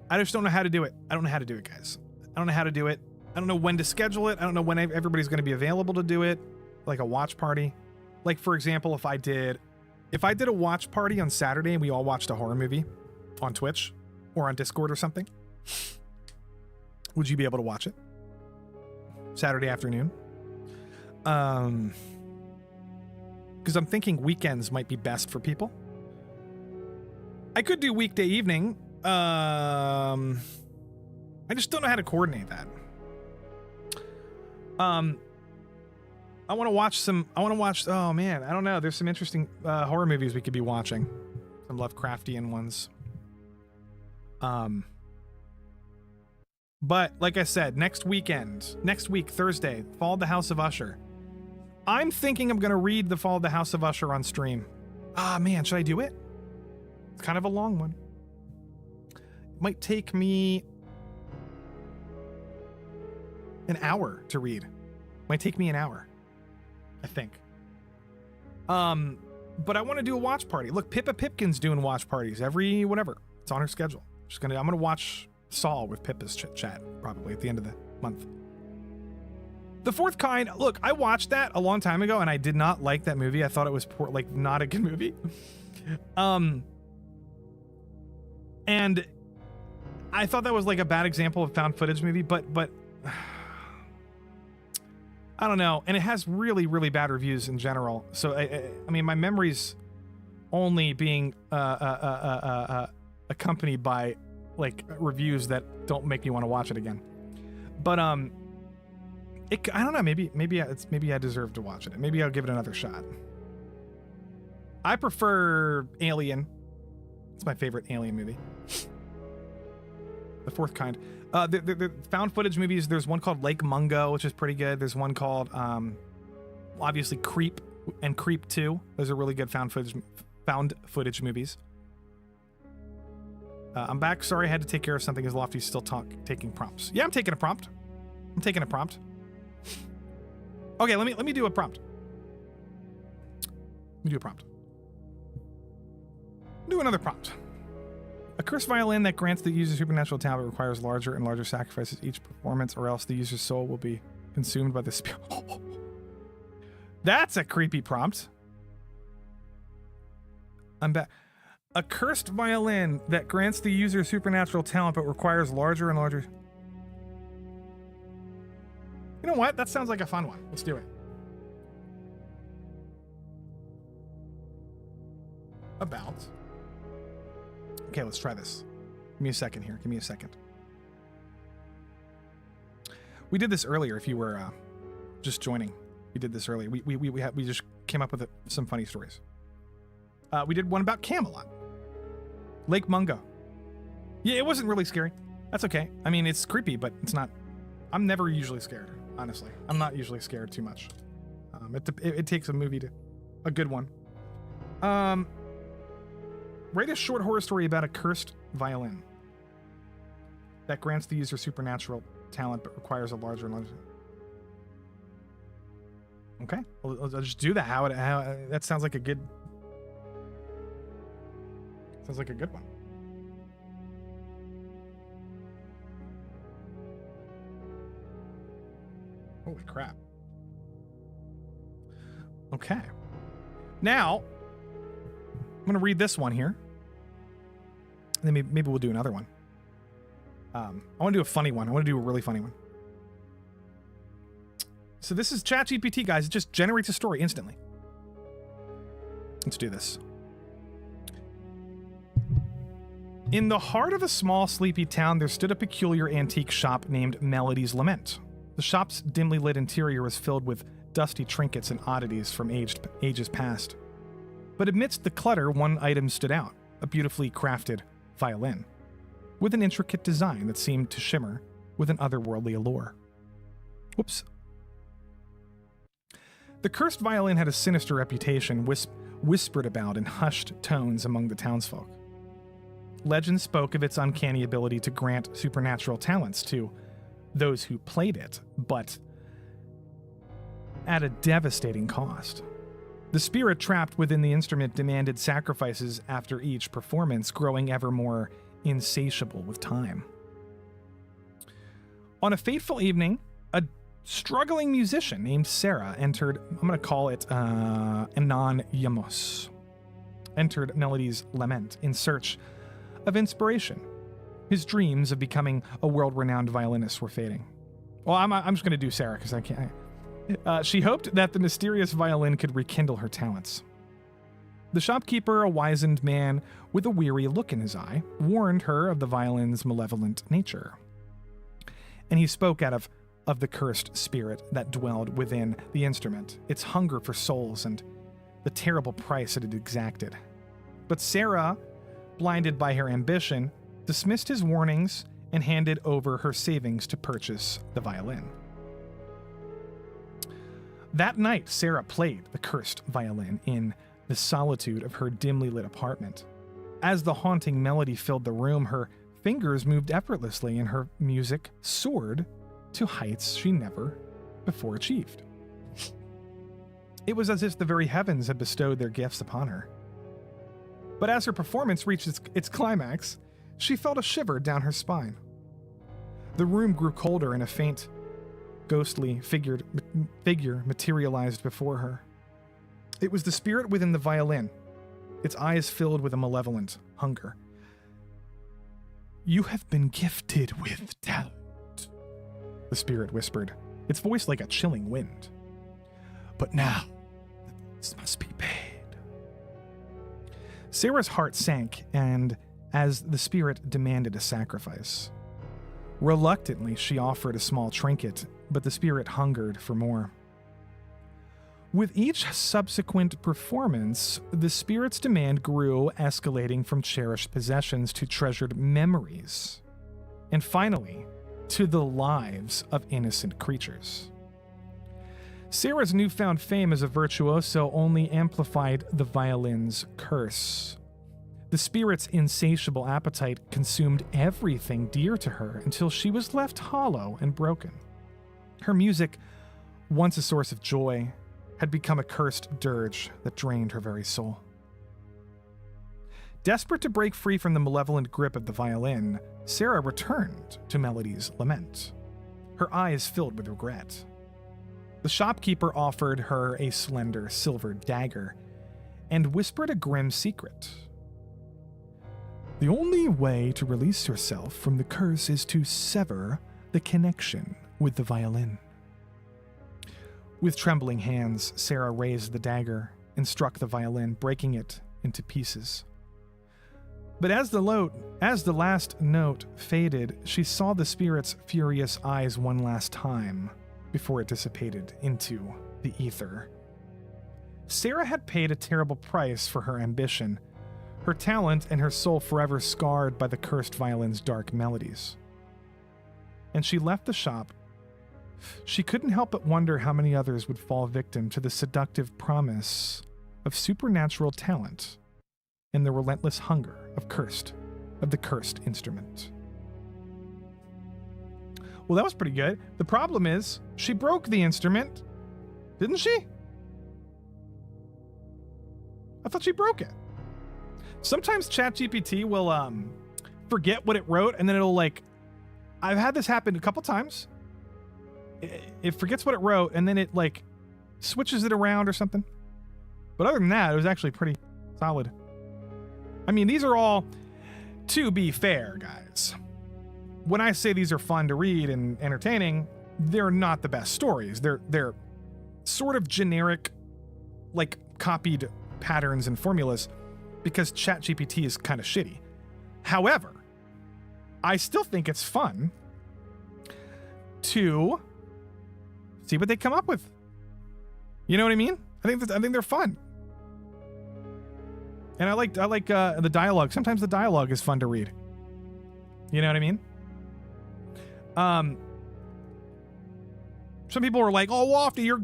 Speaker 2: I just don't know how to do it. I don't know how to do it, guys. I don't know how to do it. I don't know when to schedule it. I don't know when everybody's going to be available to do it. Like a watch party. Like, for example, if I did a watch party on Saturday and we all watched a horror movie on Twitch or on Discord or something, would you be able to watch it? Saturday afternoon? Because I'm thinking weekends might be best for people. I could do weekday evening. I just don't know how to coordinate that. I want to watch oh man, I don't know. There's some interesting horror movies we could be watching. Some Lovecraftian ones. But like I said, next week, Thursday, Fall of the House of Usher. I'm thinking I'm going to read The Fall of the House of Usher on stream. Ah, man, should I do it? It's kind of a long one. It might take me an hour to read. Might take me an hour, I think. But I want to do a watch party. Look, Pippa Pipkin's doing watch parties every whatever. It's on her schedule. I'm gonna watch Saw with Pippa's chat probably at the end of the month. The Fourth Kind. Look, I watched that a long time ago and I did not like that movie. I thought it was poor, like not a good movie. And I thought that was like a bad example of found footage movie, but I don't know. And it has really, really bad reviews in general. So I mean, my memory's only being accompanied by like reviews that don't make me want to watch it again. But I don't know. Maybe I deserve to watch it. Maybe I'll give it another shot. I prefer Alien. It's my favorite Alien movie. The Fourth Kind. The found footage movies, there's one called Lake Mungo, which is pretty good. There's one called, obviously, Creep and Creep 2. Those are really good found footage movies. I'm back. Sorry, I had to take care of something as Lofty's still taking prompts. Yeah, I'm taking a prompt. Okay, let me do a prompt. Do another prompt. A cursed violin that grants the user supernatural talent requires larger and larger sacrifices each performance, or else the user's soul will be consumed by the spirit. That's a creepy prompt. I'm back. A cursed violin that grants the user supernatural talent but requires larger and larger. You know what? That sounds like a fun one. Let's do it. About. Okay, let's try this. Give me a second here. We did this earlier. If you were just joining, we did this earlier. We just came up with some funny stories. We did one about Camelot, Lake Mungo. Yeah, it wasn't really scary. That's okay. I mean, it's creepy, but it's not. I'm never usually scared. Honestly, I'm not usually scared too much. It takes a movie to a good one. Write a short horror story about a cursed violin that grants the user supernatural talent but requires a larger and larger. Okay, I'll just do that. How that sounds like a good. Sounds like a good one. Holy crap. Okay. Now, I'm going to read this one here. And then maybe we'll do another one. I want to do a funny one. I want to do a really funny one. So this is ChatGPT, guys. It just generates a story instantly. Let's do this. In the heart of a small, sleepy town, there stood a peculiar antique shop named Melody's Lament. The shop's dimly lit interior was filled with dusty trinkets and oddities from ages past. But amidst the clutter, one item stood out, a beautifully crafted violin, with an intricate design that seemed to shimmer with an otherworldly allure. Whoops. The cursed violin had a sinister reputation, whispered about in hushed tones among the townsfolk. Legend spoke of its uncanny ability to grant supernatural talents to those who played it, but at a devastating cost. The spirit trapped within the instrument demanded sacrifices after each performance, growing ever more insatiable with time. On a fateful evening, a struggling musician named Sarah entered, I'm going to call it Anon Yamos, entered Melody's Lament in search of inspiration. His dreams of becoming a world-renowned violinist were fading. Well, I'm just going to do Sarah because I can't. She hoped that the mysterious violin could rekindle her talents. The shopkeeper, a wizened man with a weary look in his eye, warned her of the violin's malevolent nature. And he spoke out of the cursed spirit that dwelled within the instrument, its hunger for souls and the terrible price it had exacted. But Sarah, blinded by her ambition, dismissed his warnings and handed over her savings to purchase the violin. That night, Sarah played the cursed violin in the solitude of her dimly lit apartment. As the haunting melody filled the room, her fingers moved effortlessly and her music soared to heights she never before achieved. It was as if the very heavens had bestowed their gifts upon her. But as her performance reached its climax, she felt a shiver down her spine. The room grew colder and a faint, ghostly figure materialized before her. It was the spirit within the violin, its eyes filled with a malevolent hunger. "You have been gifted with talent," the spirit whispered, its voice like a chilling wind. "But now, the price must be paid." Sarah's heart sank, and as the spirit demanded a sacrifice. Reluctantly, she offered a small trinket, but the spirit hungered for more. With each subsequent performance, the spirit's demand grew, escalating from cherished possessions to treasured memories, and finally, to the lives of innocent creatures. Sarah's newfound fame as a virtuoso only amplified the violin's curse. The spirit's insatiable appetite consumed everything dear to her until she was left hollow and broken. Her music, once a source of joy, had become a cursed dirge that drained her very soul. Desperate to break free from the malevolent grip of the violin, Sarah returned to Melody's lament, her eyes filled with regret. The shopkeeper offered her a slender silver dagger and whispered a grim secret. "The only way to release yourself from the curse is to sever the connection with the violin." With trembling hands, Sarah raised the dagger and struck the violin, breaking it into pieces. But as the last note faded, she saw the spirit's furious eyes one last time before it dissipated into the ether. Sarah had paid a terrible price for her ambition, her talent and her soul forever scarred by the cursed violin's dark melodies. And she left the shop. She couldn't help but wonder how many others would fall victim to the seductive promise of supernatural talent and the relentless hunger of the cursed instrument. Well, that was pretty good. The problem is, she broke the instrument, didn't she? I thought she broke it. Sometimes ChatGPT will forget what it wrote, and then it'll I've had this happen a couple times. It forgets what it wrote, and then it switches it around or something. But other than that, it was actually pretty solid. I mean, these are all, to be fair, guys. When I say these are fun to read and entertaining, they're not the best stories. They're sort of generic, copied patterns and formulas because ChatGPT is kind of shitty. However, I still think it's fun to see what they come up with. You know what I mean? I think they're fun. And I like the dialogue. Sometimes the dialogue is fun to read. You know what I mean? Some people are like, "Oh, Lofty, you're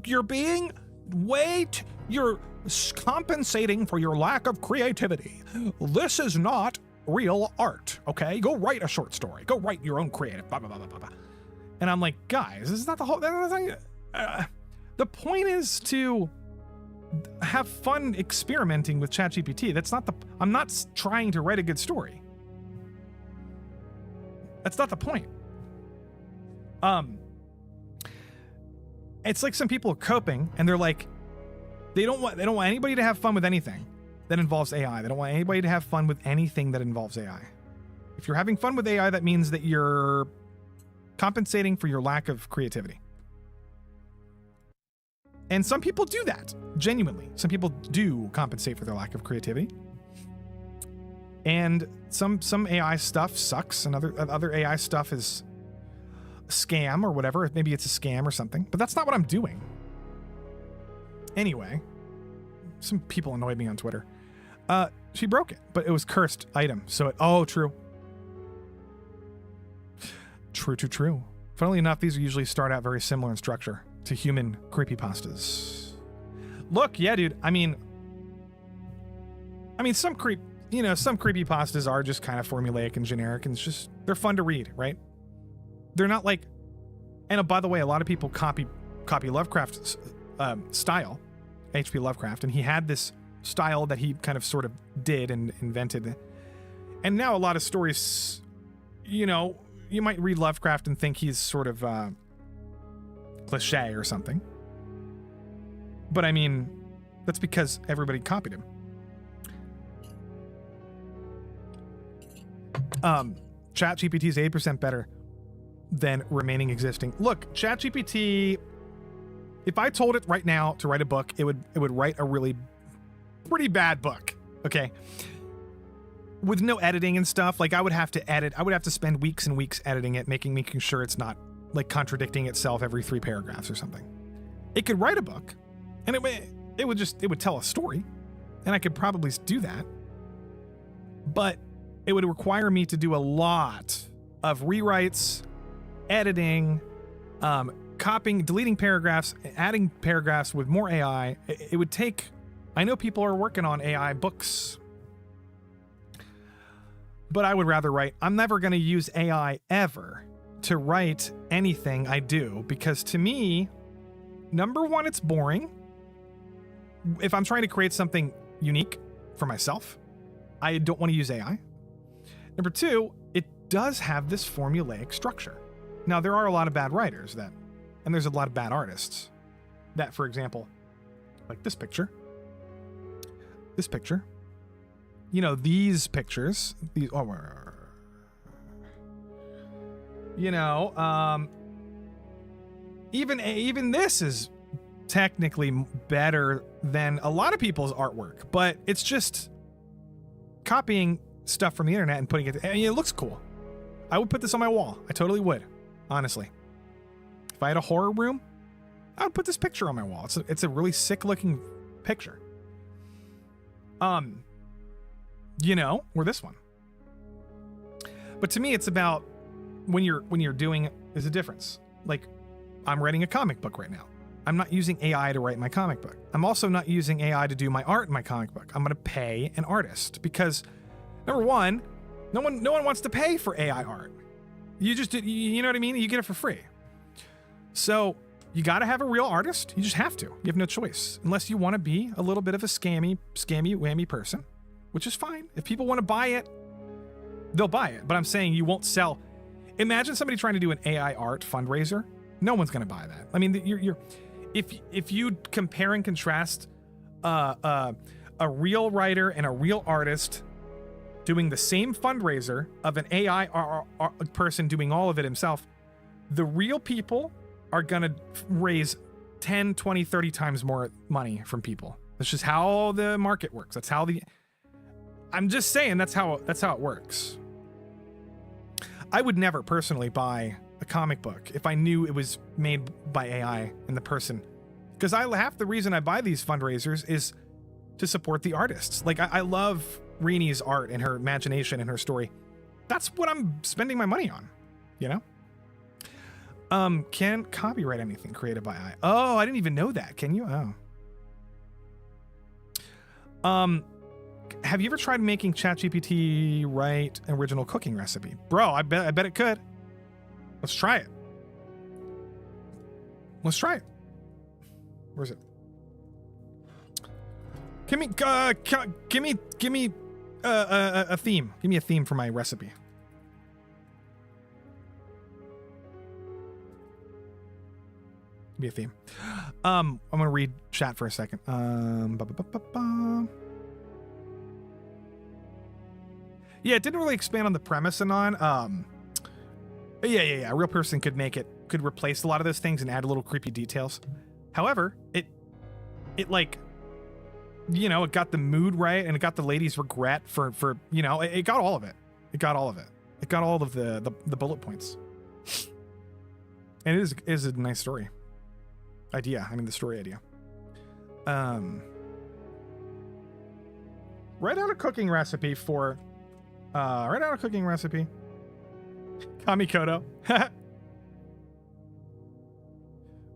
Speaker 2: compensating for your lack of creativity. This is not real art, okay? Go write a short story. Go write your own creative blah, blah, blah, blah, blah." And I'm like, guys, this is not the whole... the point is to have fun experimenting with ChatGPT. I'm not trying to write a good story. That's not the point. It's like some people are coping and they're like, they don't want anybody to have fun with anything that involves AI. They don't want anybody to have fun with anything that involves AI. If you're having fun with AI, that means that you're compensating for your lack of creativity. And some people do that, genuinely. Some people do compensate for their lack of creativity. And some AI stuff sucks, and other AI stuff is a scam or whatever. Maybe it's a scam or something, but that's not what I'm doing. Anyway, some people annoyed me on Twitter. She broke it, but it was cursed item. So true. True. Funnily enough, these usually start out very similar in structure to human creepypastas. Look, yeah, dude. I mean, some creepypastas are just kind of formulaic and generic, and they're fun to read, right? They're not like, and by the way, a lot of people copy Lovecraft's style, H.P. Lovecraft, and he had this style that he kind of sort of did and invented. And now a lot of stories, you might read Lovecraft and think he's sort of cliche or something. But I mean, that's because everybody copied him. ChatGPT is 8% better than remaining existing. Look, ChatGPT, if I told it right now to write a book, it would write a really pretty bad book. Okay. With no editing and stuff, like I would have to edit. I would have to spend weeks and weeks editing it, making sure it's not like contradicting itself every 3 paragraphs or something. It could write a book, and it would tell a story, and I could probably do that. But it would require me to do a lot of rewrites, editing, copying, deleting paragraphs, adding paragraphs with more AI. It would take. I know people are working on AI books. But I would rather write. I'm never going to use AI ever to write anything I do, because to me, number one, it's boring. If I'm trying to create something unique for myself, I don't want to use AI. Number two, it does have this formulaic structure. Now, there are a lot of bad writers and there's a lot of bad artists that, for example, like this picture, these pictures, even this is technically better than a lot of people's artwork, but it's just copying stuff from the internet and putting it, it looks cool. I would put this on my wall. I totally would, honestly. If I had a horror room, I would put this picture on my wall. It's a really sick looking picture. Or this one. But to me, it's about when you're doing, there's a difference. Like, I'm writing a comic book right now. I'm not using AI to write my comic book. I'm also not using AI to do my art in my comic book. I'm going to pay an artist because, number one, no one wants to pay for AI art. You know what I mean? You get it for free. So you got to have a real artist. You just have to. You have no choice unless you want to be a little bit of a scammy whammy person, which is fine. If people want to buy it, they'll buy it. But I'm saying you won't sell. Imagine somebody trying to do an AI art fundraiser. No one's going to buy that. I mean, if you compare and contrast a real writer and a real artist doing the same fundraiser of an AI person doing all of it himself, the real people are going to raise 10, 20, 30 times more money from people. That's just how the market works. I'm just saying that's how it works. I would never personally buy a comic book if I knew it was made by AI and the person, because half the reason I buy these fundraisers is to support the artists. Like I love Reenie's art and her imagination and her story. That's what I'm spending my money on, Can copyright anything created by AI? Oh, I didn't even know that. Can you? Oh. Have you ever tried making ChatGPT write an original cooking recipe? Bro, I bet it could. Let's try it. Where is it? Give me a theme. Give me a theme for my recipe. Give me a theme. I'm gonna read chat for a second. Yeah, it didn't really expand on the premise, Anon. Yeah. A real person could replace a lot of those things and add little creepy details. However, it like, you know, it got the mood right and it got the lady's regret for you know, it got all of it. It got all of it. It got all of the bullet points. And it is a nice story. Idea. I mean, the story idea. Write out a cooking recipe for Kamikoto.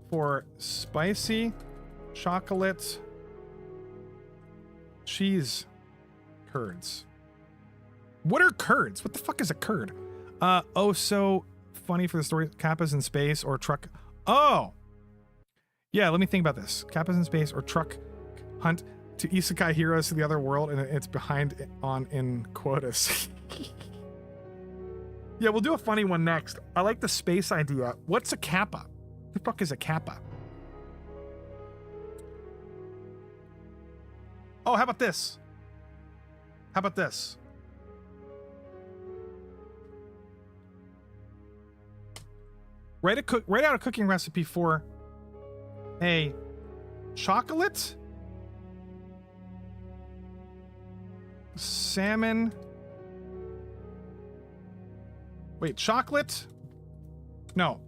Speaker 2: For spicy chocolate cheese curds. What are curds? What the fuck is a curd? Oh, so funny for the story. Kappas in space or truck. Oh, yeah. Let me think about this. Kappas in space or truck hunt to isekai heroes to the other world, and it's behind on in quotas. Yeah, we'll do a funny one next. I like the space idea. What's a kappa? The fuck is a kappa? Oh, how about this? How about this? Write out a cooking recipe for a chocolate salmon. Wait, chocolate? No.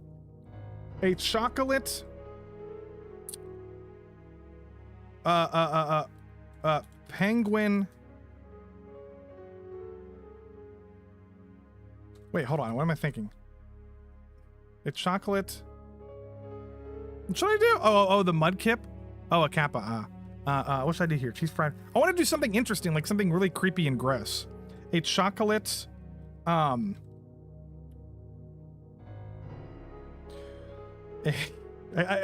Speaker 2: A chocolate penguin. Wait, hold on. What am I thinking? A chocolate. What should I do? Oh, the mudkip. Oh, a kappa. What should I do here? Cheese fried. I want to do something interesting, like something really creepy and gross. A chocolate. I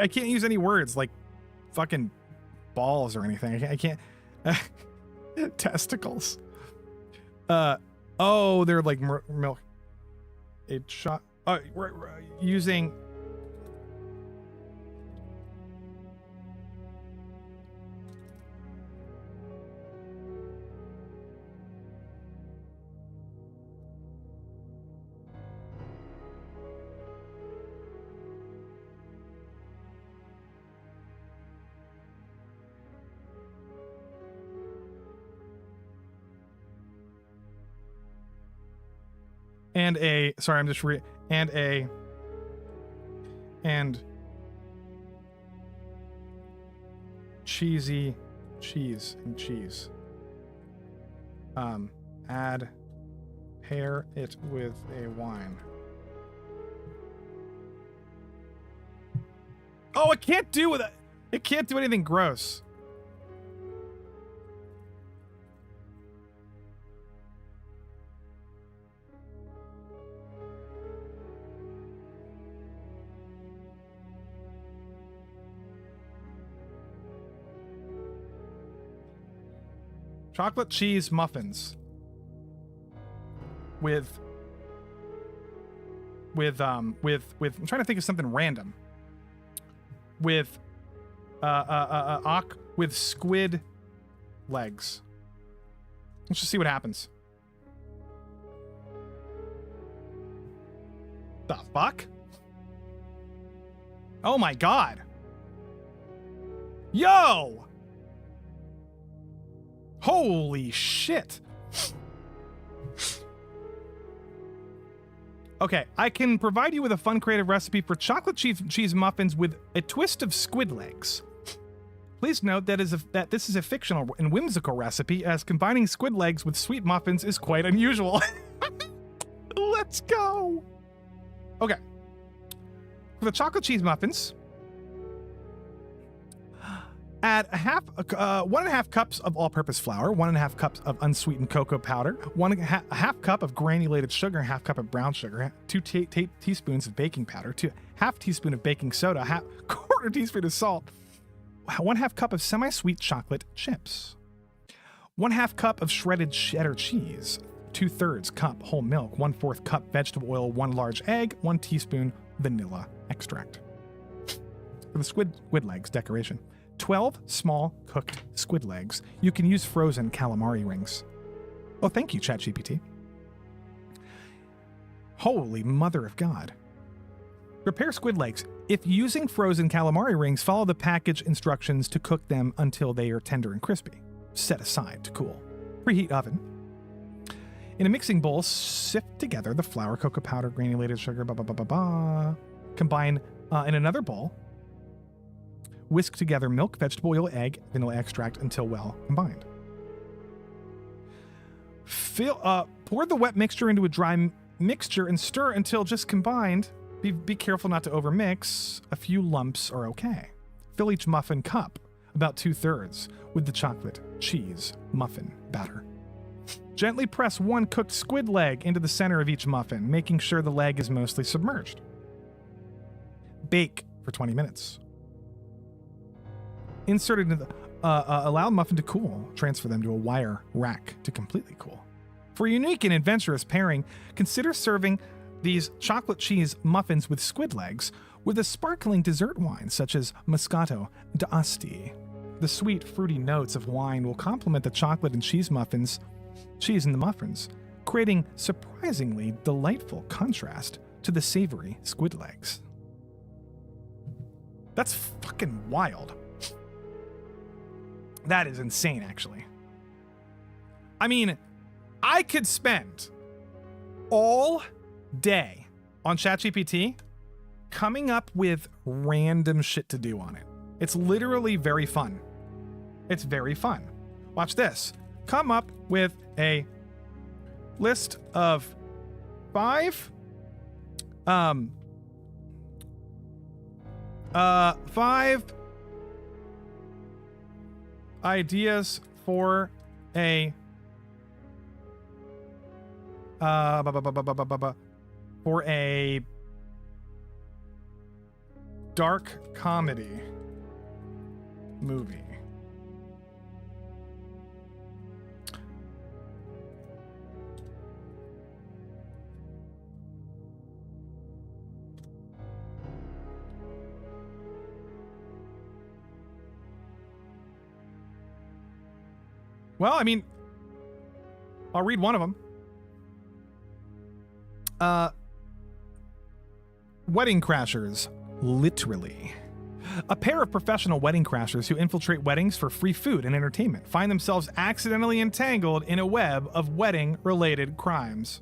Speaker 2: can't use any words like fucking balls or anything. I can't. Testicles. Oh, they're like milk. A we're using. And a, sorry, I'm just and cheesy cheese and cheese. Pair it with a wine. Oh, it can't do anything gross. Chocolate cheese muffins with I'm trying to think of something random. With with squid legs. Let's just see what happens. The fuck? Oh my god. Yo! Holy shit. Okay, I can provide you with a fun creative recipe for chocolate cheese muffins with a twist of squid legs. Please note that this is a fictional and whimsical recipe, as combining squid legs with sweet muffins is quite unusual. Let's go. Okay. For the chocolate cheese muffins, add a 1.5 cups of all-purpose flour, 1.5 cups of unsweetened cocoa powder, a half cup of granulated sugar, a half cup of brown sugar, 2 teaspoons of baking powder, 1/2 teaspoon of baking soda, 1/4 teaspoon of salt, 1/2 cup of semi-sweet chocolate chips, 1/2 cup of shredded cheddar cheese, 2/3 cup whole milk, 1/4 cup vegetable oil, 1 large egg, 1 teaspoon vanilla extract. For the squid legs decoration, 12 small cooked squid legs. You can use frozen calamari rings. Oh, thank you, ChatGPT. Holy mother of God. Prepare squid legs. If using frozen calamari rings, follow the package instructions to cook them until they are tender and crispy. Set aside to cool. Preheat oven. In a mixing bowl, sift together the flour, cocoa powder, granulated sugar, Combine in another bowl. Whisk together milk, vegetable oil, egg, vanilla extract until well combined. Pour the wet mixture into a dry mixture and stir until just combined. Be careful not to overmix. A few lumps are okay. Fill each muffin cup, about 2/3, with the chocolate, cheese, muffin batter. Gently press one cooked squid leg into the center of each muffin, making sure the leg is mostly submerged. Bake for 20 minutes. Insert it into the... allow muffin to cool. Transfer them to a wire rack to completely cool. For a unique and adventurous pairing, consider serving these chocolate cheese muffins with squid legs with a sparkling dessert wine such as Moscato d'Asti. The sweet, fruity notes of wine will complement the chocolate and cheese in the muffins, creating surprisingly delightful contrast to the savory squid legs. That's fucking wild. That is insane, actually. I mean, I could spend all day on ChatGPT coming up with random shit to do on it. It's literally very fun. It's very fun. Watch this. Come up with a list of 5 ideas for a dark comedy movie. Well, I mean, I'll read one of them. Wedding crashers, literally. A pair of professional wedding crashers who infiltrate weddings for free food and entertainment find themselves accidentally entangled in a web of wedding-related crimes.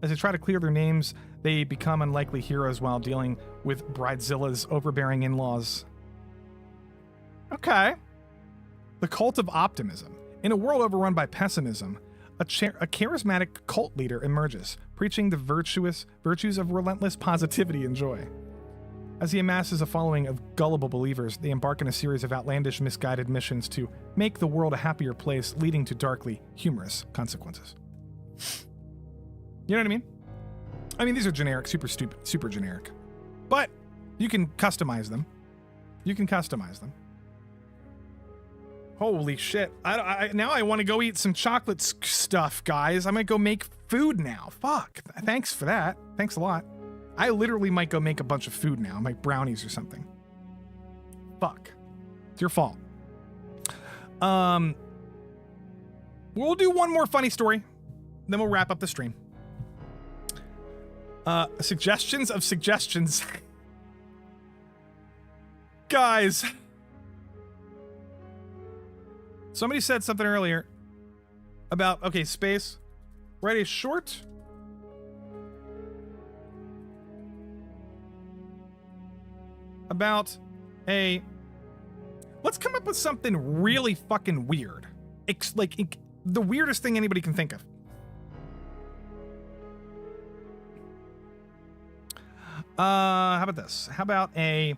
Speaker 2: As they try to clear their names, they become unlikely heroes while dealing with Bridezilla's overbearing in-laws. Okay. The cult of optimism. In a world overrun by pessimism, a charismatic cult leader emerges, preaching the virtues of relentless positivity and joy. As he amasses a following of gullible believers, they embark on a series of outlandish, misguided missions to make the world a happier place, leading to darkly humorous consequences. You know what I mean? I mean, these are generic, super stupid, super generic. But you can customize them. Holy shit. Now I want to go eat some chocolate stuff, guys. I might go make food now. Fuck. Thanks for that. Thanks a lot. I literally might go make a bunch of food now, like brownies or something. Fuck. It's your fault. We'll do one more funny story, then we'll wrap up the stream. Suggestions of suggestions. Guys. Somebody said something earlier about, okay, space. Write a short about a... Let's come up with something really fucking weird. The weirdest thing anybody can think of. How about this? How about a...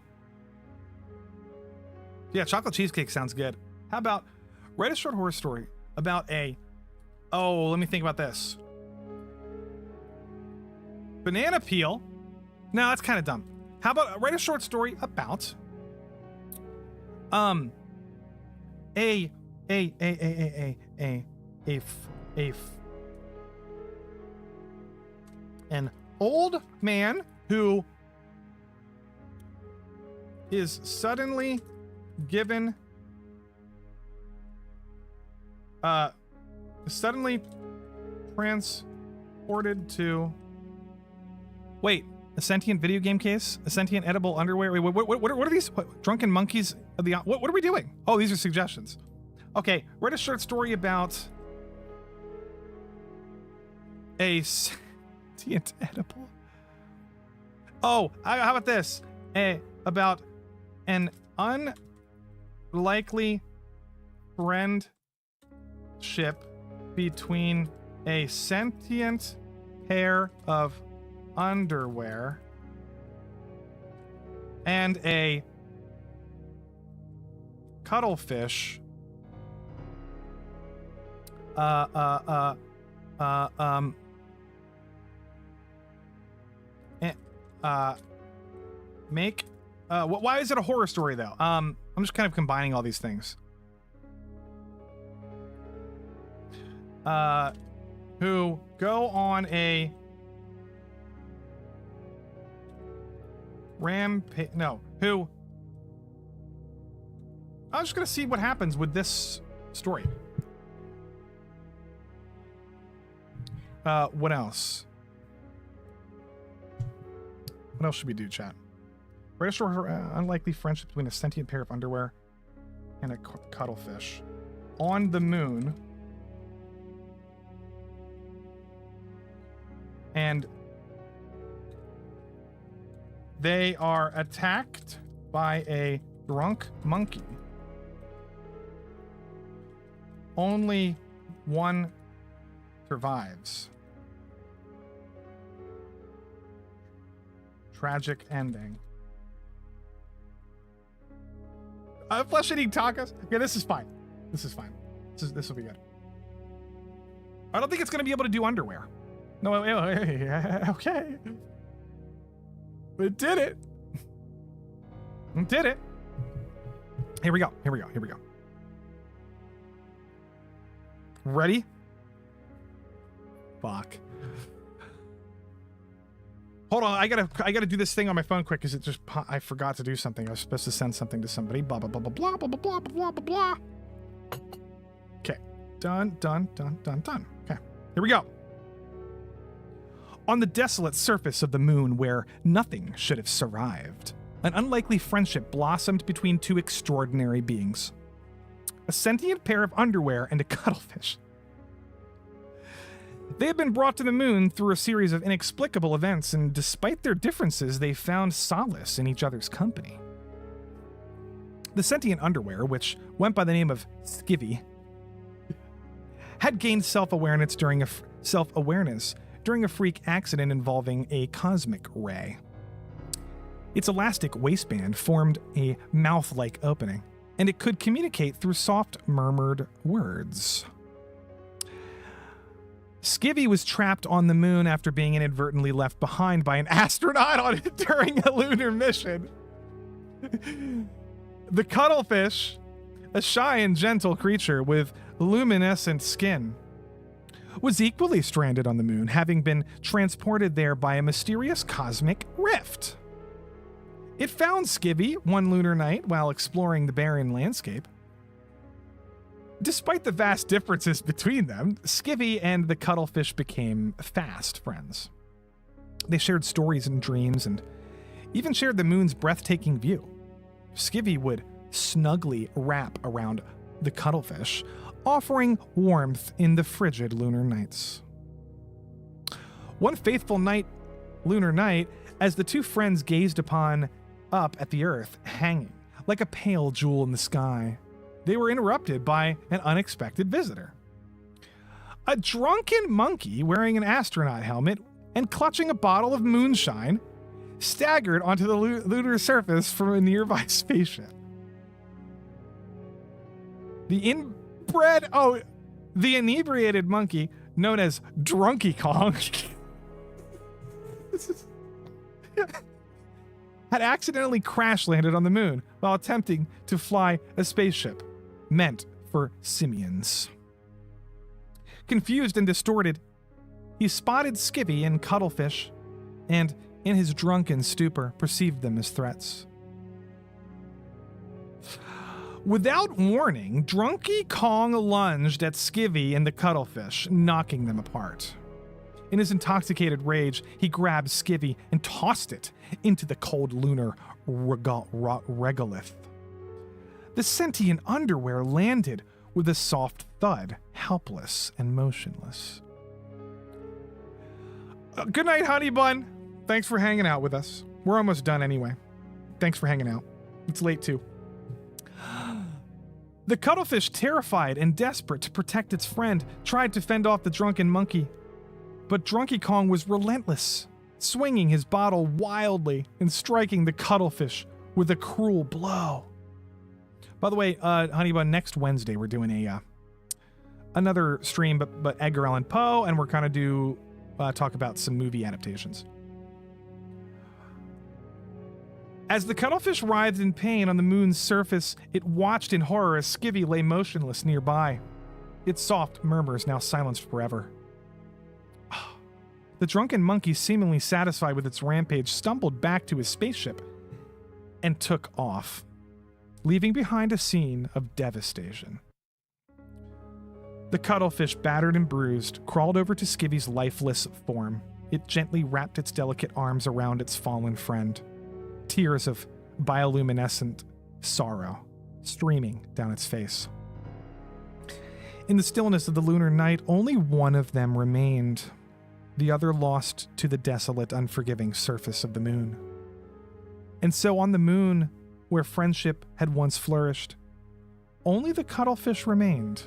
Speaker 2: Yeah, chocolate cheesecake sounds good. How about... Write a short horror story about a... Oh, let me think about this. Banana peel? No, that's kind of dumb. How about write a short story about... An old man who is suddenly given... suddenly transported to... Wait, A sentient video game case? A sentient edible underwear? Wait, what are these? What, drunken monkeys of the... What are we doing? Oh, these are suggestions. Okay, write a short story about a sentient edible. Oh, how about this? About an unlikely friendship between a sentient pair of underwear and a cuttlefish. Why is it a horror story though? I'm just kind of combining all these things. Who go on a rampage? No, who? I'm just gonna see what happens with this story. What else? What else should we do, chat? Write a short, unlikely friendship between a sentient pair of underwear and a cuttlefish. On the moon. And they are attacked by a drunk monkey. Only one survives. Tragic ending. Flesh-eating tacos. Okay, this is fine. This is fine. This will be good. I don't think it's going to be able to do underwear. No, wait, okay. It did it. It did it. Here we go. Ready? Fuck. Hold on, I gotta do this thing on my phone quick because I forgot to do something. I was supposed to send something to somebody. Blah blah blah blah blah blah blah blah blah blah. Okay, done. Okay, here we go. On the desolate surface of the moon where nothing should have survived, an unlikely friendship blossomed between two extraordinary beings. A sentient pair of underwear and a cuttlefish. They had been brought to the moon through a series of inexplicable events, and despite their differences, they found solace in each other's company. The sentient underwear, which went by the name of Skivvy, had gained self-awareness during a freak accident involving a cosmic ray. Its elastic waistband formed a mouth-like opening, and it could communicate through soft murmured words. Skivvy was trapped on the moon after being inadvertently left behind by an astronaut during a lunar mission. The cuttlefish, a shy and gentle creature with luminescent skin, was equally stranded on the moon, having been transported there by a mysterious cosmic rift. It found Skivvy one lunar night while exploring the barren landscape. Despite the vast differences between them, Skivvy and the cuttlefish became fast friends. They shared stories and dreams and even shared the moon's breathtaking view. Skivvy would snugly wrap around the cuttlefish, offering warmth in the frigid lunar nights. One faithful lunar night, as the two friends gazed up at the earth, hanging like a pale jewel in the sky, they were interrupted by an unexpected visitor. A drunken monkey wearing an astronaut helmet and clutching a bottle of moonshine staggered onto the lunar surface from a nearby spaceship. The inebriated monkey, known as Drunky Kong, had accidentally crash landed on the moon while attempting to fly a spaceship meant for simians. Confused and distorted, he spotted Skivvy and Cuttlefish, and in his drunken stupor perceived them as threats. Without warning, Drunky Kong lunged at Skivvy and the Cuttlefish, knocking them apart. In his intoxicated rage, he grabbed Skivvy and tossed it into the cold lunar regolith. The sentient underwear landed with a soft thud, helpless and motionless. Good night, honey bun. Thanks for hanging out with us. We're almost done anyway. Thanks for hanging out. It's late too. The cuttlefish, terrified and desperate to protect its friend, tried to fend off the drunken monkey. But Drunky Kong was relentless, swinging his bottle wildly and striking the cuttlefish with a cruel blow. By the way, honey bun, next Wednesday we're doing another stream, but Edgar Allan Poe, and we're kind of talk about some movie adaptations. As the cuttlefish writhed in pain on the moon's surface, it watched in horror as Skivvy lay motionless nearby, its soft murmurs now silenced forever. The drunken monkey, seemingly satisfied with its rampage, stumbled back to his spaceship and took off, leaving behind a scene of devastation. The cuttlefish, battered and bruised, crawled over to Skivvy's lifeless form. It gently wrapped its delicate arms around its fallen friend, tears of bioluminescent sorrow streaming down its face. In the stillness of the lunar night, only one of them remained, the other lost to the desolate, unforgiving surface of the moon. And so on the moon, where friendship had once flourished, only the cuttlefish remained,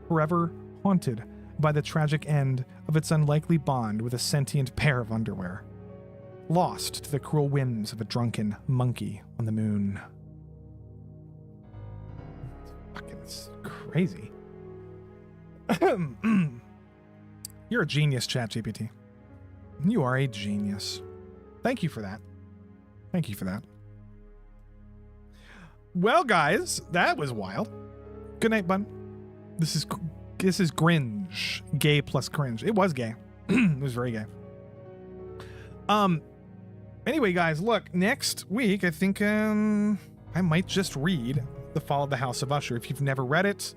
Speaker 2: forever haunted by the tragic end of its unlikely bond with a sentient pair of underwear, lost to the cruel whims of a drunken monkey on the moon. It's crazy. You're a genius, ChatGPT. You are a genius. Thank you for that. Thank you for that. Well, guys, that was wild. Good night, bun. This is Gringe. Gay plus cringe. It was gay. It was very gay. Anyway, guys, look, next week, I think I might just read The Fall of the House of Usher. If you've never read it,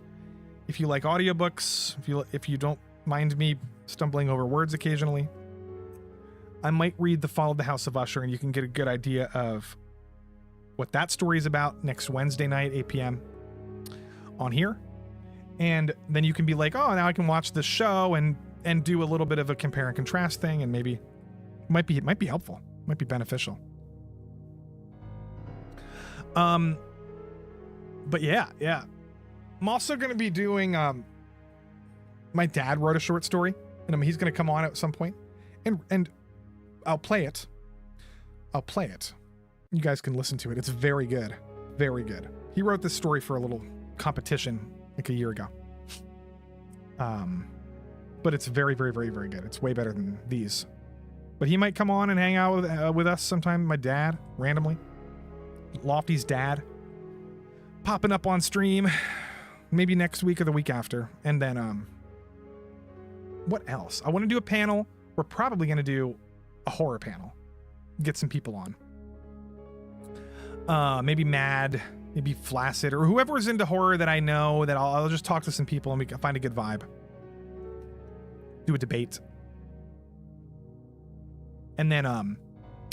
Speaker 2: if you like audiobooks, if you don't mind me stumbling over words occasionally, I might read The Fall of the House of Usher, and you can get a good idea of what that story is about next Wednesday night, 8 p.m. on here. And then you can be like, oh, now I can watch this show and do a little bit of a compare and contrast thing, and maybe it might be helpful, might be beneficial. But yeah. I'm also going to be doing, my dad wrote a short story, and he's going to come on at some point, and I'll play it. You guys can listen to it. It's very good. Very good. He wrote this story for a little competition like a year ago. But it's very, very, very, very good. It's way better than these. But he might come on and hang out with us sometime. My dad, randomly. Lofty's dad. Popping up on stream. Maybe next week or the week after. And then, what else? I want to do a panel. We're probably going to do a horror panel. Get some people on. Maybe Mad, maybe Flaccid, or whoever is into horror that I know, that I'll just talk to some people and we can find a good vibe. Do a debate. And then I'm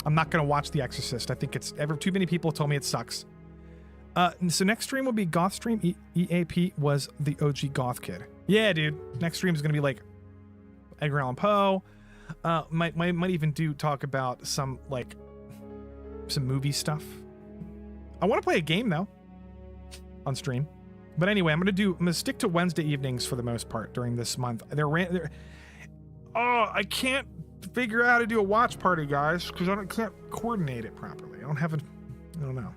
Speaker 2: not going to watch The Exorcist. I think it's too many people told me it sucks. So next stream will be Goth Stream. EAP was the OG Goth Kid. Yeah, dude. Next stream is going to be like Edgar Allan Poe. Might even talk about some movie stuff. I want to play a game though on stream. But anyway, I'm gonna stick to Wednesday evenings for the most part during this month. I can't figure out how to do a watch party, guys, because I can't coordinate it properly. I don't know.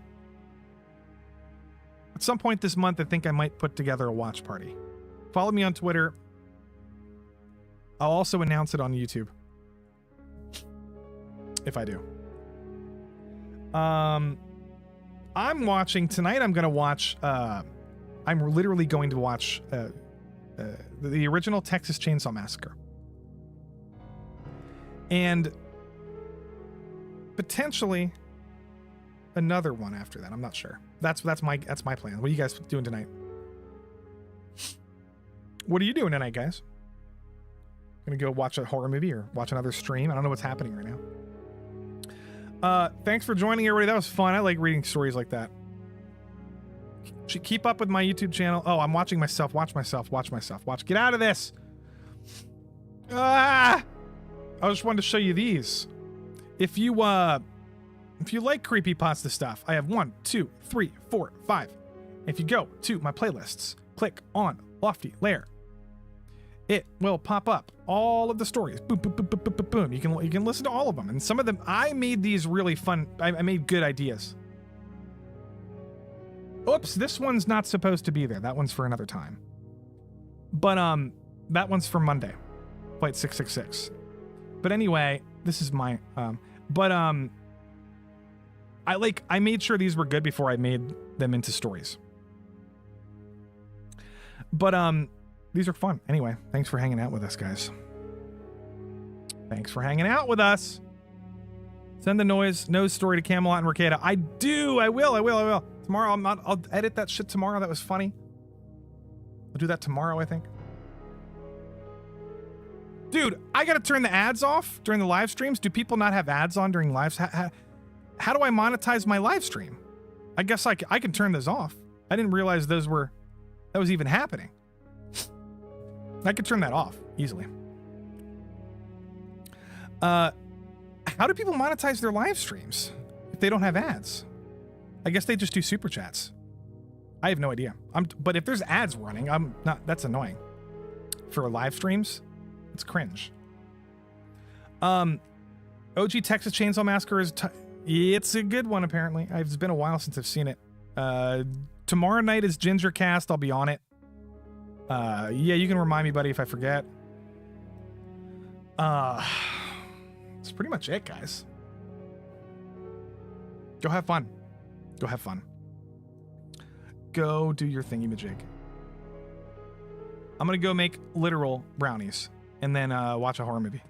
Speaker 2: At some point this month, I think I might put together a watch party. Follow me on Twitter. I'll also announce it on YouTube. If I do. I'm watching tonight. I'm literally going to watch the original Texas Chainsaw Massacre, and potentially another one after that. I'm not sure. That's my plan. What are you guys doing tonight? What are you doing tonight, guys? Gonna go watch a horror movie or watch another stream. I don't know what's happening right now. Thanks for joining, everybody. That was fun. I like reading stories like that. Keep up with my YouTube channel. Oh, I'm watching myself. Watch myself. Watch myself. Watch. Get out of this. Ah! I just wanted to show you these. If you like creepypasta stuff, I have 1, 2, 3, 4, 5. If you go to my playlists, click on Lofti Lair, it will pop up all of the stories. Boom, boom, boom, boom, boom, boom, boom. You can listen to all of them, and some of them I made these really fun. I made good ideas. Oops, this one's not supposed to be there. That one's for another time. But that one's for Monday, Flight 666. But anyway, this is my I made sure these were good before I made them into stories. But these are fun. Anyway, thanks for hanging out with us, guys. Thanks for hanging out with us. Send the nose story to Camelot and Ricada. I will. Tomorrow I'll edit that shit tomorrow. That was funny. I'll do that tomorrow, I think. Dude, I gotta turn the ads off during the live streams. Do people not have ads on during lives? How do I monetize my live stream? I guess I can turn those off. I didn't realize that was even happening. I could turn that off easily. How do people monetize their live streams if they don't have ads? I guess they just do super chats. I have no idea. But if there's ads running, I'm not. That's annoying. For live streams, it's cringe. OG Texas Chainsaw Massacre is. It's a good one apparently. It's been a while since I've seen it. Tomorrow night is Ginger Cast. I'll be on it. Yeah, you can remind me, buddy, if I forget. That's pretty much it, guys. Go have fun. Go have fun. Go do your thingy-majig. I'm gonna go make literal brownies and then watch a horror movie.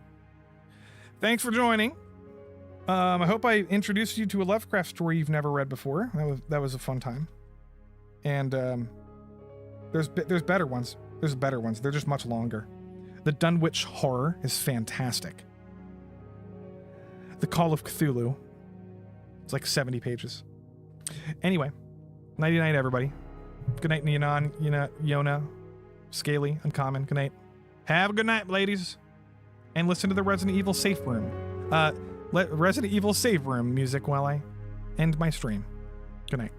Speaker 2: Thanks for joining. I hope I introduced you to a Lovecraft story you've never read before. That was a fun time. And there's better ones. There's better ones. They're just much longer. The Dunwich Horror is fantastic. The Call of Cthulhu. It's like 70 pages. Anyway, nighty night, everybody. Good night, Yona, Scaly, Uncommon. Good night. Have a good night, ladies. And listen to the Resident Evil Safe Room. Let Resident Evil Save Room music while I end my stream. Good night.